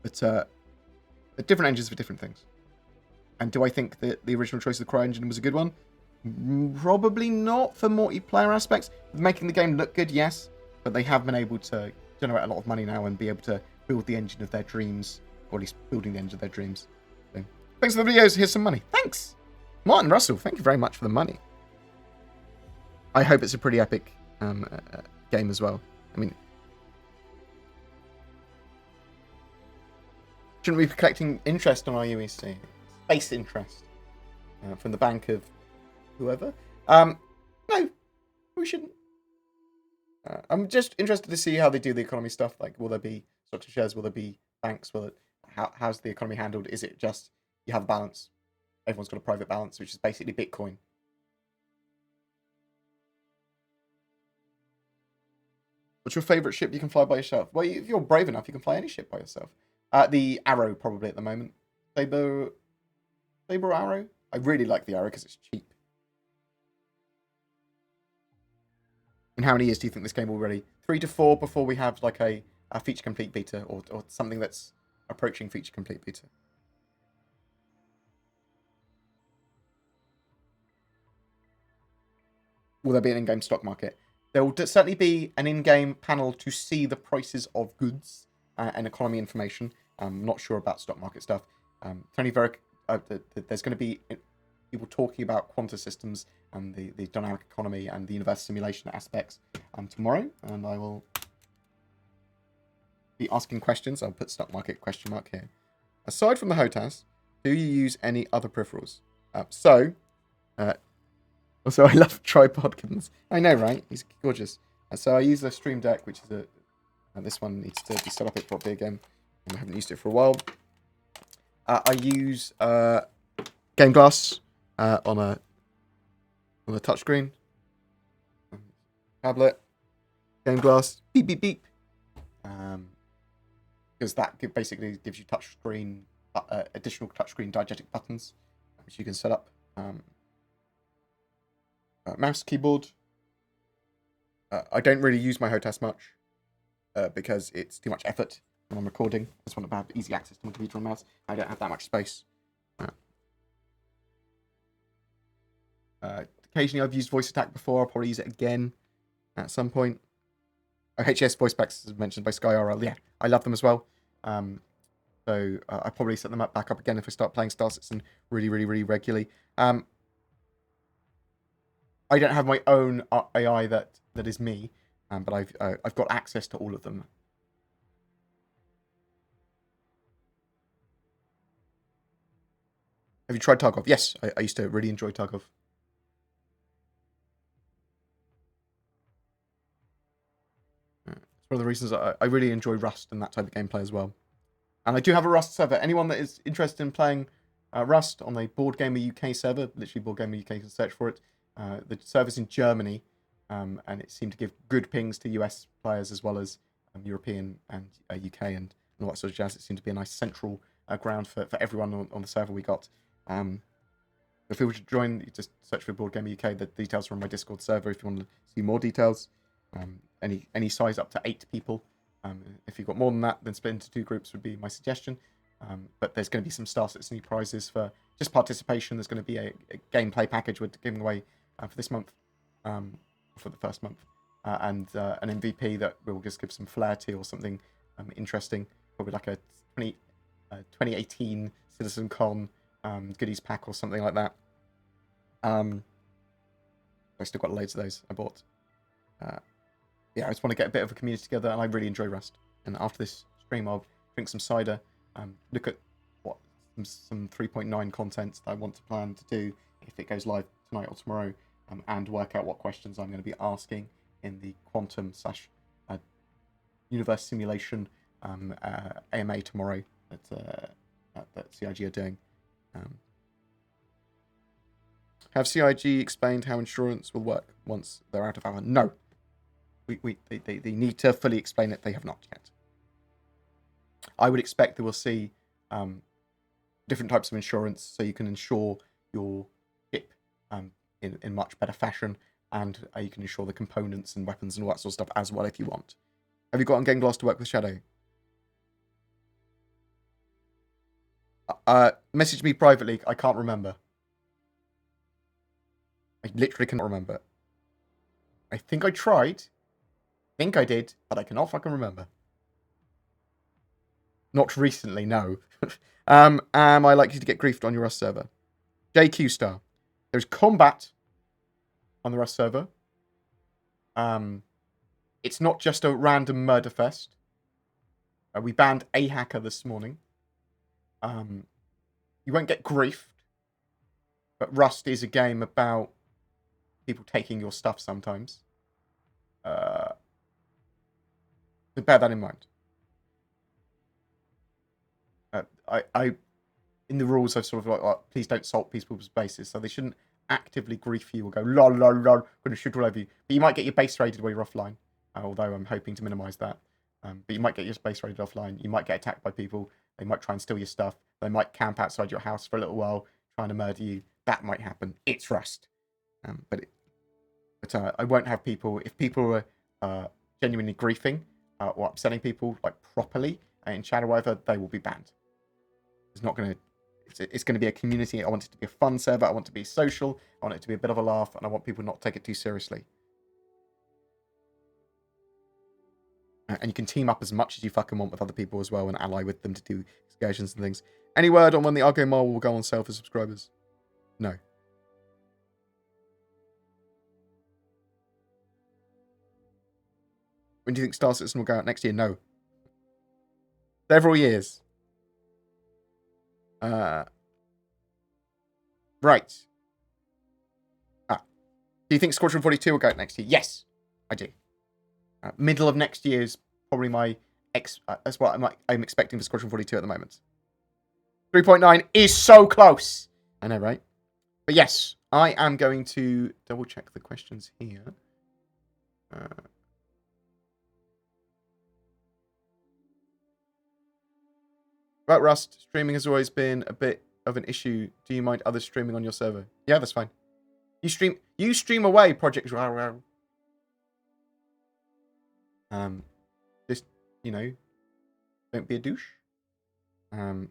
But different engines for different things. And do I think that the original choice of the CryEngine was a good one? Probably not for multiplayer aspects. Making the game look good, yes. But they have been able to generate a lot of money now and be able to build the engine of their dreams. Or at least building the engine of their dreams. So, thanks for the videos. Here's some money. Thanks! Martin Russell, thank you very much for the money. I hope it's a pretty epic game as well. I mean, shouldn't we be collecting interest on our UEC? Space interest from the bank of whoever. No, we shouldn't. I'm just interested to see how they do the economy stuff. Like, will there be stocks and shares? Will there be banks? How's the economy handled? Is it just you have a balance? Everyone's got a private balance, which is basically Bitcoin. What's your favorite ship you can fly by yourself? Well, if you're brave enough, you can fly any ship by yourself. The Arrow, probably, at the moment. Saber Arrow? I really like the era because it's cheap. In how many years do you think this game will be ready? 3 to 4 before we have like a feature complete beta or something that's approaching feature complete beta. Will there be an in-game stock market? There will certainly be an in-game panel to see the prices of goods and economy information. I'm not sure about stock market stuff. Tony Verick, there's going to be people talking about quanta systems and the dynamic economy and the universe simulation aspects tomorrow, and I will be asking questions. I'll put stock market question mark here. Aside from the HOTAS, do you use any other peripherals? Also, I love Tripodkins. I know, right? He's gorgeous. So I use the Stream Deck, which is this one needs to be set up properly again. I haven't used it for a while. I use Game Glass on a touchscreen tablet. Game Glass, beep beep beep. Because that basically gives you touchscreen, additional touchscreen diegetic buttons, which you can set up. Mouse, keyboard. I don't really use my HOTAS much because it's too much effort when I'm recording. I just want to have easy access to my computer and mouse. I don't have that much space. Occasionally I've used voice attack before. I'll probably use it again at some point. HES voice packs, as mentioned by SkyRL. Yeah, I love them as well. So I probably set them back up again if I start playing Star Citizen really regularly. I don't have my own AI that is me, but I've got access to all of them. Have you tried Tarkov? Yes, I used to really enjoy Tarkov. It's one of the reasons I really enjoy Rust and that type of gameplay as well. And I do have a Rust server. Anyone that is interested in playing Rust on the BoredGamer UK server, literally BoredGamer UK, can search for it. The server's in Germany, and it seemed to give good pings to US players as well as European and UK and all that sort of jazz. It seemed to be a nice central ground for everyone on the server we got. If you were to join, you just search for BoredGamer UK. The details are on my Discord server if you want to see more details. Any size up to 8 people. If you've got more than that, then split into 2 groups would be my suggestion. But there's going to be some Star Citizen prizes for just participation. There's going to be a gameplay package we're giving away for this month, for the first month, and an MVP that we'll just give some flair to or something interesting. Probably like a 2018 CitizenCon goodies pack or something like that. I still got loads of those I bought. Yeah, I just want to get a bit of a community together, and I really enjoy Rust. And after this stream, I'll drink some cider, look at what some 3.9 content that I want to plan to do if it goes live tonight or tomorrow, and work out what questions I'm going to be asking in the quantum / universe simulation AMA tomorrow that CIG are doing. Have CIG explained how insurance will work once they're out of our? No. They need to fully explain it. They have not yet. I would expect that we'll see different types of insurance, so you can insure your ship in much better fashion, and you can insure the components and weapons and all that sort of stuff as well if you want. Have you got on Game Glass to work with Shadow? Message me privately. I can't remember. I literally cannot remember. I think I tried. I think I did, but I cannot fucking remember. Not recently, no. Am I likely to get griefed on your Rust server? JQ Star. There's combat on the Rust server. It's not just a random murder fest. We banned a hacker this morning. You won't get griefed, but Rust is a game about people taking your stuff sometimes. So bear that in mind. In the rules, I've sort of like, please don't salt people's bases, so they shouldn't actively grief you or go lol lol lol, going to shoot all over you. But you might get your base raided while you're offline, although I'm hoping to minimise that. But you might get your base raided offline. You might get attacked by people. They might try and steal your stuff. They might camp outside your house for a little while, trying to murder you. that might happen. It's Rust. But I won't have people, if people are genuinely griefing or upsetting people like properly in chat or whatever, they will be banned. It's not going to, it's going to be a community. I want it to be a fun server. I want it to be social. I want it to be a bit of a laugh, and I want people not to take it too seriously. And you can team up as much as you fucking want with other people as well and ally with them to do excursions and things. Any word on when the Argo Mole will go on sale for subscribers? No. When do you think Star Citizen will go out next year? No. Several years. Right. Do you think Squadron 42 will go out next year? Yes, I do. Middle of next year is probably that's what I'm expecting for Squadron 42 at the moment. 3.9 is so close. I know, right? But yes, I am going to double check the questions here. About Rust, streaming has always been a bit of an issue. Do you mind others streaming on your server? Yeah, that's fine. You stream away, Project. Just, you know, don't be a douche. We're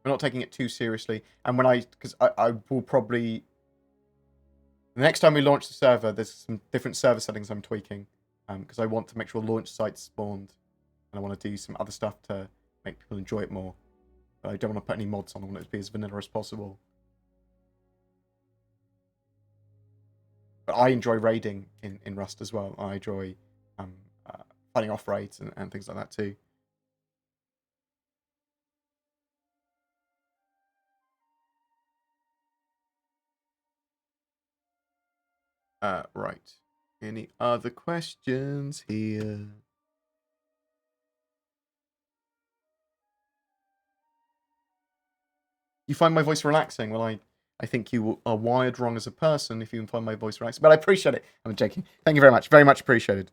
not taking it too seriously. And because I will probably, the next time we launch the server, there's some different server settings I'm tweaking. Because I want to make sure launch sites spawned. And I want to do some other stuff to make people enjoy it more. But I don't want to put any mods on. I want it to be as vanilla as possible. But I enjoy raiding in Rust as well. I enjoy fighting off raids and things like that too. Right. Any other questions here? You find my voice relaxing? Well, I think you are wired wrong as a person if you can find my voice relaxing. But I appreciate it. I'm joking. Thank you very much. Very much appreciated.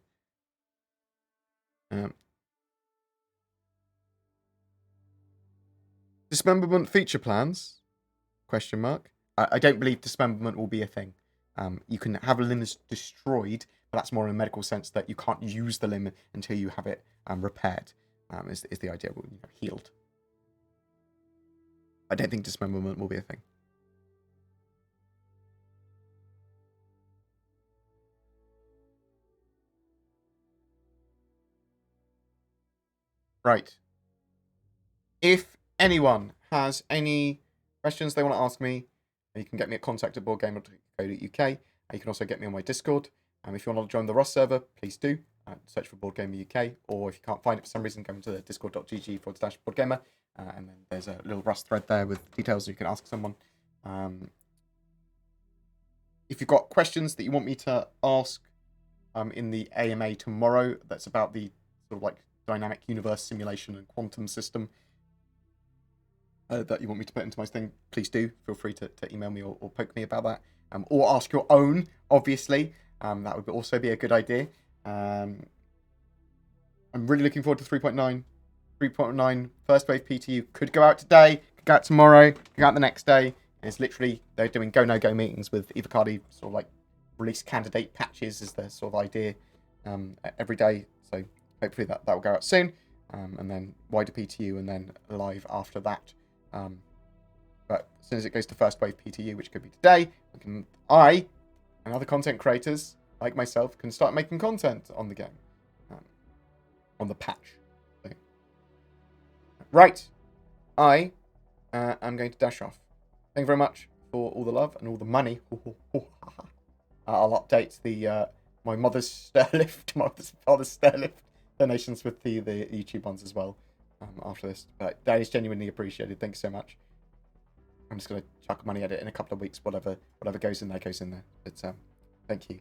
Dismemberment feature plans? Question mark. I don't believe dismemberment will be a thing. You can have a limb destroyed, but that's more in a medical sense that you can't use the limb until you have it repaired. Is the idea, healed. I don't think dismemberment will be a thing. Right. If anyone has any questions they want to ask me, you can get me at contact@boardgamer.co.uk. You can also get me on my Discord. If you want to join the Rust server, please do. Search for BoredGamer UK, or if you can't find it for some reason, go to discord.gg/BoredGamer, and then there's a little Rust thread there with details you can ask someone. If you've got questions that you want me to ask in the AMA tomorrow, that's about the sort of like dynamic universe simulation and quantum system that you want me to put into my thing, please do. Feel free to email me or poke me about that. Or ask your own, obviously. That would also be a good idea. I'm really looking forward to 3.9. 3.9 first wave PTU could go out today, could go out tomorrow, could go out the next day. And it's literally, they're doing go-no-go meetings with Evocati, sort of like release candidate patches is their sort of idea every day. So hopefully that will go out soon. And then wider PTU and then live after that. But as soon as it goes to first wave PTU, which could be today, I and other content creators like myself can start making content on the game, on the patch. So, right, I am going to dash off. Thank you very much for all the love and all the money. I'll update the my mother's stairlift, my father's stairlift donations with the YouTube ones as well after this. But that is genuinely appreciated. Thank you so much. I'm just going to chuck money at it in a couple of weeks. Whatever goes in there, goes in there. But thank you.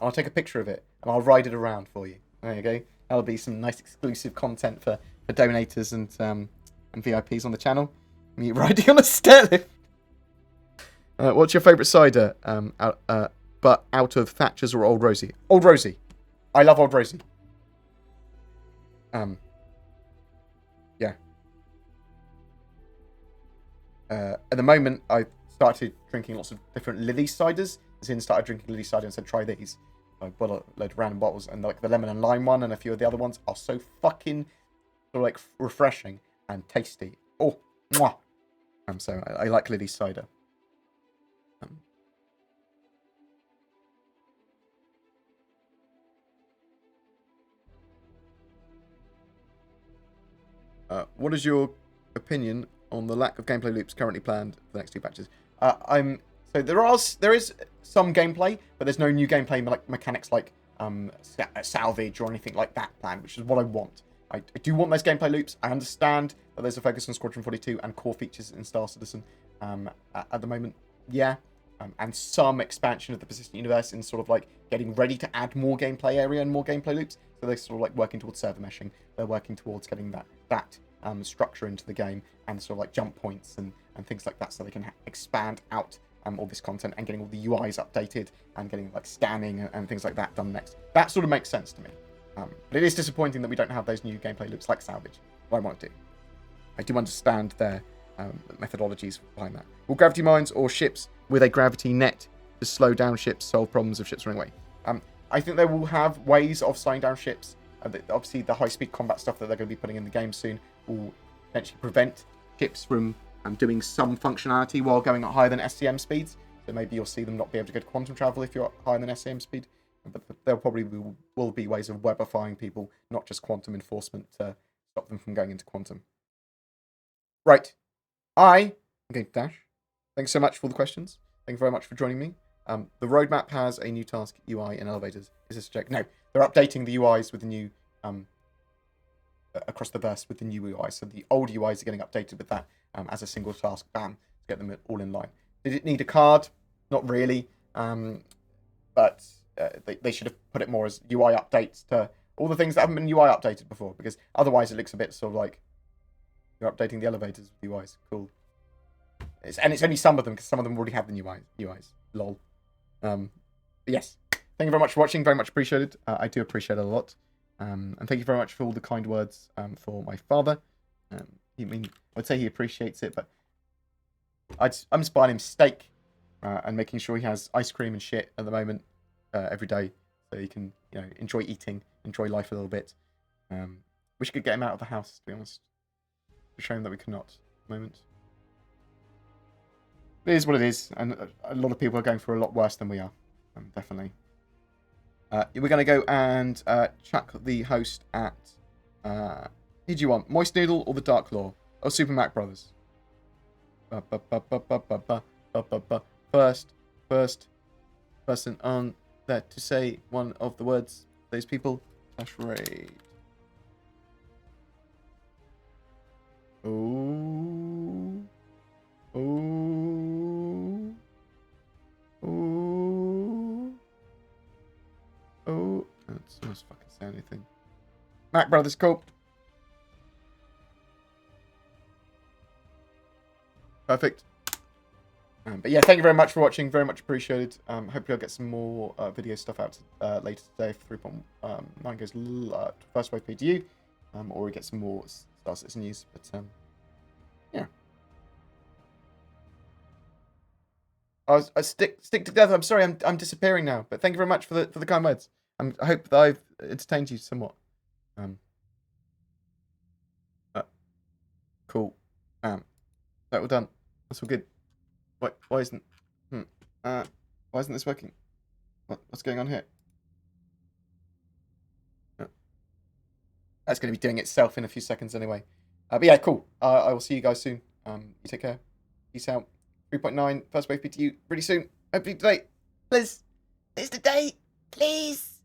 I'll take a picture of it and I'll ride it around for you. There you go. That'll be some nice exclusive content for donators and VIPs on the channel. Me riding on a stairlift. What's your favourite cider? But out of Thatcher's or Old Rosie? Old Rosie. I love Old Rosie. Yeah. At the moment, started drinking lots of different Lily ciders. Zin started drinking Lily cider and said, try these. I bought a load of random bottles, and like the lemon and lime one and a few of the other ones are so fucking sort of like refreshing and tasty. Oh, mwah. So I like Lily cider. What is your opinion on the lack of gameplay loops currently planned for the next 2 patches? So there is some gameplay, but there's no new gameplay mechanics like salvage or anything like that planned, which is what I want. I do want those gameplay loops. I understand that there's a focus on Squadron 42 and core features in Star Citizen at the moment. Yeah. And some expansion of the persistent universe in sort of like getting ready to add more gameplay area and more gameplay loops. So they're sort of like working towards server meshing. They're working towards getting that structure into the game and sort of like jump points and things like that, so they can expand out all this content and getting all the UIs updated and getting like scanning and things like that done next. That sort of makes sense to me. But it is disappointing that we don't have those new gameplay loops like salvage. What I want to do. I do understand their methodologies behind that. Will gravity mines or ships with a gravity net to slow down ships solve problems of ships running away? I think they will have ways of slowing down ships. Obviously, the high-speed combat stuff that they're going to be putting in the game soon will potentially prevent ships from doing some functionality while going at higher than SCM speeds. So maybe you'll see them not be able to go to quantum travel if you're higher than SCM speed. But there probably will be ways of webifying people, not just quantum enforcement, to stop them from going into quantum. Right. I'm going to dash. Thanks so much for all the questions. Thank you very much for joining me. The roadmap has a new task UI in elevators. Is this a joke? No, they're updating the UIs with the new across the verse with the new UI. So the old UIs are getting updated with that as a single task. Bam, to get them all in line. Did it need a card? Not really. But they should have put it more as UI updates to all the things that haven't been UI updated before, because otherwise it looks a bit sort of like you're updating the elevators with UIs. Cool. And it's only some of them, because some of them already have the new UIs. Lol. But yes. Thank you very much for watching. Very much appreciated. I do appreciate it a lot. And thank you very much for all the kind words for my father. I'd say he appreciates it, but I'm just buying him steak and making sure he has ice cream and shit at the moment every day, so he can enjoy eating, enjoy life a little bit. Wish we could get him out of the house, to be honest. It's a shame that we cannot at the moment. It is what it is, and a lot of people are going through a lot worse than we are, definitely. We're going to go and chuck the host at... who do you want? Moist Noodle or the Dark Claw? Or Super Mac Brothers? First person on there to say one of the words, those people, /raid. Oh. Oh. Oh. Oh. That's not fucking say anything. Mac Brothers, cool. Perfect. But yeah, thank you very much for watching. Very much appreciated. Hopefully I'll get some more video stuff out later today if 3.9 goes first wave PDU. Or we get some more Star Citizen news. But yeah. I stick together. I'm sorry, I'm disappearing now. But thank you very much for the kind words. I hope that I've entertained you somewhat. Cool. That all done. That's all good. Why isn't this working? What's going on here? That's going to be doing itself in a few seconds anyway. But yeah, cool. I will see you guys soon. You take care. Peace out. 3.9 first wave PTU really soon. Hopefully today. Please. It's today. Please.